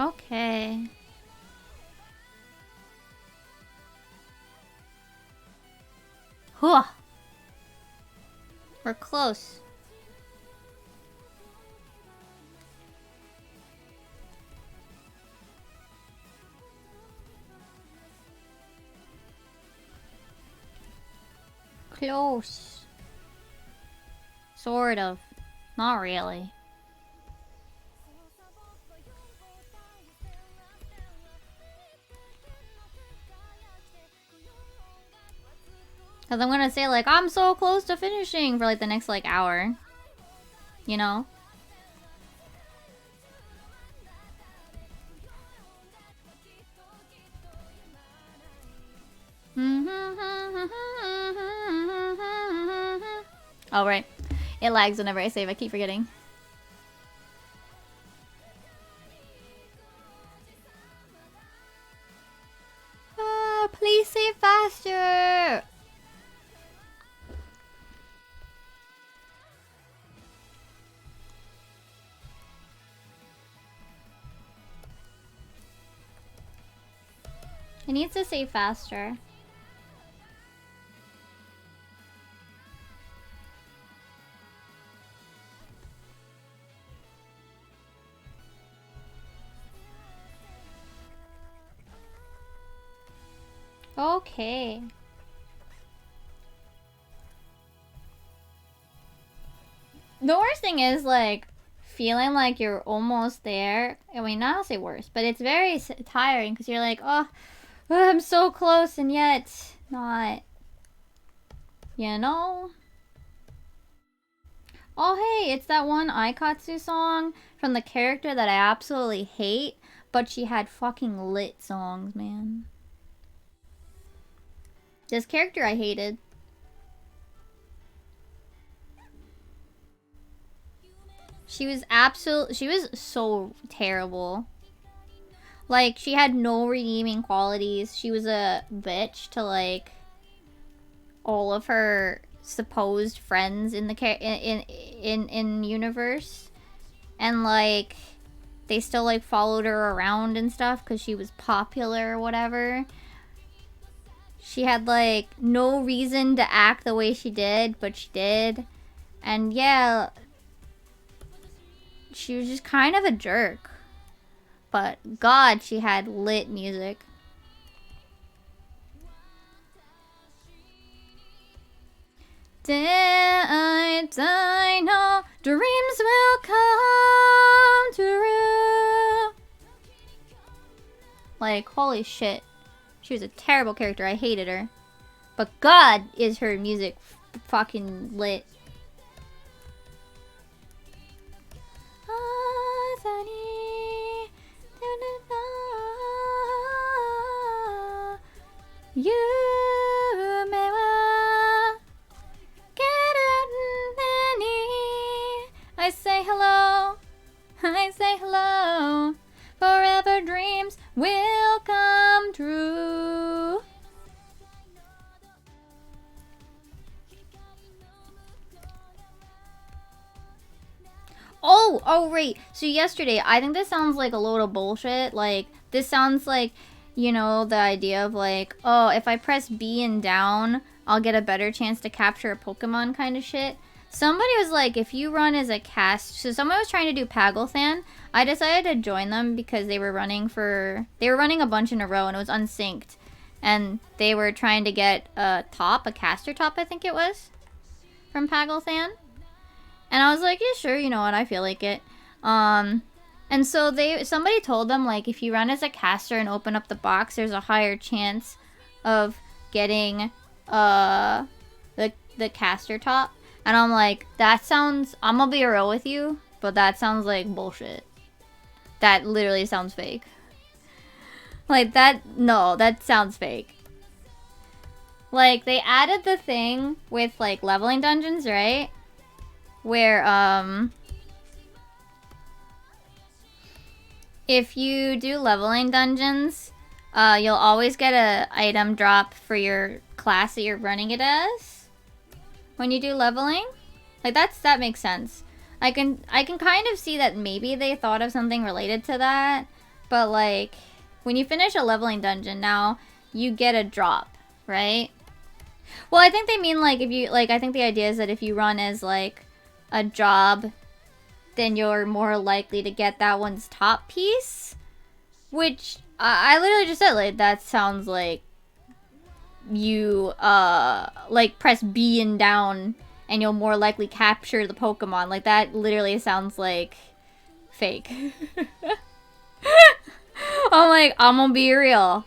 Speaker 1: Okay. Huh. We're close. Close. Sort of. Not really. Cause I'm gonna say like, I'm so close to finishing for like the next like hour. You know? Oh right. It lags whenever I save, I keep forgetting. Ah, please save faster! It needs to save faster. Okay. The worst thing is like feeling like you're almost there. I mean, not to say worse, but it's very tiring because you're like, oh, I'm so close and yet not. You know? Oh, hey, it's that one Aikatsu song from the character that I absolutely hate, but she had fucking lit songs, man. This character I hated. She was so terrible. Like, she had no redeeming qualities. She was a bitch to, like, all of her supposed friends in the in universe. And, like, they still, like, followed her around and stuff because she was popular or whatever. She had, like, no reason to act the way she did, but she did. And, yeah, she was just kind of a jerk. But, God, she had lit music. I know dreams will come true. Like, holy shit. She was a terrible character. I hated her. But God, is her music fucking lit. I say hello. I say hello. Forever dreams will come true. Oh, right. So yesterday, I think this sounds like a load of bullshit. Like, this sounds like, you know, the idea of like, oh, if I press B and down, I'll get a better chance to capture a Pokemon kind of shit. Somebody was like, if you run as a cast... So someone was trying to do Paglethan. I decided to join them because they were running a bunch in a row and it was unsynced. And they were trying to get a caster top, I think it was, from Paglethan. And I was like, yeah, sure, you know what, I feel like it. And so somebody told them, like, if you run as a caster and open up the box, there's a higher chance of getting the caster top. And I'm like, that sounds, I'm gonna be real with you, but that sounds like bullshit. That literally sounds fake. Like, no, that sounds fake. Like, they added the thing with, like, leveling dungeons, right? Where, if you do leveling dungeons, you'll always get a item drop for your class that you're running it as. When you do leveling. Like, that makes sense. I can kind of see that maybe they thought of something related to that. But, like, when you finish a leveling dungeon, now you get a drop, right? Well, I think they mean, like, if you, like, I think the idea is that if you run as, like, a job, then you're more likely to get that one's top piece. Which, I literally just said, like, that sounds like you, like, press B and down and you'll more likely capture the Pokemon. Like, that literally sounds like fake. I'm like, I'm gonna be real.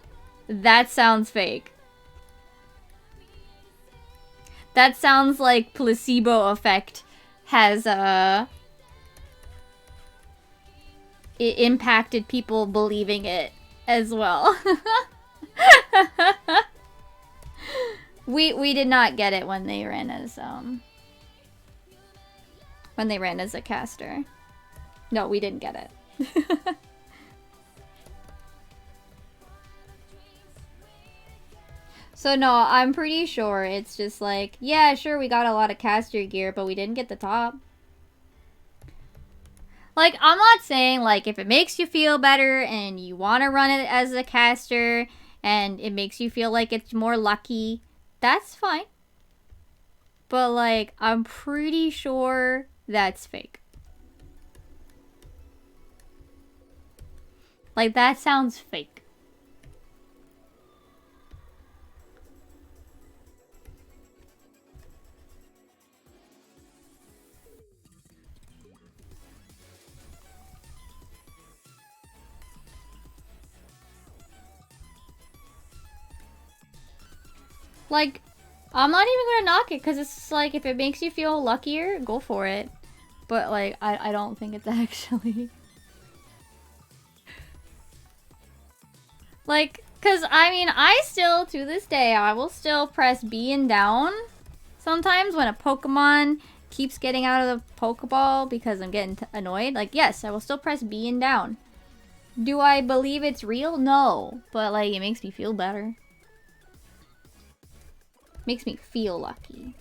Speaker 1: That sounds fake. That sounds like placebo effect has, it impacted people believing it as well. We did not get it when they ran as a caster. No, we didn't get it. So no, I'm pretty sure it's just like, yeah, sure, we got a lot of caster gear, but we didn't get the top. Like, I'm not saying, like, if it makes you feel better and you want to run it as a caster and it makes you feel like it's more lucky, that's fine. But, like, I'm pretty sure that's fake. Like, that sounds fake. Like, I'm not even gonna knock it, because it's like, if it makes you feel luckier, go for it. But, like, I don't think it's actually... Like, because, I mean, I still, to this day, I will still press B and down sometimes when a Pokemon keeps getting out of the Pokeball because I'm getting annoyed. Like, yes, I will still press B and down. Do I believe it's real? No. But, like, it makes me feel better. Makes me feel lucky.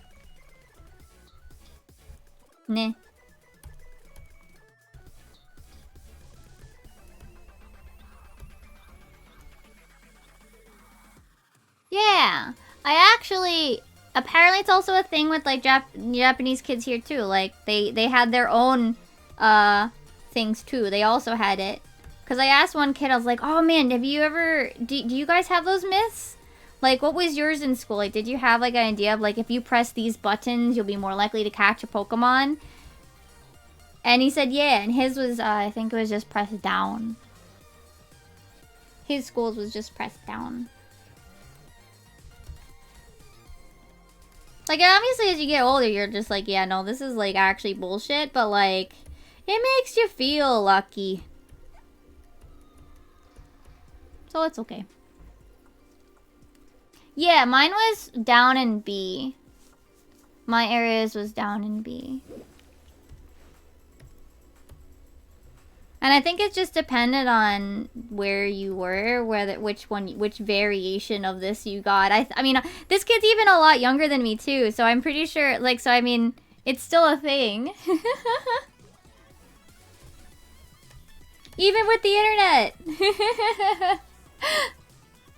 Speaker 1: Nah. Yeah. I actually... Apparently it's also a thing with, like, Japanese kids here, too. Like, they had their own, things, too. They also had it. Because I asked one kid, I was like, oh, man, have you ever... Do you guys have those myths? Like, what was yours in school? Like, did you have, like, an idea of, like, if you press these buttons, you'll be more likely to catch a Pokemon? And he said, yeah. And his was, I think it was just press down. His school's was just press down. Like, obviously, as you get older, you're just like, yeah, no, this is, like, actually bullshit. But, like, it makes you feel lucky. So it's okay. Yeah, mine was down in B. My areas was down in B. And I think it just depended on where you were, which variation of this you got. I mean, this kid's even a lot younger than me too, so I'm pretty sure, like, so I mean, it's still a thing. Even with the internet.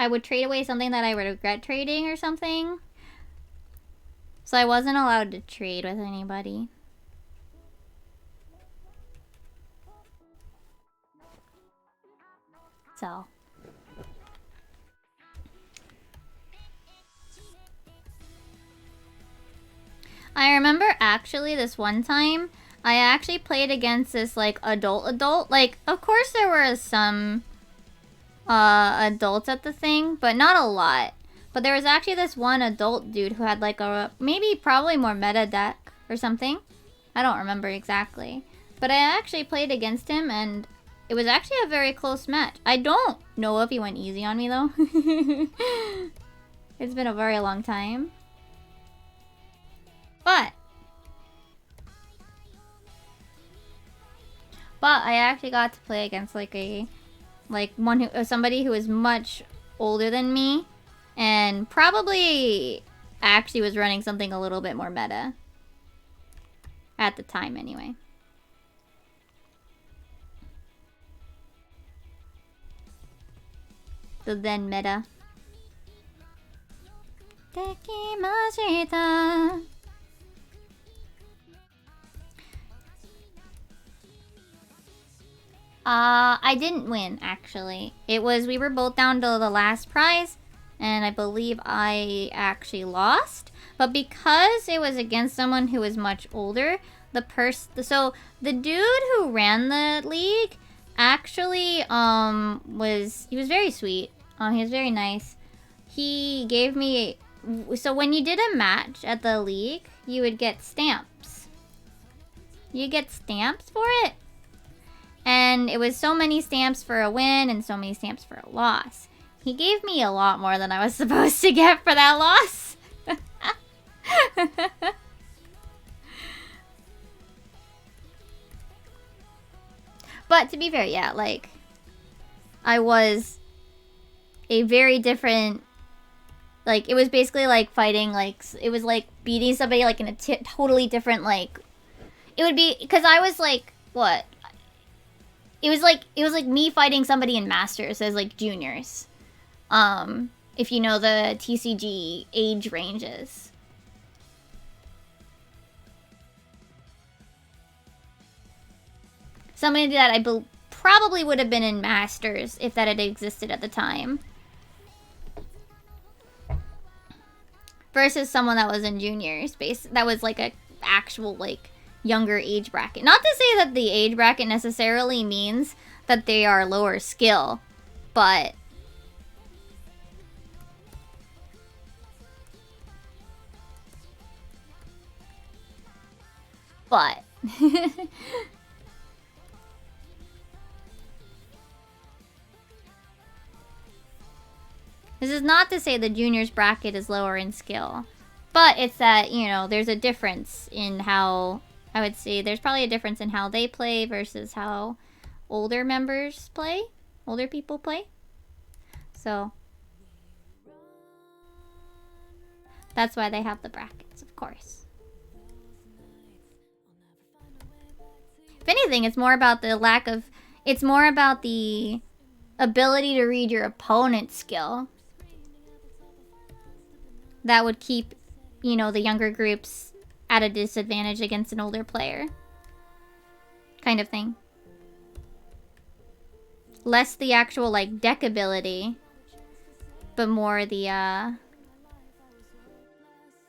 Speaker 1: I would trade away something that I would regret trading or something. So I wasn't allowed to trade with anybody. So. I remember actually this one time, I actually played against this like adult. Like, of course there were some adults at the thing, but not a lot. But there was actually this one adult dude who had like a probably more meta deck or something. I don't remember exactly. But I actually played against him and it was actually a very close match. I don't know if he went easy on me though. It's been a very long time. But I actually got to play against somebody who was much older than me and probably actually was running something a little bit more meta. At the time anyway. The then meta. Dekimashita. I didn't win, actually. We were both down to the last prize, and I believe I actually lost. But because it was against someone who was much older, so the dude who ran the league actually, he was very sweet. He was very nice. He gave me, so when you did a match at the league, you would get stamps. You get stamps for it. And it was so many stamps for a win and so many stamps for a loss. He gave me a lot more than I was supposed to get for that loss. But to be fair, yeah, like, I was a very different, like, it was basically like fighting, like, it was like beating somebody like in a totally different, like, it would be, because I was like, what? It was like me fighting somebody in Masters as like juniors. If you know the TCG age ranges. Somebody that I probably would have been in Masters if that had existed at the time. Versus someone that was in juniors, that was like a actual like younger age bracket. Not to say that the age bracket necessarily means that they are lower skill, but this is not to say the juniors bracket is lower in skill, but it's that, you know, there's a difference in how, I would say there's probably a difference in how they play versus how older members play, older people play. So that's why they have the brackets, of course. If anything, it's more about the it's more about the ability to read your opponent's skill. That would keep, you know, the younger groups at a disadvantage against an older player. Kind of thing. Less the actual, like, deck ability, but more the,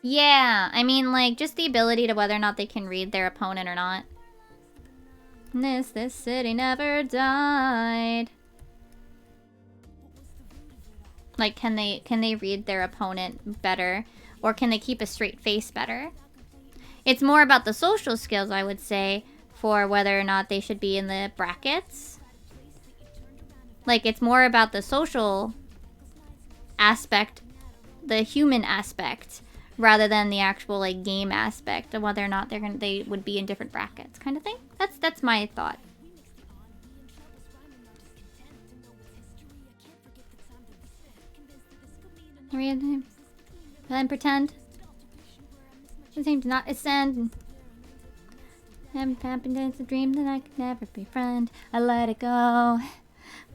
Speaker 1: yeah, I mean, like, just the ability to whether or not they can read their opponent or not. This city never died. Like, can they read their opponent better? Or can they keep a straight face better? It's more about the social skills, I would say, for whether or not they should be in the brackets. Like, it's more about the social aspect, the human aspect, rather than the actual, like, game aspect of whether or not they would be in different brackets, kind of thing. That's my thought. Read then pretend. The same to not ascend. I'm happy it's a dream that I could never befriend. I let it go.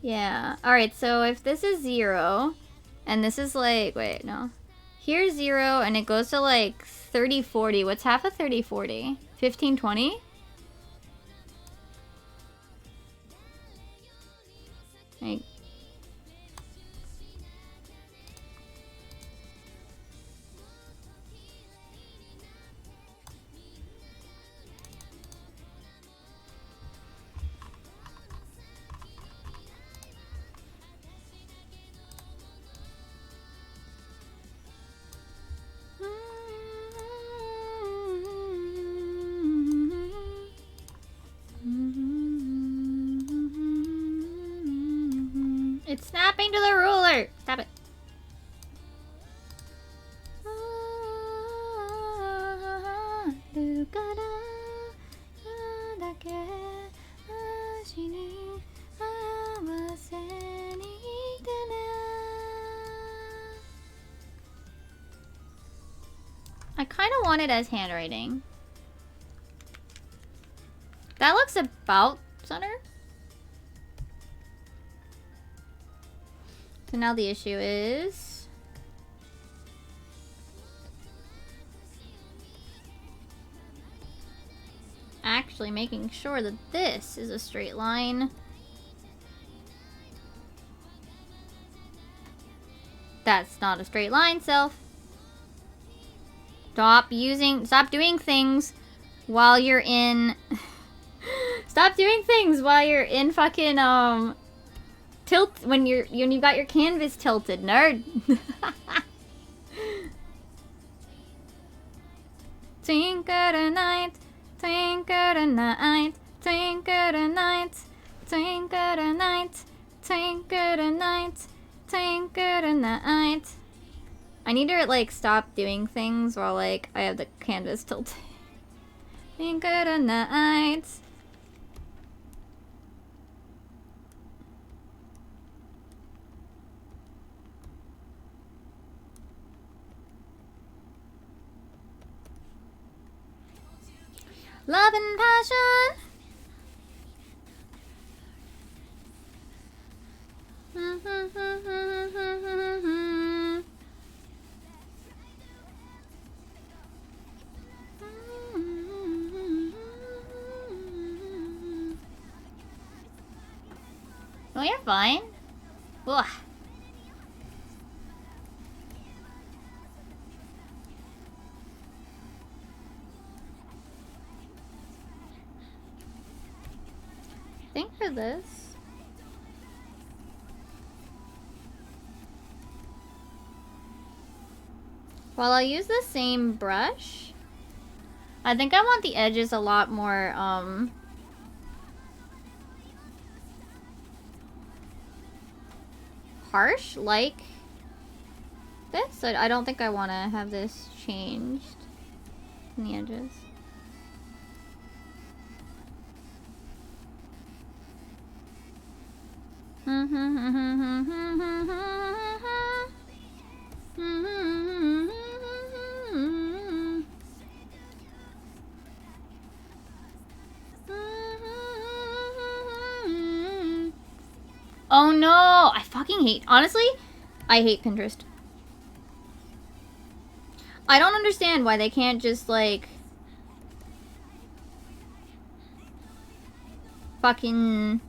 Speaker 1: Yeah. Alright, so if this is 0, and this is like, wait, no. Here's 0, and it goes to like 30, 40. What's half of 30, 40? 15, 20? Like, it's snapping to the ruler! Stop it. I kind of want it as handwriting. That looks about center. So now the issue is... actually making sure that this is a straight line. That's not a straight line, Self. Stop doing things while you're in... Stop doing things while you're in fucking, tilt, when you've got your canvas tilted, nerd. Twinkle tonight, twinkle tonight, twinkle tonight, twinkle tonight, twinkle tonight, twinkle tonight. I need to, like, stop doing things while, like, I have the canvas tilted. Twinkle tonight. Love and passion. Oh, you're fine. Ugh. I think for this. While I'll use the same brush, I think I want the edges a lot more, harsh, like this. I don't think I want to have this changed in the edges. Oh no! I fucking hate, honestly, I hate Pinterest. I don't understand why they can't just, like, fucking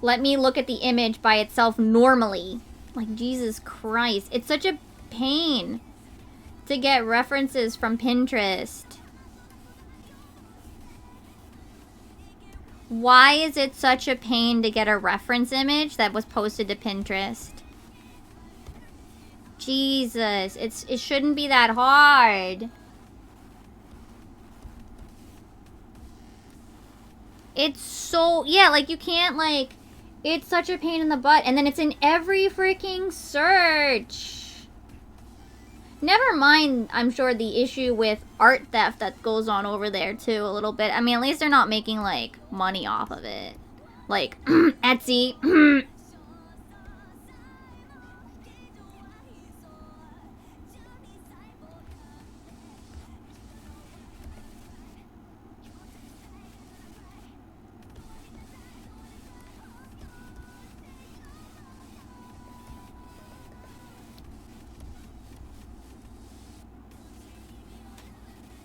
Speaker 1: let me look at the image by itself normally. Like, Jesus Christ. It's such a pain to get references from Pinterest. Why is it such a pain to get a reference image that was posted to Pinterest? Jesus, it shouldn't be that hard. It's so, yeah, like, you can't, like, it's such a pain in the butt, and then it's in every freaking search. Never mind, I'm sure, the issue with art theft that goes on over there, too, a little bit. I mean, at least they're not making, like, money off of it. Like, Etsy.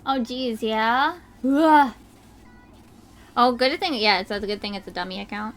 Speaker 1: Oh, geez, yeah? Ugh. Oh, good thing, yeah, it's a good thing it's a dummy account.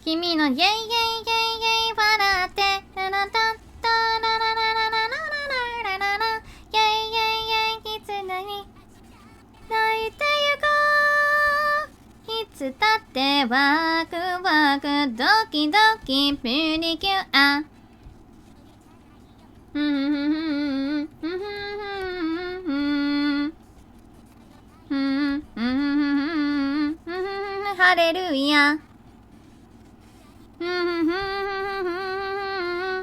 Speaker 1: Kimi no yay yay yay yay 笑ってタラタッタラララララララララライェイイェイイェイいつなに泣いてゆこういつだってワクワクドキドキプリキュアハレルヤ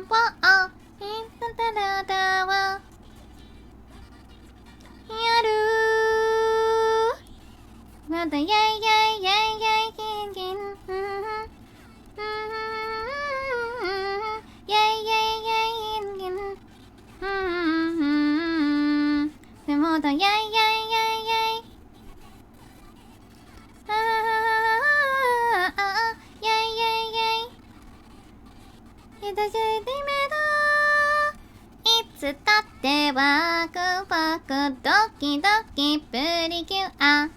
Speaker 1: わあいたただだわやるまだやいやいやいやいキンキンやいやいやいキンキンでもだやいやいやいやいいたしいてめどいつだってワクワクドキドキプリキュア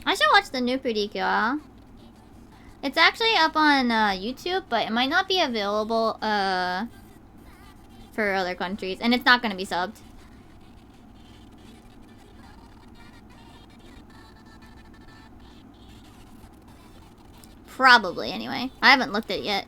Speaker 1: I should watch the new Precure. It's actually up on YouTube, but it might not be available for other countries, and it's not gonna be subbed. Probably, anyway. I haven't looked at it yet.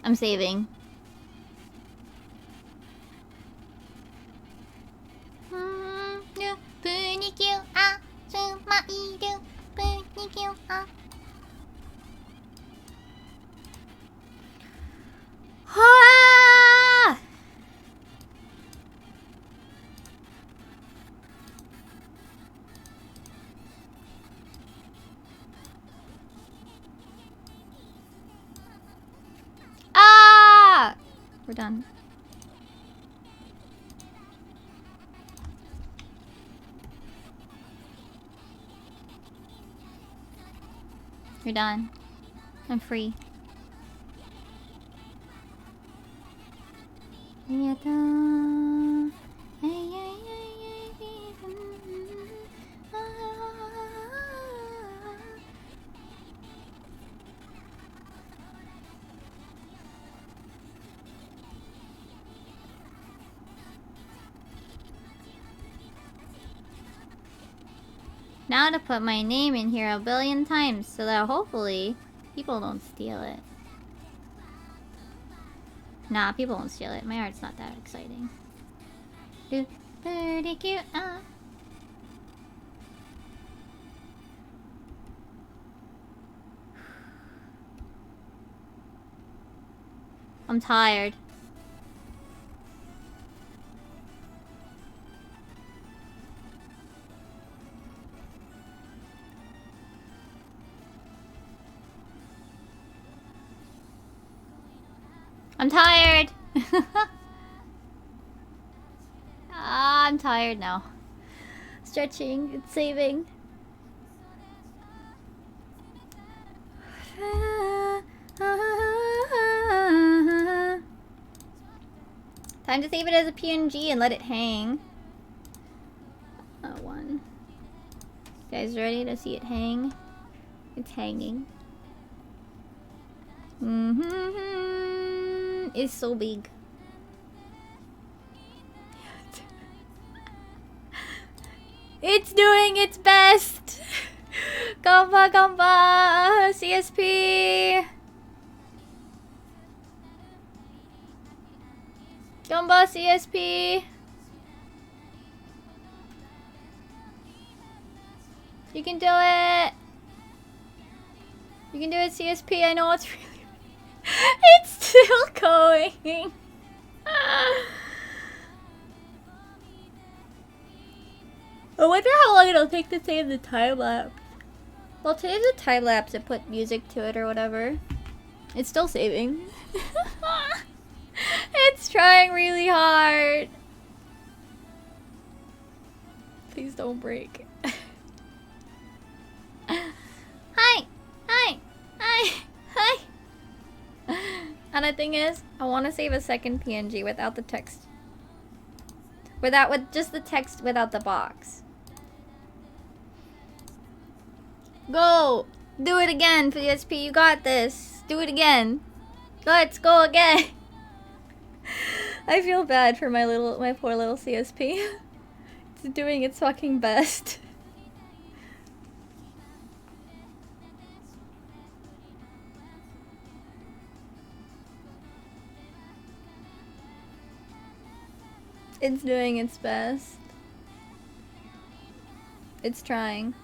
Speaker 1: I'm saving. Ah! We're done. You're done. I'm free. Now to put my name in here a billion times so that hopefully people don't steal it. Nah, people won't steal it. My art's not that exciting. Pretty cute. I'm tired. I'm tired. I'm tired now. Stretching, it's saving. Time to save it as a PNG and let it hang. One. You guys ready to see it hang? It's hanging. It's so big. It's doing its best. Gamba gamba CSP. Gamba CSP. You can do it. You can do it, CSP. I know it's really... It's still going. I wonder how long it'll take to save the time lapse. Well, to save the time lapse and put music to it or whatever. It's still saving. It's trying really hard. Please don't break. Hi! Hi! Hi! Hi! And the thing is, I want to save a second PNG without the text. With just the text without the box. Go! Do it again, PSP. You got this. Do it again. Let's go again. I feel bad for my poor little CSP. It's doing its fucking best. It's doing its best. It's trying.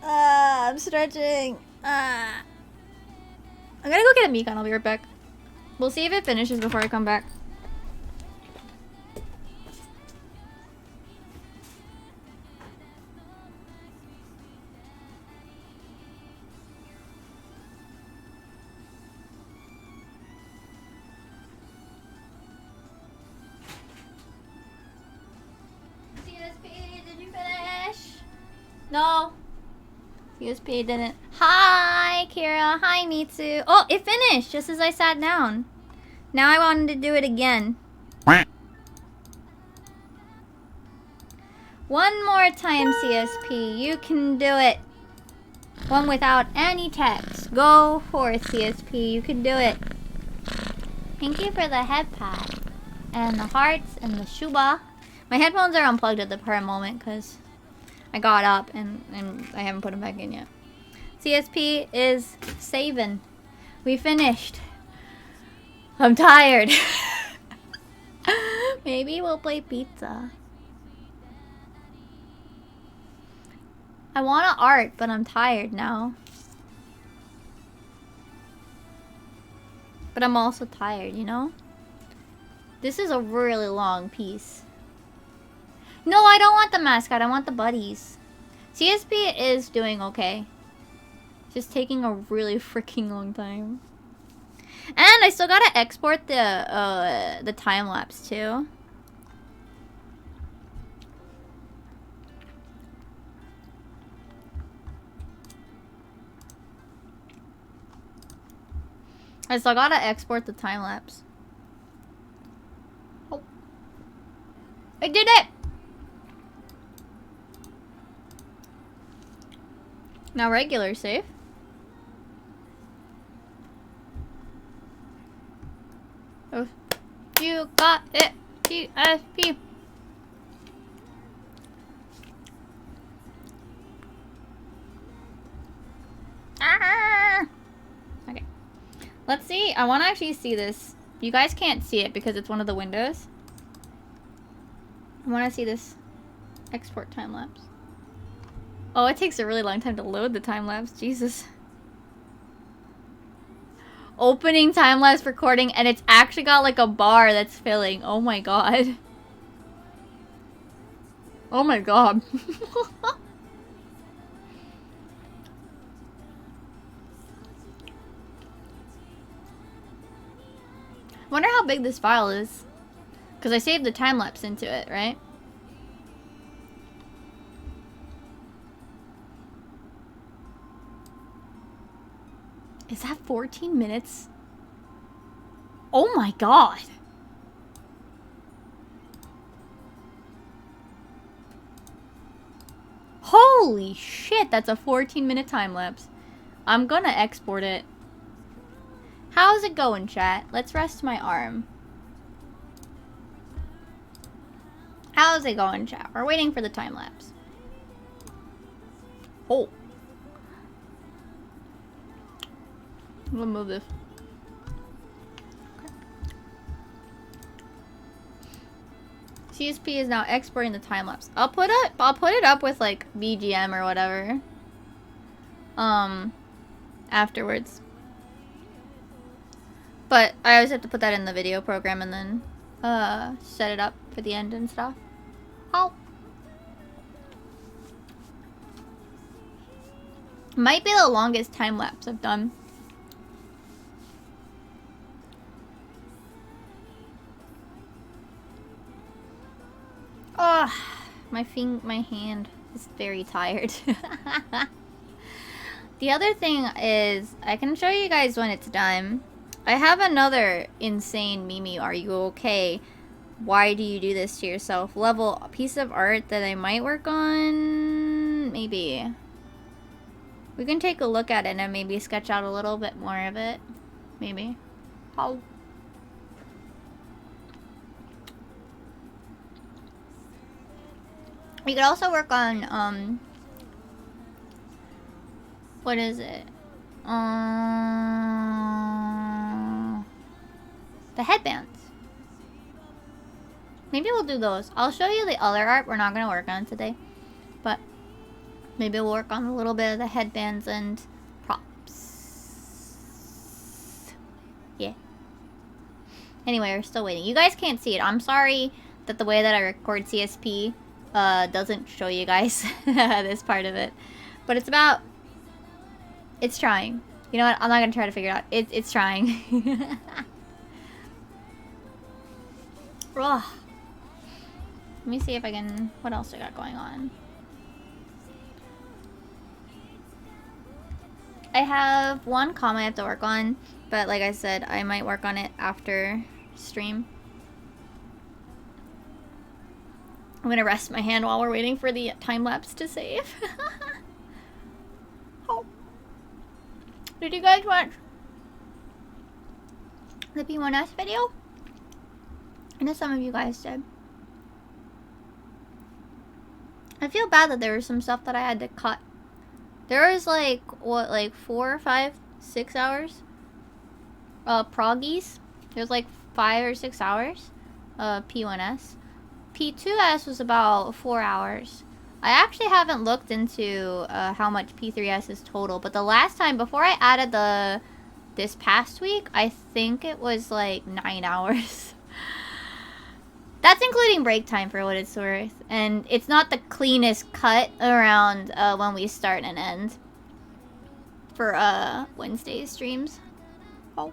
Speaker 1: I'm stretching. I'm gonna go get a Mikan. I'll be right back. We'll see if it finishes before I come back. CSP, did you finish? No. CSP didn't. Hi, Kira. Hi, Mitsu. Oh, it finished just as I sat down. Now I wanted to do it again. One more time, CSP. You can do it. One without any text. Go forth, CSP. You can do it. Thank you for the head pad. And the hearts and the shuba. My headphones are unplugged at the current moment because I got up and I haven't put them back in yet. CSP is saving. We finished. I'm tired. Maybe we'll play pizza. I want to art, but I'm tired now. But I'm also tired, you know? This is a really long piece. No, I don't want the mascot. I want the buddies. CSP is doing okay. Just taking a really freaking long time. And I still gotta export the time lapse too. I still gotta export the time lapse. Oh, I did it! Now regular save. Oh, you got it, CSP. Ah! Okay. Let's see. I want to actually see this. You guys can't see it because it's one of the windows. I want to see this export time lapse. Oh, it takes a really long time to load the time lapse. Jesus. Opening time lapse recording, and it's actually got like a bar that's filling. Oh my god. Oh my god. Wonder how big this file is. Because I saved the time lapse into it, right? Is that 14 minutes? Oh my god! Holy shit, that's a 14-minute time lapse. I'm gonna export it. How's it going, chat? Let's rest my arm. How's it going, chat? We're waiting for the time lapse. Oh. I'm gonna move this. Okay. CSP is now exporting the time lapse. I'll put it up with like BGM or whatever. Afterwards. But I always have to put that in the video program and then set it up for the end and stuff. Oh. Might be the longest time lapse I've done. Oh, my hand is very tired. The other thing is, I can show you guys when it's done. I have another insane Mimi, are you okay? Why do you do this to yourself? Level piece of art that I might work on? Maybe. We can take a look at it and maybe sketch out a little bit more of it. Maybe. Oh. We could also work on, what is it? The headbands. Maybe we'll do those. I'll show you the other art we're not going to work on today. But maybe we'll work on a little bit of the headbands and props. Yeah. Anyway, we're still waiting. You guys can't see it. I'm sorry that the way that I record CSP doesn't show you guys this part of it. But it's about... It's trying. You know what? I'm not going to try to figure it out. It's trying. Ugh. Let me see if I can... What else I got going on? I have one comment I have to work on. But like I said, I might work on it after stream. I'm gonna rest my hand while we're waiting for the time lapse to save. Oh. Did you guys watch the P1S video? I know some of you guys did. I feel bad that there was some stuff that I had to cut. There was like, what, like 4, 5, 6 hours? Proggies. There's like 5 or 6 hours. P1S. P2S was about 4 hours. I actually haven't looked into how much P3S is total, but the last time, before I added this past week, I think it was like 9 hours. That's including break time for what it's worth. And it's not the cleanest cut around when we start and end for Wednesday streams. Oh.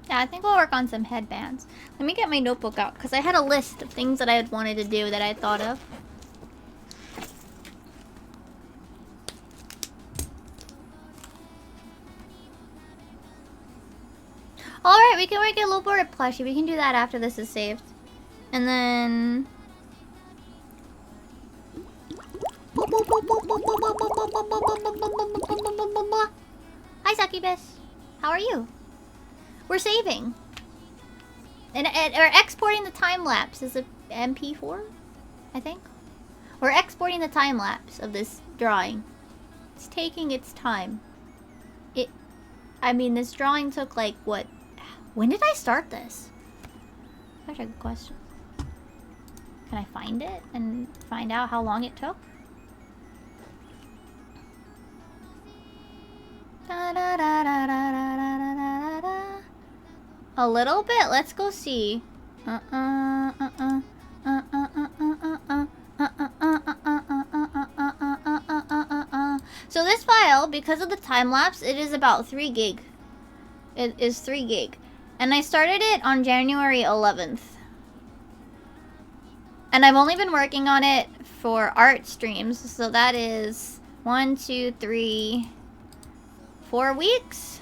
Speaker 1: Yeah, I think we'll work on some headbands. Let me get my notebook out, because I had a list of things that I had wanted to do that I thought of. Alright, we can make a little border plushie. We can do that after this is saved. And then... Hi, Succubus. How are you? We're saving. And we're exporting the time lapse as a MP4, I think. We're exporting the time lapse of this drawing. It's taking its time. I mean, this drawing took like, what? When did I start this? That's a good question. Can I find it and find out how long it took? A little bit? Let's go see. So this file, because of the time lapse, it is about 3 gig. It is 3 gig. And I started it on January 11th. And I've only been working on it for art streams. So that is 1, 2, 3, 4 weeks.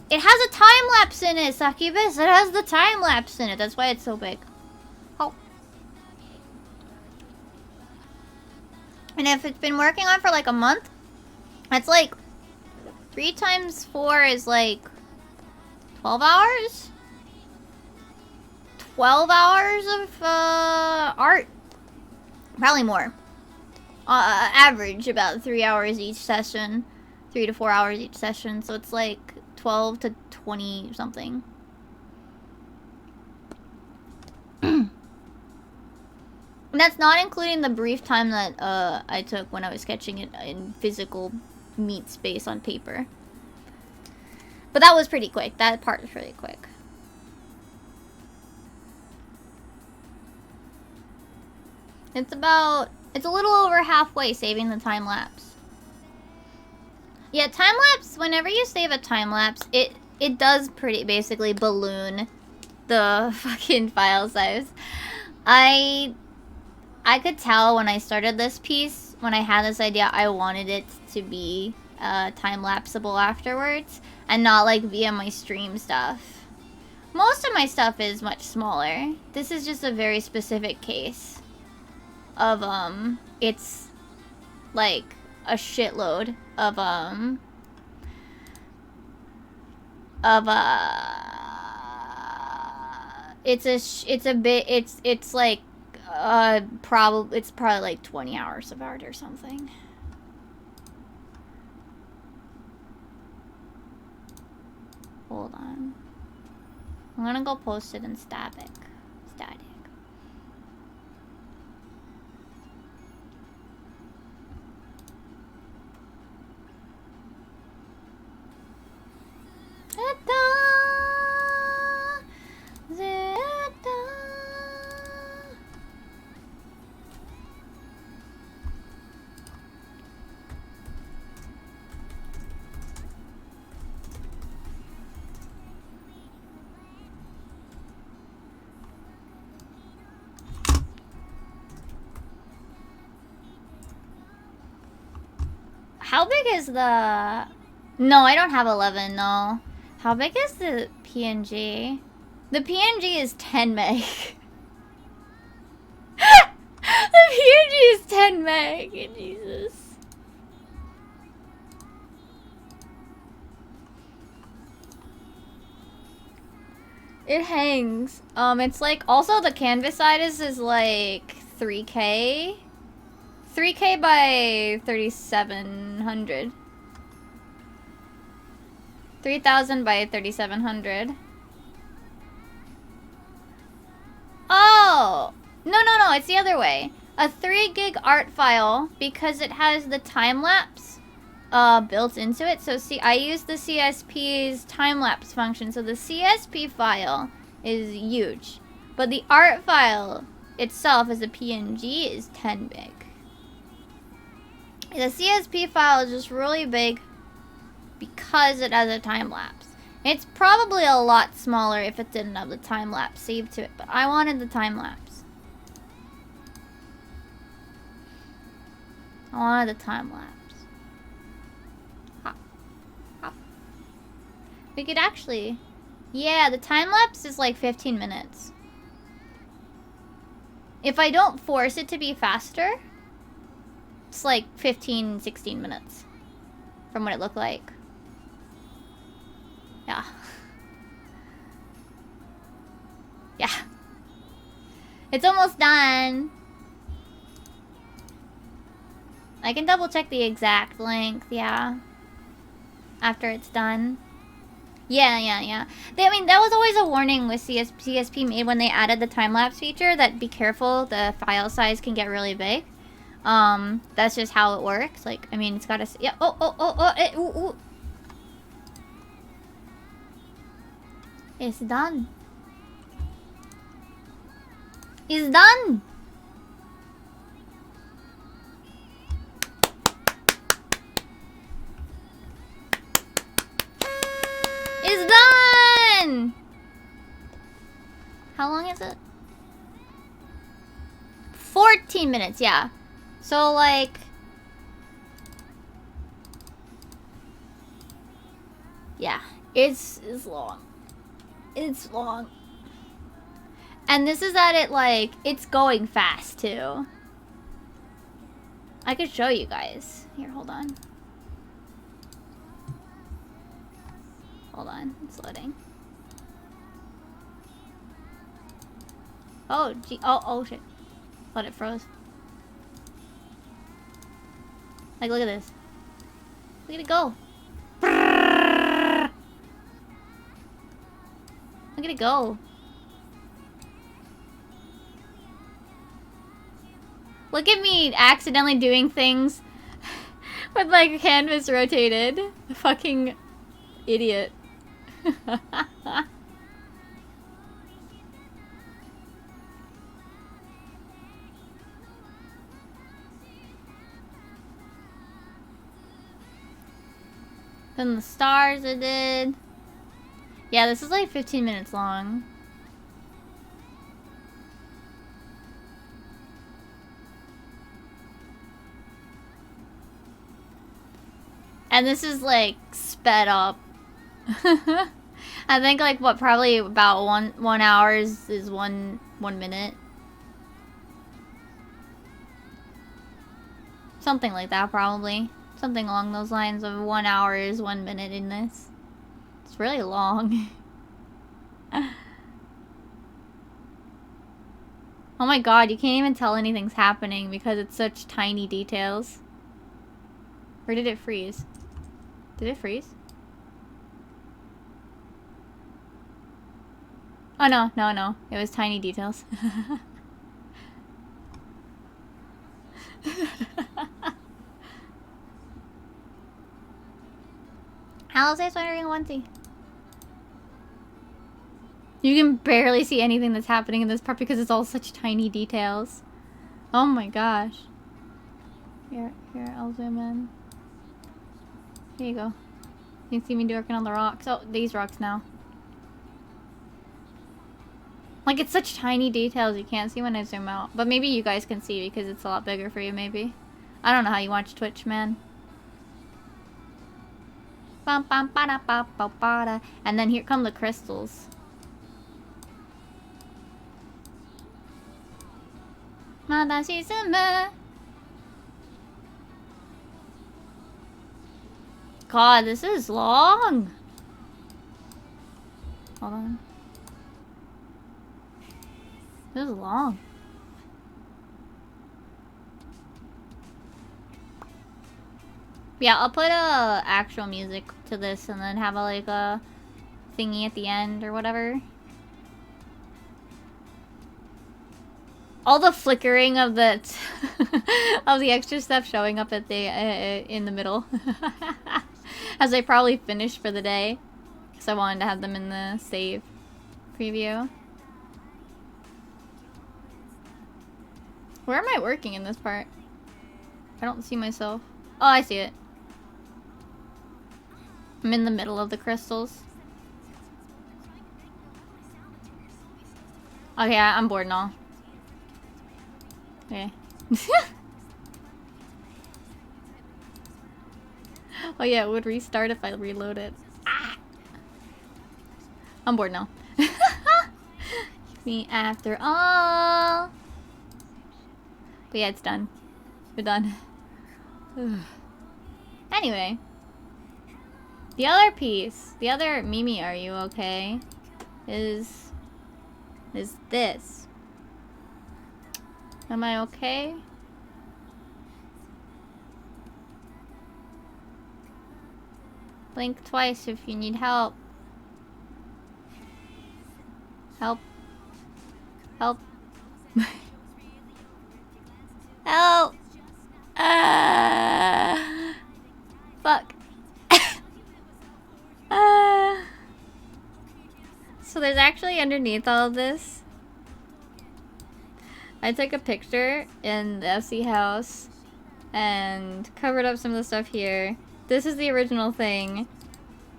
Speaker 1: It has a time lapse in it, Succubus. It has the time lapse in it. That's why it's so big. Oh. And if it's been working on for like a month, that's like 3 times 4 is like 12 hours? 12 hours of art. Probably more. Average about 3 hours each session. 3 to 4 hours each session. So it's like 12 to 20 something. And that's not including the brief time that I took when I was sketching it in physical meat space on paper. But that was pretty quick. That part was pretty quick. It's a little over halfway saving the time lapse. Yeah, time lapse, whenever you save a time lapse, it does pretty basically balloon the fucking file size. I could tell when I started this piece, when I had this idea, I wanted it to be time-lapseable afterwards, and not like via my stream stuff. Most of my stuff is much smaller. This is just a very specific case of, it's like a shitload of, it's like, it's probably like 20 hours of art or something. Hold on. I'm gonna go post it in static. How big is the... No, I don't have 11, no. How big is the PNG? The PNG is 10 meg. The PNG is 10 meg. Jesus. It hangs. It's like... Also, the canvas size is like 3K. 3K by 3,700. 3,000 by 3,700. Oh! No, it's the other way. A 3 gig art file, because it has the time-lapse built into it. So see, I use the CSP's time-lapse function. So the CSP file is huge. But the art file itself as a PNG is 10 big. The CSP file is just really big because it has a time-lapse. It's probably a lot smaller if it didn't have the time-lapse saved to it, but I wanted the time-lapse. I wanted the time-lapse. Hop. Hop. We could actually... Yeah, the time-lapse is like 15 minutes. If I don't force it to be faster... It's like 15, 16 minutes from what it looked like. Yeah. Yeah. It's almost done. I can double check the exact length, yeah. After it's done. Yeah. I mean, that was always a warning with CSP made when they added the time-lapse feature that be careful, the file size can get really big. That's just how it works. Like, I mean, it's gotta... Yeah, ooh. It's done. It's done! 15 minutes, yeah. So, like... Yeah, it's long. It's long. And this is at it, like, it's going fast, too. I could show you guys. Here, hold on. Hold on, it's loading. Oh, gee. Oh, shit. Thought it froze. Like, look at this. Look at it go. Look at it go. Look at me accidentally doing things with like a canvas rotated. Fucking idiot. Then the stars I did. Yeah, this is like 15 minutes long. And this is like sped up. I think like what, probably about one hour is one minute. Something like that, probably. Something along those lines of 1 hour is 1 minute in this. It's really long. Oh my god, you can't even tell anything's happening because it's such tiny details. Or did it freeze? Did it freeze? Oh no, no, no. It was tiny details. How is this wearing a onesie? You can barely see anything that's happening in this part because it's all such tiny details. Oh my gosh. Here, I'll zoom in. Here you go. You can see me working on the rocks. Oh, these rocks now. Like, it's such tiny details you can't see when I zoom out. But maybe you guys can see because it's a lot bigger for you, maybe. I don't know how you watch Twitch, man. And then here come the crystals. God, this is long. Hold on. This is long. Yeah, I'll put actual music to this and then have like a thingy at the end or whatever. All the flickering of the of the extra stuff showing up at the in the middle as I probably finished for the day, because I wanted to have them in the save preview. Where am I working in this part? I don't see myself. Oh, I see it. I'm in the middle of the crystals. Okay, I'm bored now. Okay. Oh yeah, it would restart if I reload it. Ah! I'm bored now. Me after all. But yeah, it's done. We're done. Anyway. The other piece, the other Mimi, are you okay? Is this. Am I okay? Blink twice if you need help. Help. Help. Help! Fuck. So there's actually underneath all of this, I took a picture in the FC house and covered up some of the stuff here. This is the original thing,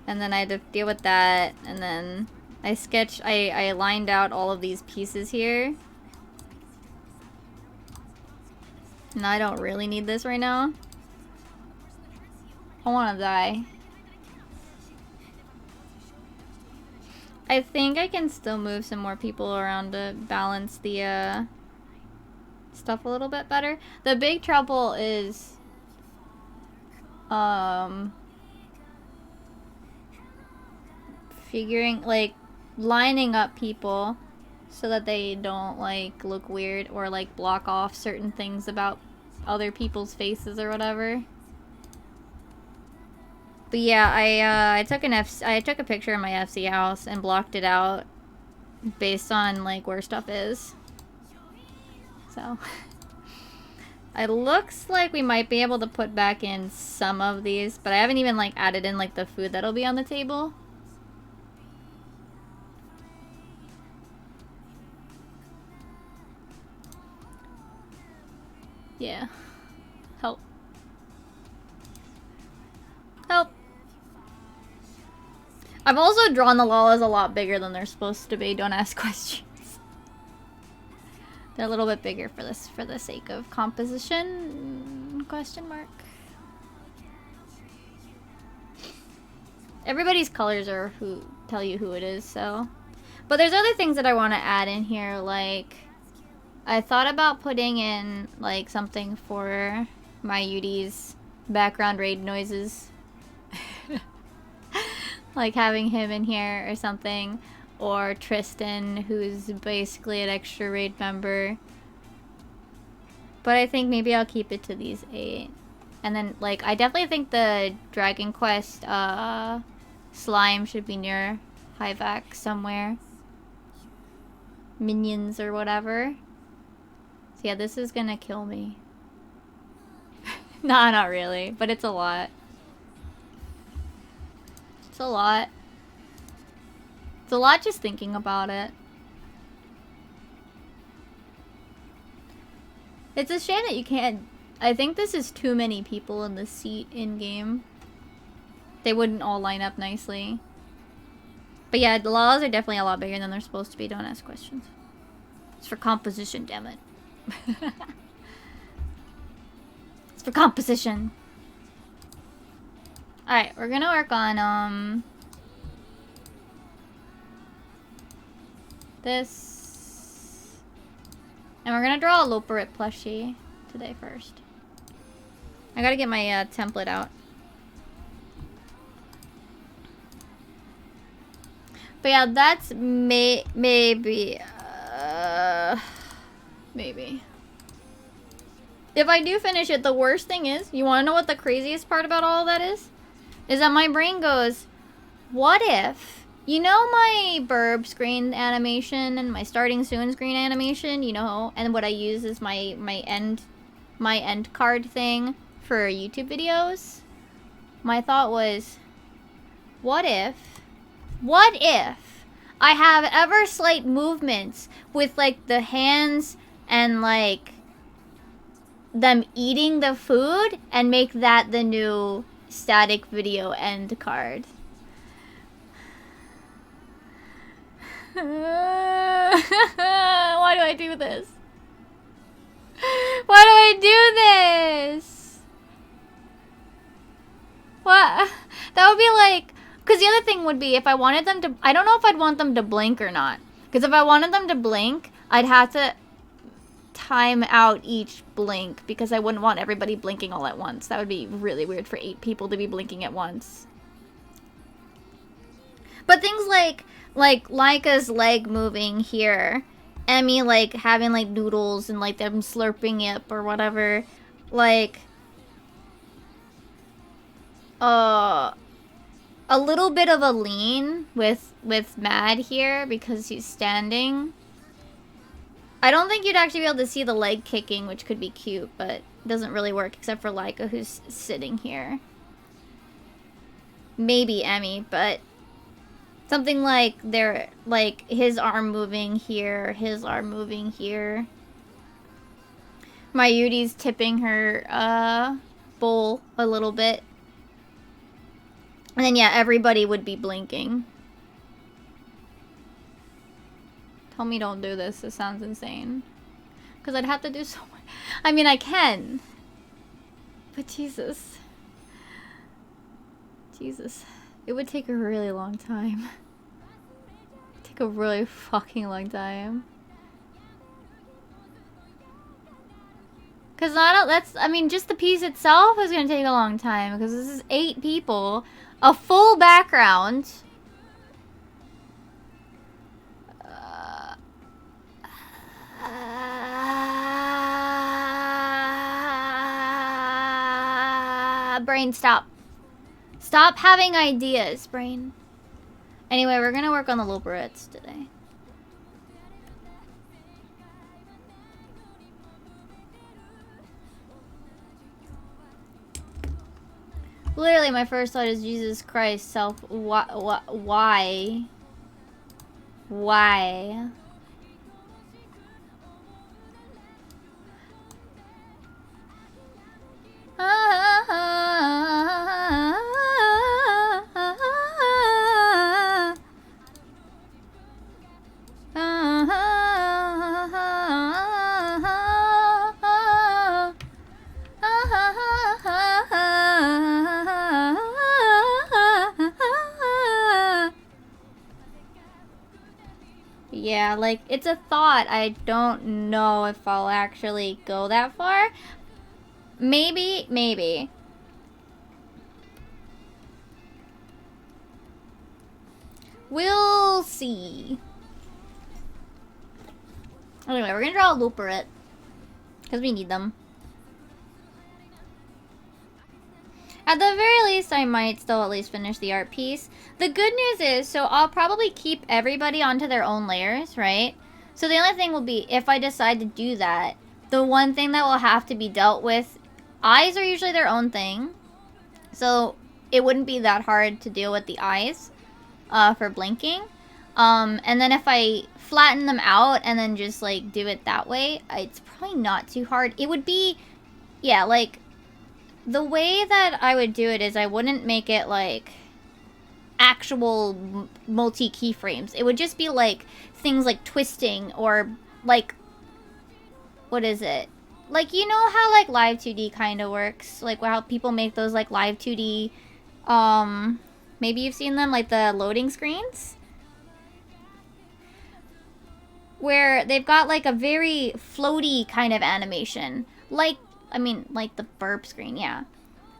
Speaker 1: and then I had to deal with that, and then I sketched, I lined out all of these pieces here. No, I don't really need this right now. I wanna die. I think I can still move some more people around to balance the stuff a little bit better. The big trouble is figuring, like, lining up people so that they don't, like, look weird or, like, block off certain things about other people's faces or whatever. But yeah, I took a picture of my FC house and blocked it out based on, like, where stuff is. So it looks like we might be able to put back in some of these, but I haven't even, like, added in, like, the food that'll be on the table. Yeah. Help. Help. I've also drawn the lalas a lot bigger than they're supposed to be. Don't ask questions. They're a little bit bigger for this, for the sake of composition? Question mark. Everybody's colors are who tell you who it is, so. But there's other things that I want to add in here, like I thought about putting in like something for my Yudi's background raid noises. Like having him in here or something. Or Tristan, who's basically an extra raid member. But I think maybe I'll keep it to these 8. And then, like, I definitely think the Dragon Quest slime should be near Hyvac somewhere. Minions or whatever. So yeah, this is gonna kill me. Nah, not really, but it's a lot. It's a lot. It's a lot just thinking about it. It's a shame that you can't... I think this is too many people in the seat in-game. They wouldn't all line up nicely. But yeah, the laws are definitely a lot bigger than they're supposed to be. Don't ask questions. It's for composition, damn it. It's for composition. Alright, we're gonna work on, this. And we're gonna draw a Loperit plushie today first. I gotta get my template out. But yeah, that's maybe maybe. If I do finish it, the worst thing is, you wanna know what the craziest part about all of that is? Is that my brain goes, what if, you know my burb screen animation and my starting soon screen animation, you know, and what I use is my end card thing for YouTube videos? My thought was, what if I have ever slight movements with like the hands and like them eating the food and make that the new static video end card? Why do I do this? Why do I do this? What? That would be like... Because the other thing would be if I wanted them to... I don't know if I'd want them to blink or not. Because if I wanted them to blink, I'd have to time out each blink. Because I wouldn't want everybody blinking all at once. That would be really weird for 8 people to be blinking at once. But things like Laika's leg moving here, Emmy like having like noodles and like them slurping it or whatever, like a little bit of a lean with Mad here because he's standing. I don't think you'd actually be able to see the leg kicking, which could be cute, but it doesn't really work except for Laika, who's sitting here. Maybe Emmy, but something like they're like his arm moving here, his arm moving here. My Yudi's tipping her bowl a little bit. And then yeah, everybody would be blinking. Tell me don't do this. This sounds insane. Because I'd have to do so much. I mean, I can. But Jesus. Jesus. It would take a really long time. It'd take a really fucking long time. Cause I mean, just the piece itself is gonna take a long time because this is 8 people, a full background. Brain, stop. Stop having ideas, brain. Anyway, we're gonna work on the Loperets today. Literally, my first thought is Jesus Christ, self. Why? Why? Yeah, like, it's a thought. I don't know if I'll actually go that far. Maybe, maybe. We'll see. Anyway, we're gonna draw a Looperet. Because we need them. At the very least, I might still at least finish the art piece. The good news is, so I'll probably keep everybody onto their own layers, right? So the only thing will be, if I decide to do that, the one thing that will have to be dealt with, eyes are usually their own thing. So it wouldn't be that hard to deal with the eyes for blinking. And then if I flatten them out and then just like do it that way, it's probably not too hard. It would be, yeah, like, the way that I would do it is I wouldn't make it like actual multi-keyframes. It would just be like things like twisting or like, what is it? Like, you know how like live 2D kind of works? Like how people make those like live 2D, maybe you've seen them, like the loading screens? Where they've got like a very floaty kind of animation. Like, I mean, like the burp screen, yeah.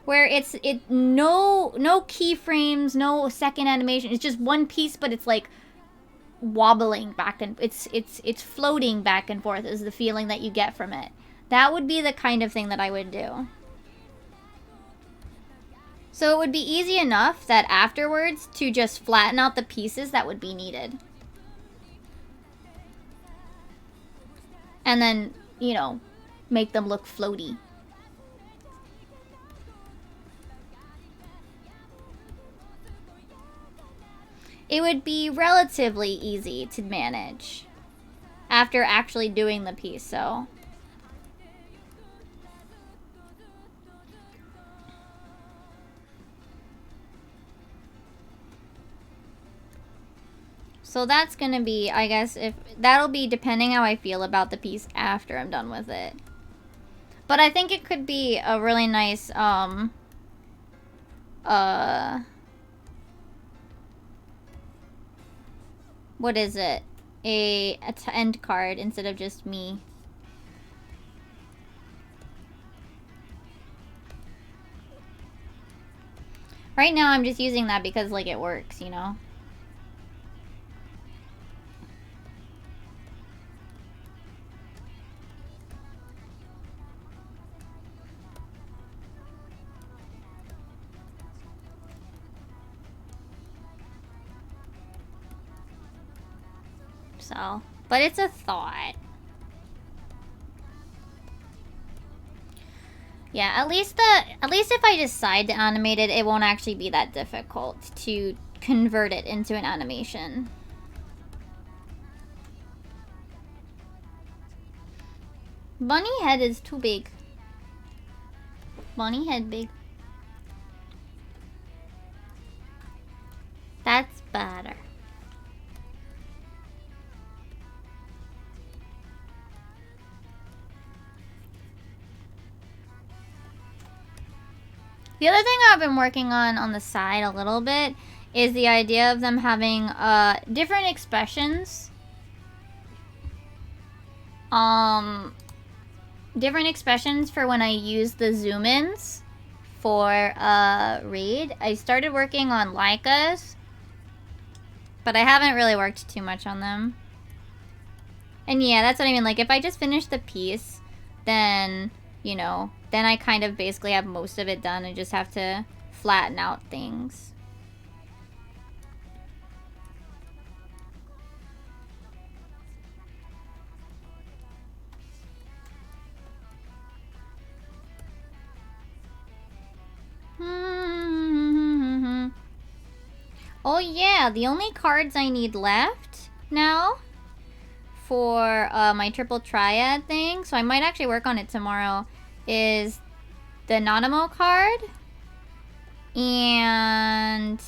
Speaker 1: Where it's no keyframes, no second animation. It's just one piece, but it's like wobbling back and it's floating back and forth is the feeling that you get from it. That would be the kind of thing that I would do. So it would be easy enough that afterwards to just flatten out the pieces that would be needed. And then, you know, make them look floaty. It would be relatively easy to manage after actually doing the piece, so. So that's gonna be, I guess, if that'll be depending how I feel about the piece after I'm done with it. But I think it could be a really nice, what is it? A end card instead of just me. Right now I'm just using that because, like, it works, you know? So, but it's a thought. Yeah, at least if I decide to animate it, it won't actually be that difficult to convert it into an animation. Bunny head is too big. Bunny head big. That's better. The other thing I've been working on the side a little bit is the idea of them having different expressions. Different expressions for when I use the zoom-ins for raid. I started working on Leica's, but I haven't really worked too much on them. And yeah, that's what I mean. Like, if I just finish the piece, then, you know, then I kind of basically have most of it done and just have to flatten out things. Oh yeah, the only cards I need left now for my triple triad thing, so I might actually work on it tomorrow, is the Nanamo card and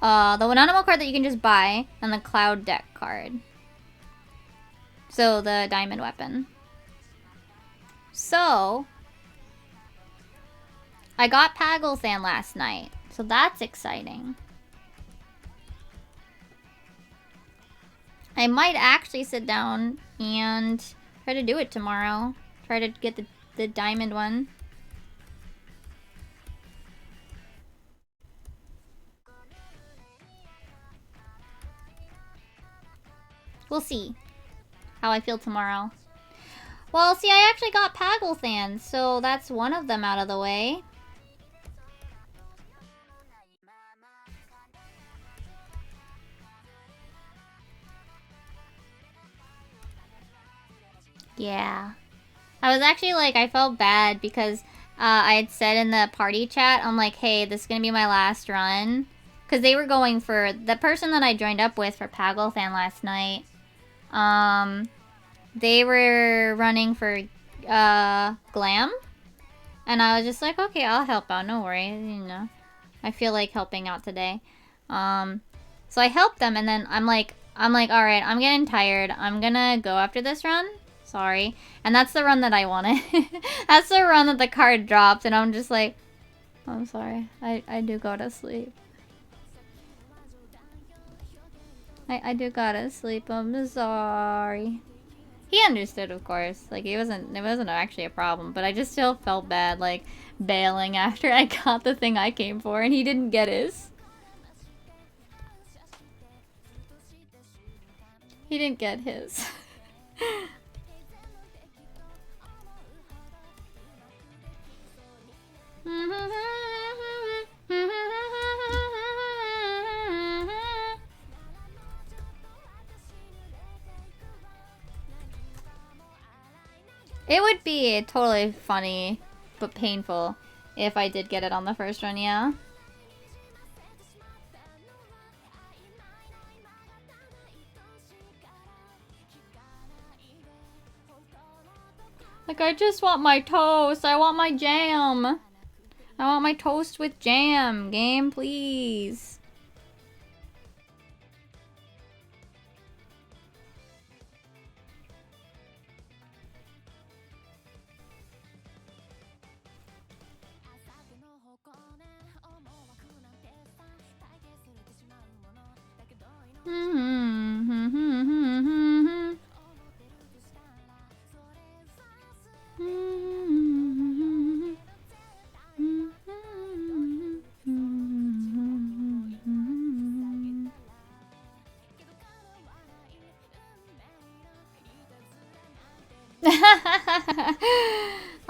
Speaker 1: the Nanamo card that you can just buy, and the Cloud Deck card. So the diamond weapon. So I got Pagulthan last night, so that's exciting. I might actually sit down and try to do it tomorrow. Try to get the diamond one. We'll see how I feel tomorrow. Well, see, I actually got Pagulthan, so that's one of them out of the way. Yeah. I was actually like, I felt bad because I had said in the party chat, I'm like, hey, this is gonna be my last run. Because they were going for, the person that I joined up with for Pagulthan last night, they were running for Glam. And I was just like, okay, I'll help out, no worries, you know. I feel like helping out today. So I helped them, and then I'm like, alright, I'm getting tired. I'm gonna go after this run. Sorry. And that's the run that I wanted. That's the run that the card dropped, and I'm just like, I'm sorry. I do go to sleep. I do gotta sleep. I'm sorry. He understood, of course. Like, it wasn't actually a problem, but I just still felt bad, like, bailing after I got the thing I came for, and he didn't get his. He didn't get his. It would be totally funny, but painful, if I did get it on the first run, yeah. Like, I just want my toast. I want my jam. I want my toast with jam. Game, please.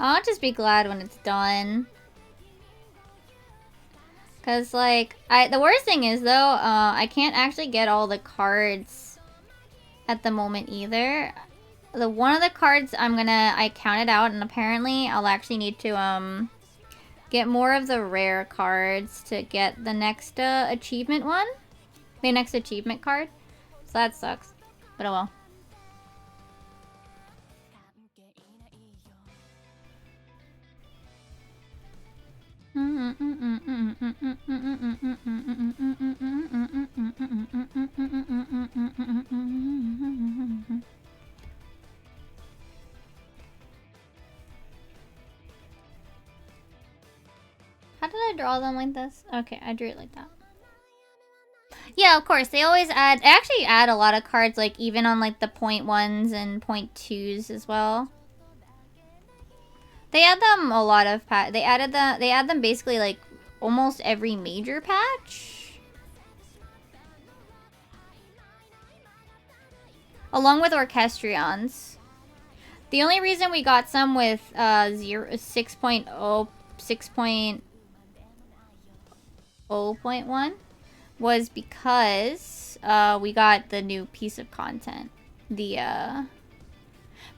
Speaker 1: I'll just be glad when it's done. Cause like, the worst thing is though, I can't actually get all the cards at the moment either. One of the cards I counted out, and apparently I'll actually need to get more of the rare cards to get the next achievement one. The next achievement card. So that sucks. But oh well. How did I draw them like this? Okay, I drew it like that. Yeah, of course. They always add... They actually add a lot of cards, like, even on, like, the .1s and .2s as well. They add them a lot of... They add them basically, like, almost every major patch. Along with Orchestrions. The only reason we got some with 6.0... 6.0.1 was because we got the new piece of content. The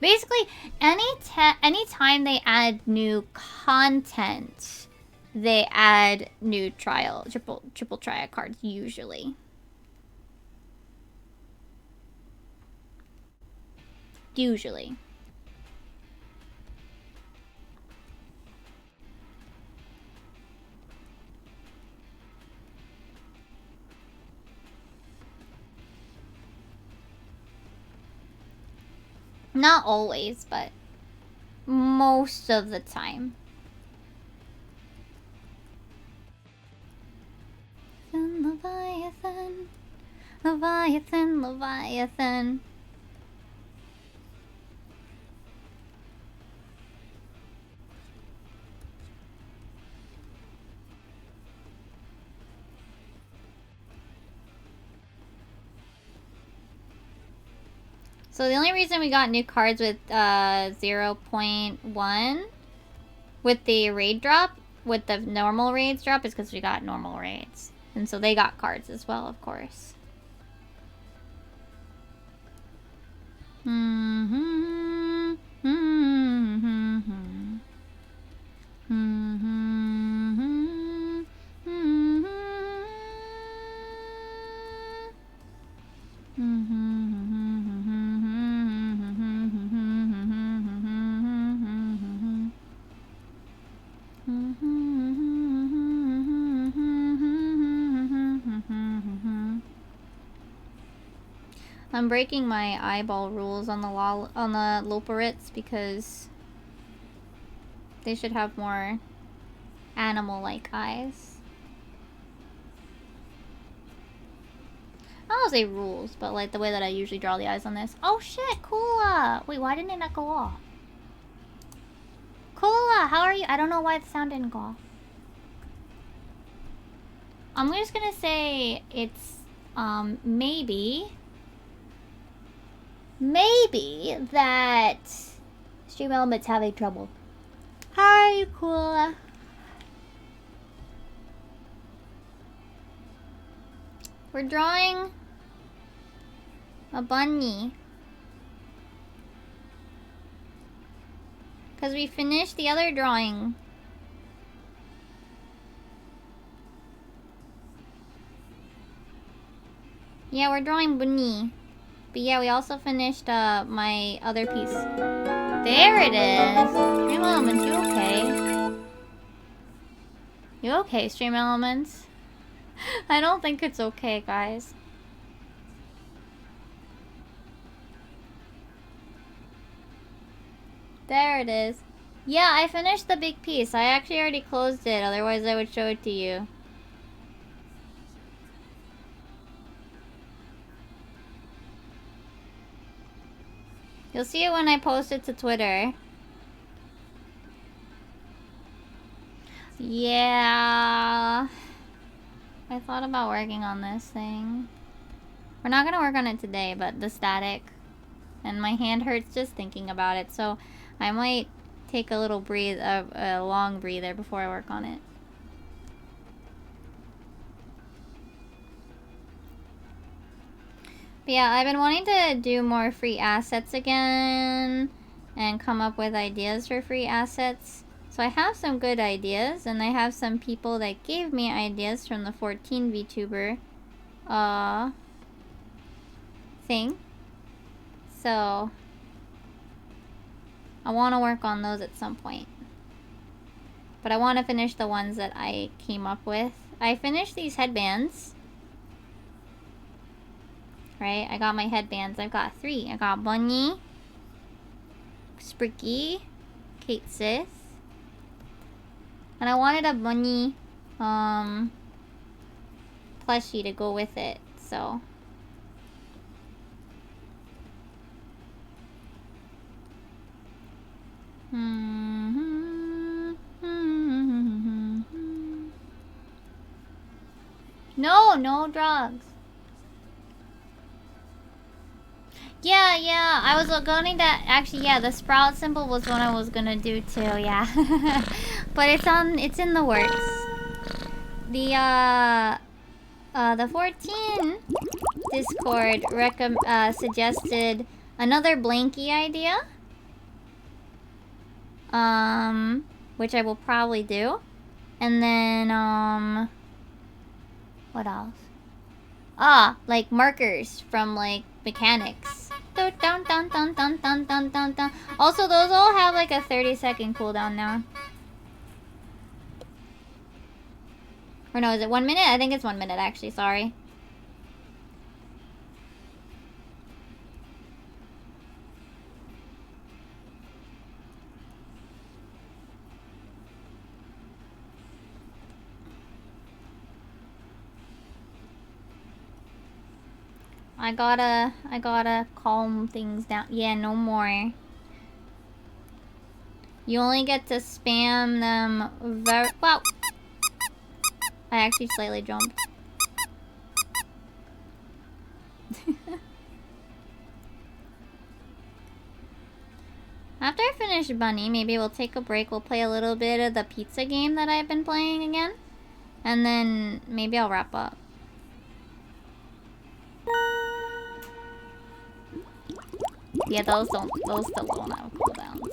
Speaker 1: basically anytime they add new content, they add new triple triad cards usually. Usually. Not always, but most of the time. Leviathan, Leviathan, Leviathan. So the only reason we got new cards with 0.1 with the raid drop, with the normal raids drop, is because we got normal raids. And so they got cards as well, of course. I'm breaking my eyeball rules on the Loporits because they should have more animal-like eyes. I don't say rules, but like the way that I usually draw the eyes on this. Oh shit, Kula! Wait, why didn't it not go off? Kula, how are you? I don't know why the sound didn't go off. I'm just gonna say it's maybe that Stream Element's having trouble. How are you, Kula? We're drawing a bunny. Because we finished the other drawing. Yeah, we're drawing bunny. But yeah, we also finished my other piece. There it is! Stream Elements, you okay? You okay, Stream Elements? I don't think it's okay, guys. There it is. Yeah, I finished the big piece. I actually already closed it, otherwise I would show it to you. You'll see it when I post it to Twitter. Yeah. I thought about working on this thing. We're not gonna work on it today, but the static. And my hand hurts just thinking about it, so I might take a little a long breather before I work on it. But yeah, I've been wanting to do more free assets again and come up with ideas for free assets. So I have some good ideas, and I have some people that gave me ideas from the 14 VTuber thing. So I want to work on those at some point. But I want to finish the ones that I came up with. I finished these headbands. Right? I got my headbands. I've got 3. I got Bunny, Spricky, Kate Sith, And I wanted a bunny, plushie to go with it, so. No, no drugs. Yeah, I was going to actually, yeah, the sprout symbol was what I was gonna do too, yeah. But it's in the works. The 14 Discord suggested another blankie idea. Which I will probably do. And then, what else? Ah, like markers from like mechanics. Dun, dun, dun, dun, dun, dun, dun, dun, dun. Also, those all have like a 30-second cooldown now. Or no, is it 1 minute? I think it's 1 minute actually, sorry. I gotta calm things down. Yeah, no more. You only get to spam them very well. I actually slightly jumped. After I finish Bunny, maybe we'll take a break. We'll play a little bit of the pizza game that I've been playing again. And then maybe I'll wrap up. Yeah, those still don't have cooldowns.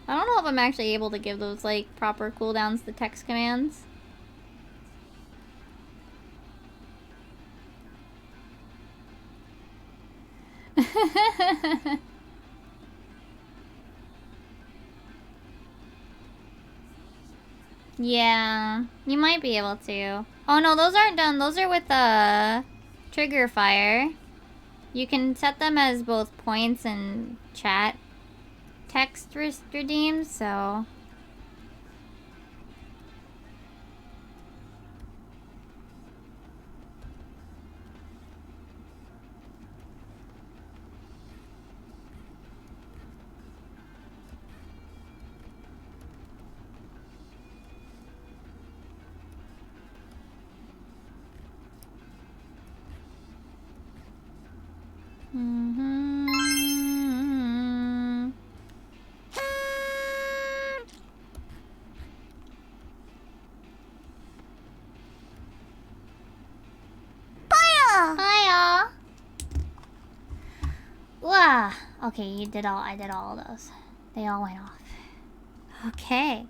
Speaker 1: I don't know if I'm actually able to give those like proper cooldowns to text commands. Yeah, you might be able to. Oh no, those aren't done. Those are with trigger fire. You can set them as both points and chat text redeems, so. Hiya! Wow. Okay, I did all of those. They all went off. Okay.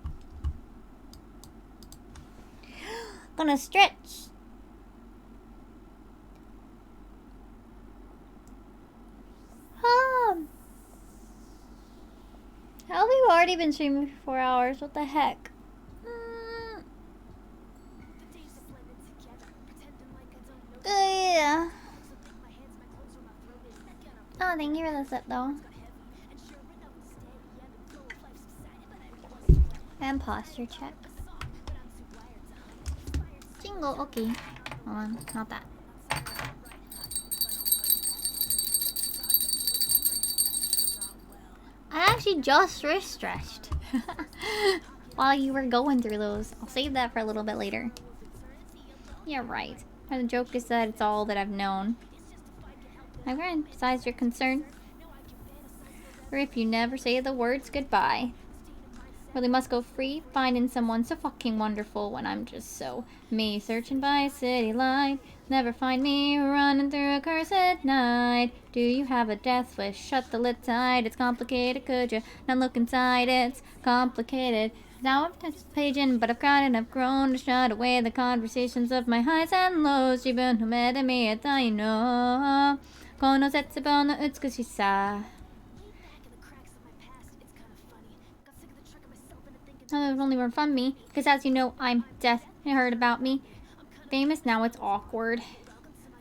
Speaker 1: Gonna stretch. How have you already been streaming for 4 hours? What the heck? Yeah. Oh, thank you for the set though. And posture check. Jingle, okay. Hold on, not that. I actually just wrist stretched while you were going through those. I'll save that for a little bit later. Yeah, right. And the joke is that it's all that I've known. My friend, besides your concern. Or if you never say the words goodbye. Really must go free, finding someone so fucking wonderful when I'm just so me. Searching by a city light, never find me running through a cursed night. Do you have a death wish? Shut the lid tight, it's complicated, could you not look inside? It's complicated. Now I've touched the page in, but I've cried and I've grown to shut away the conversations of my highs and lows. 自分の目で見えたいの。この絶望の美しさ。That would only run from me, because as you know, I'm death. You heard about me. Famous, now it's awkward.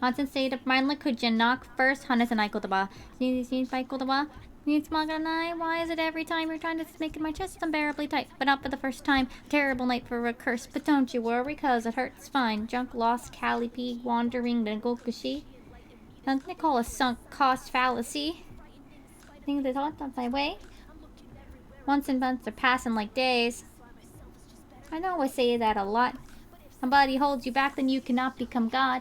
Speaker 1: Constant state of mind, like could you knock first? Hana sanai kotoba. Shin pai kotoba. It's night. Why is it every time you're trying to make my chest unbearably tight? But not for the first time. A terrible night for a curse. But don't you worry, cause it hurts fine. Junk lost Callipee wandering to Gokushi. Don't they call a sunk cost fallacy? Things I thought on my way. Months and months are passing like days. I know I say that a lot. Somebody holds you back, then you cannot become God.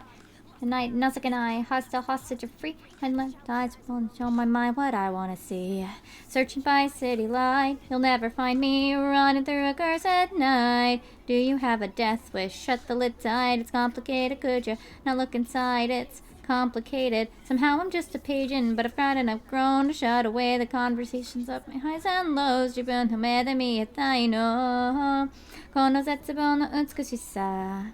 Speaker 1: The night, Nuzak and I, hostage of free, and left eyes won't show my mind what I want to see. Searching by city light, you'll never find me running through a curse at night. Do you have a death wish? Shut the lid tight, it's complicated, could you not look inside? It's complicated. Somehow I'm just a page in, but I've got enough grown to shut away the conversations of my highs and lows. 自分の目で見えたいの。この絶望の美しさ。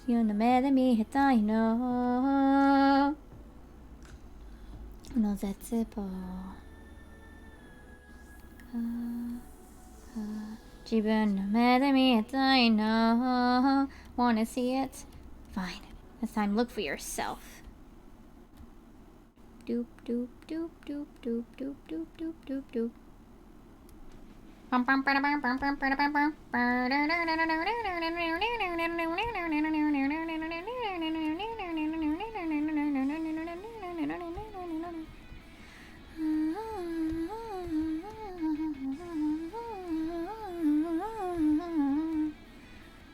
Speaker 1: Youの目で見えたいのこの絶望自分の目で見えたいの Wanna see it? Fine. This time look for yourself. Doop doop doop doop doop doop doop doop doop doop.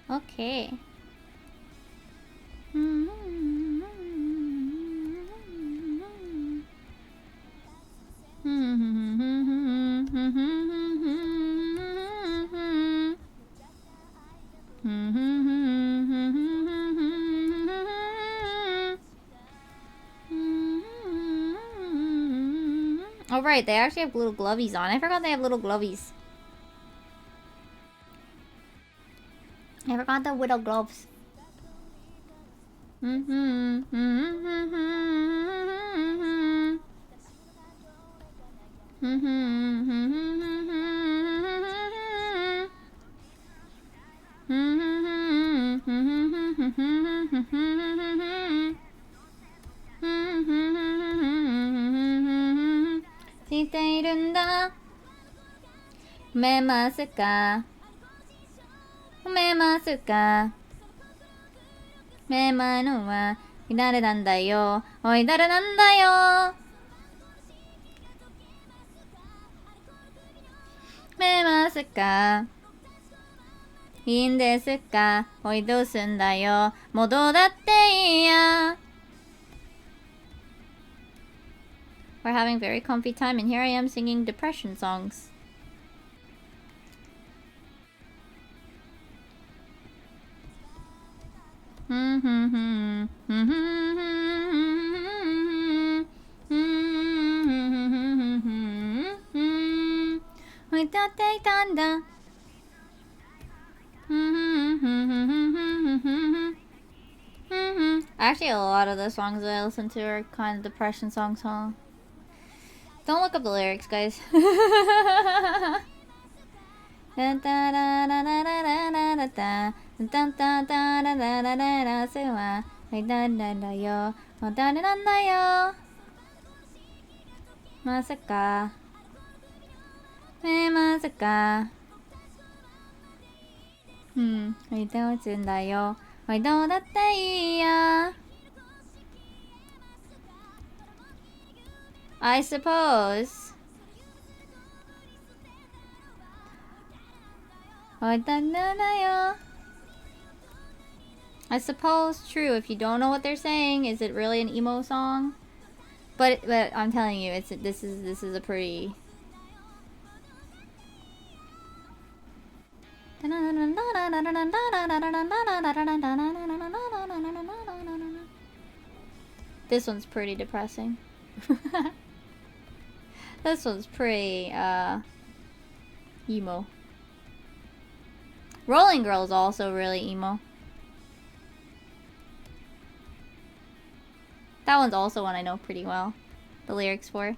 Speaker 1: Okay. Oh right, they actually have little glovies on. I forgot they have little glovies. I forgot the widow gloves.しているんだ。褒めますか？褒めますか？褒めまのは誰なんだよ。おい誰なんだよ。褒めますか？いいんですか？おいどうすんだよ。もうどうだっていいや。We're having very comfy time and here I am singing depression songs. Actually, a lot of the songs that I listen to are kind of depression songs, huh? Don't look up the lyrics, guys. I suppose. I suppose true. If you don't know what they're saying, is it really an emo song? But I'm telling you, this is a pretty. This one's pretty depressing. This one's pretty emo. Rolling Girl is also really emo. That one's also one I know pretty well. The lyrics for.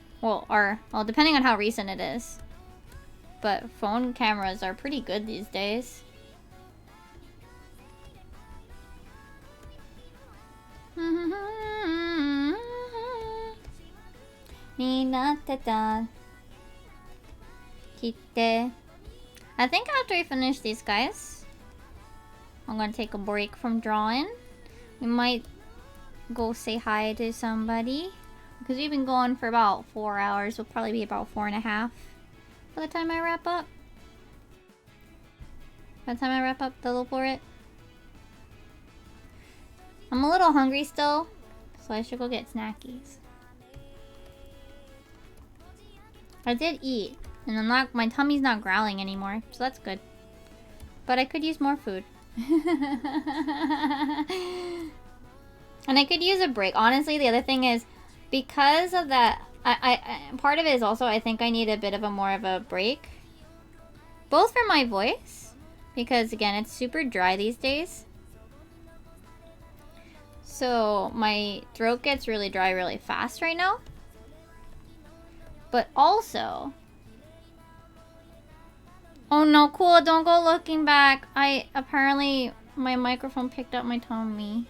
Speaker 1: Well, depending on how recent it is. But phone cameras are pretty good these days. I think after we finish these guys, I'm gonna take a break from drawing. We might go say hi to somebody. Because we've been going for about 4 hours. We'll probably be about 4.5 by the time I wrap up. By the time I wrap up the little for it. I'm a little hungry still, so I should go get snackies. I did eat, and my tummy's not growling anymore, so that's good. But I could use more food. And I could use a break. Honestly, the other thing is, because of that, part of it is also I think I need a bit of more of a break. Both for my voice, because again, it's super dry these days. So my throat gets really dry really fast right now. But also... Oh no, cool, don't go looking back. Apparently, my microphone picked up my tummy.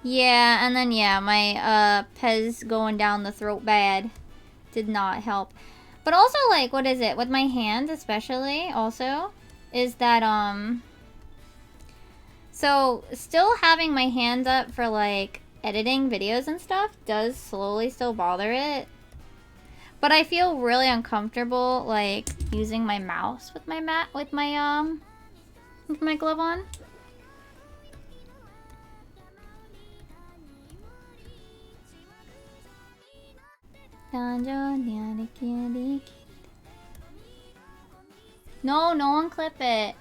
Speaker 1: Yeah, and then yeah, my Pez going down the throat bad did not help. But also, like, what is it? With my hand especially, also, is that, so, still having my hand up for, like, editing videos and stuff does slowly still bother it. But I feel really uncomfortable, like, using my mouse with my glove on. No, no one clip it.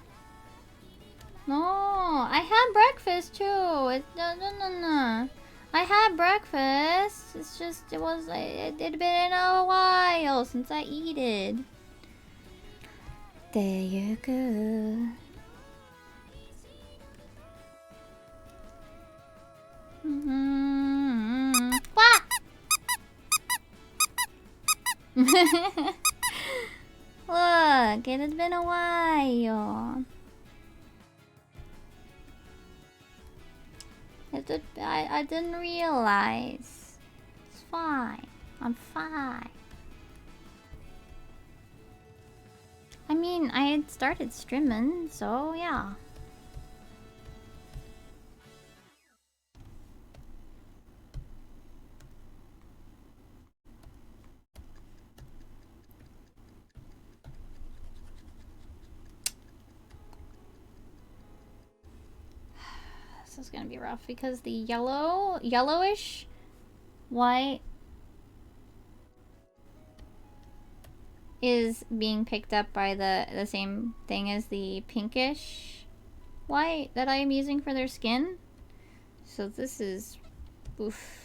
Speaker 1: No, I had breakfast too. No. I had breakfast. It's just, it had been a while since I eated. There you go. Wah! Look, it has been a while. I didn't realize. It's fine. I'm fine. I mean, I had started streaming, so yeah. This is gonna be rough because the yellowish white is being picked up by the same thing as the pinkish white that I am using for their skin. So this is oof.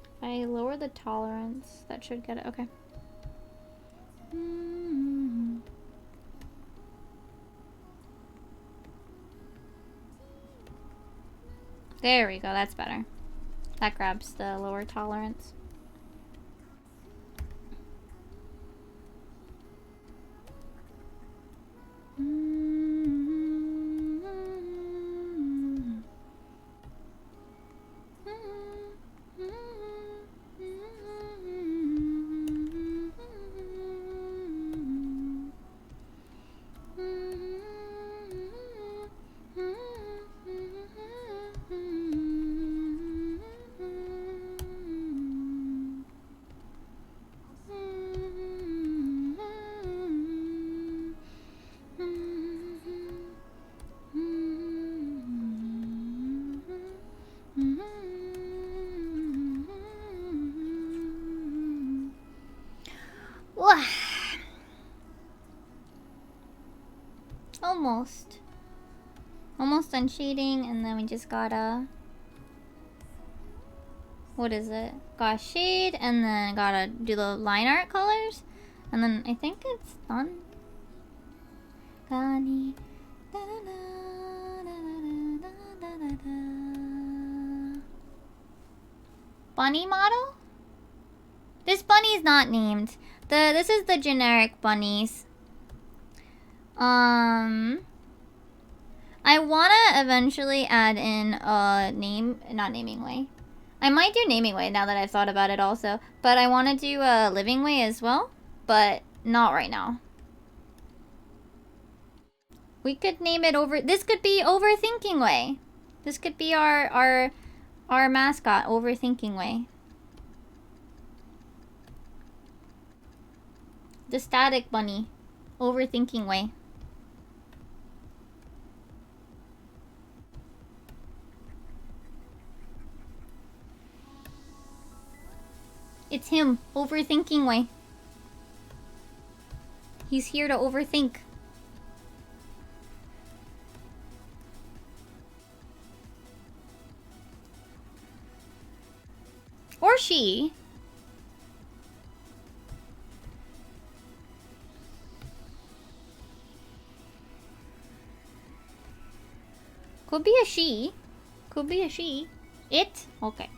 Speaker 1: If I lower the tolerance, that should get it. Okay. There we go, that's better. That grabs the lower tolerance. Almost done shading, and then we just gotta What is it? Got shade, and then gotta do the line art colors. And then I think it's done. Gani. Bunny model? This bunny's not named. This is the generic bunnies. I wanna eventually add in a not naming way. I might do naming way now that I've thought about it also, but I wanna do a living way as well, but not right now. We could name it this could be overthinking way. This could be our mascot, overthinking way. The static bunny, overthinking way. It's him, overthinking way. He's here to overthink. Or she. Could be a she. Could be a she. It? Okay.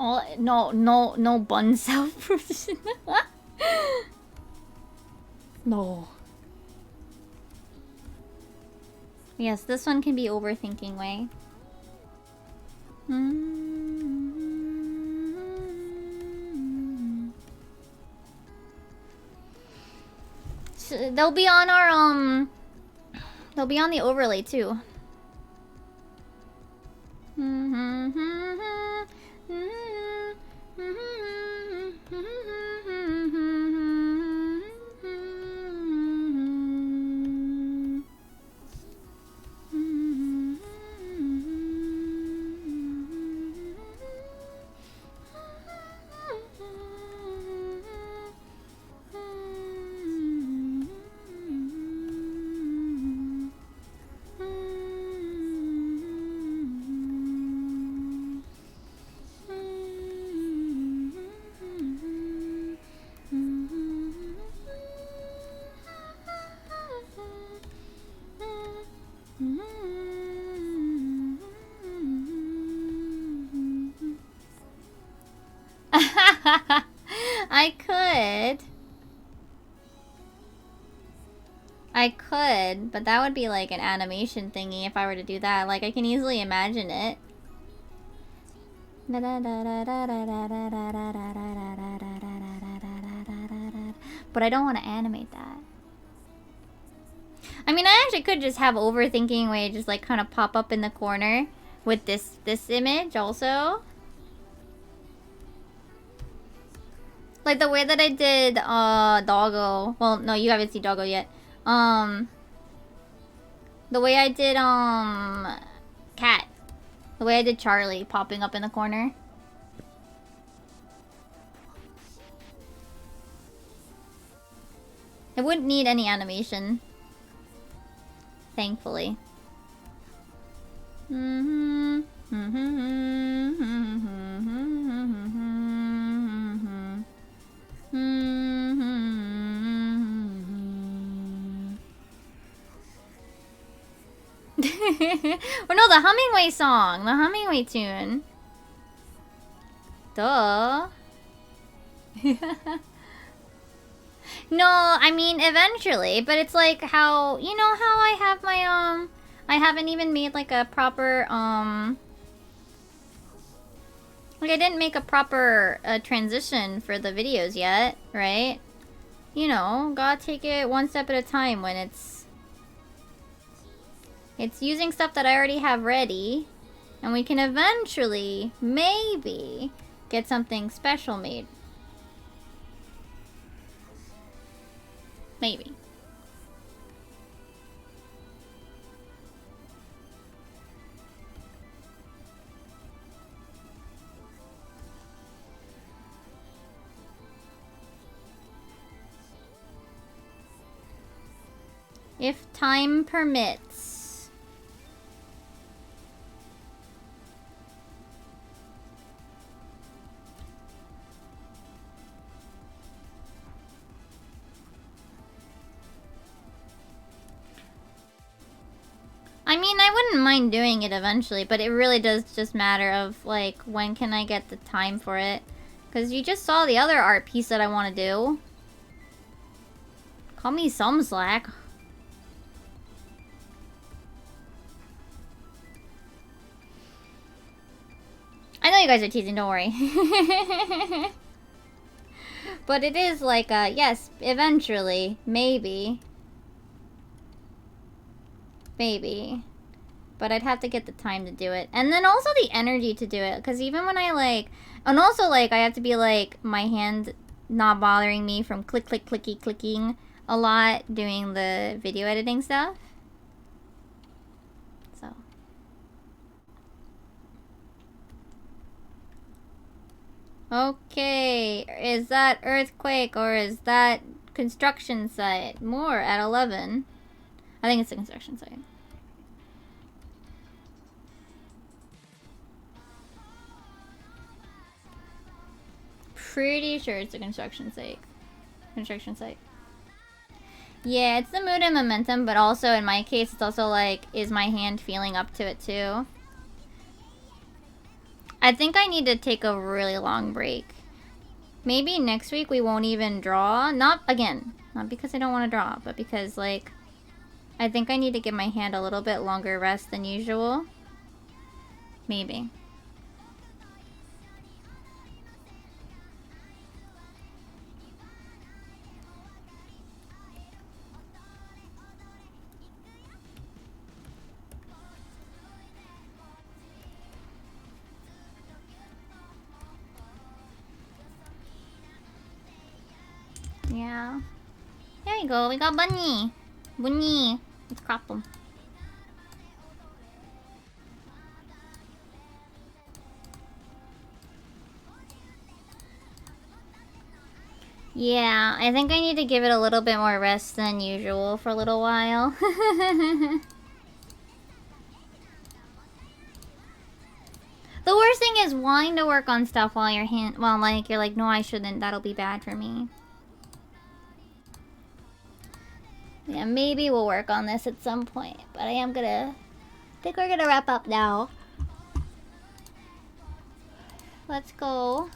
Speaker 1: Oh, no bun self. No. Yes, this one can be overthinking way. So they'll be on our they'll be on the overlay too. I could, but that would be like an animation thingy if I were to do that. Like, I can easily imagine it. But I don't want to animate that. I mean, I actually could just have overthinking way just like kind of pop up in the corner with this image also. Like the way that I did Doggo. Well, no, you haven't seen Doggo yet. The way I did Cat. The way I did Charlie popping up in the corner. It wouldn't need any animation. Thankfully. Or no, the Hummingway song. The Hummingway tune. Duh. No, I mean, eventually. But it's like how... You know how I have my, I haven't even made, like, a proper, like, I didn't make a proper transition for the videos yet, right? You know, gotta take it one step at a time when it's... It's using stuff that I already have ready. And we can eventually, maybe, get something special made. Maybe. If time permits. I mean, I wouldn't mind doing it eventually, but it really does just matter of, like, when can I get the time for it? Because you just saw the other art piece that I want to do. Call me some slack. I know you guys are teasing, don't worry. But it is like, yes, eventually. Maybe. Maybe. But I'd have to get the time to do it. And then also the energy to do it. Because even when I, like... And also, like, I have to be, like, my hand not bothering me from clicking a lot doing the video editing stuff. So. Okay. Is that earthquake or is that construction site? More at 11. I think it's the construction site. Pretty sure it's a construction site. Yeah, it's the mood and momentum, but also in my case, it's also like, is my hand feeling up to it too? I think I need to take a really long break. Maybe next week we won't even draw. Not because I don't want to draw, but because, like, I think I need to give my hand a little bit longer rest than usual. Maybe. Yeah. There you go. We got Bunny. Let's crop him. Yeah, I think I need to give it a little bit more rest than usual for a little while. The worst thing is wanting to work on stuff while you're like, no, I shouldn't. That'll be bad for me. Yeah, maybe we'll work on this at some point, but I think we're gonna wrap up now. Let's go.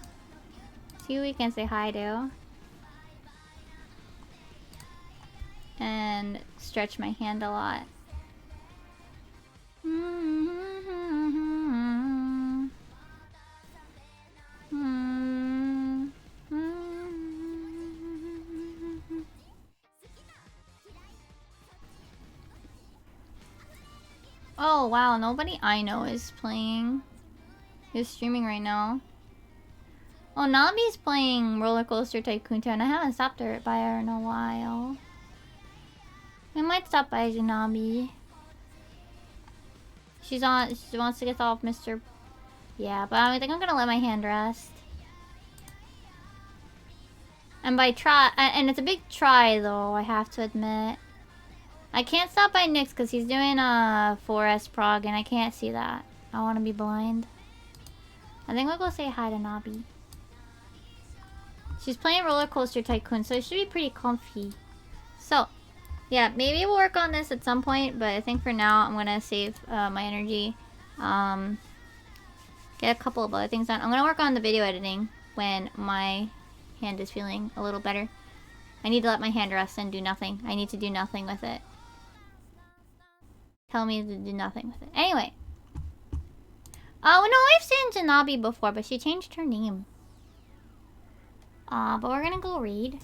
Speaker 1: See who we can say hi to. And stretch my hand a lot. Oh wow, nobody I know is playing. Is streaming right now. Oh, Nabi's playing Roller Coaster Tycoon 2 and I haven't stopped her by her in a while. We might stop by Nabi. She wants to get off Mr. Yeah, but I think I'm gonna let my hand rest. And by try, and it's a big try though, I have to admit. I can't stop by Nyx because he's doing a 4S prog and I can't see that. I want to be blind. I think we'll go say hi to Nabi. She's playing Roller Coaster Tycoon, so it should be pretty comfy. So, yeah, maybe we'll work on this at some point, but I think for now I'm gonna save my energy. Get a couple of other things done. I'm gonna work on the video editing when my hand is feeling a little better. I need to let my hand rest and do nothing. I need to do nothing with it. Tell me to do nothing with it. Anyway. Oh, no, I've seen Janabi before, but she changed her name. But we're gonna go read.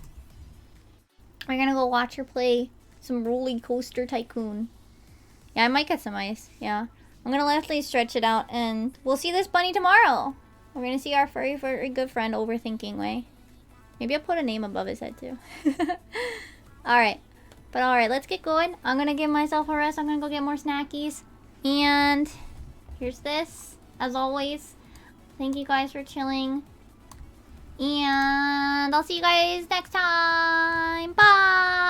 Speaker 1: We're gonna go watch her play some Roller Coaster Tycoon. Yeah, I might get some ice. Yeah. I'm gonna lightly stretch it out, and we'll see this bunny tomorrow. We're gonna see our furry good friend overthinking way. Maybe I'll put a name above his head, too. Alright. But alright, let's get going. I'm gonna give myself a rest. I'm gonna go get more snackies. And here's this, as always. Thank you guys for chilling. And I'll see you guys next time. Bye!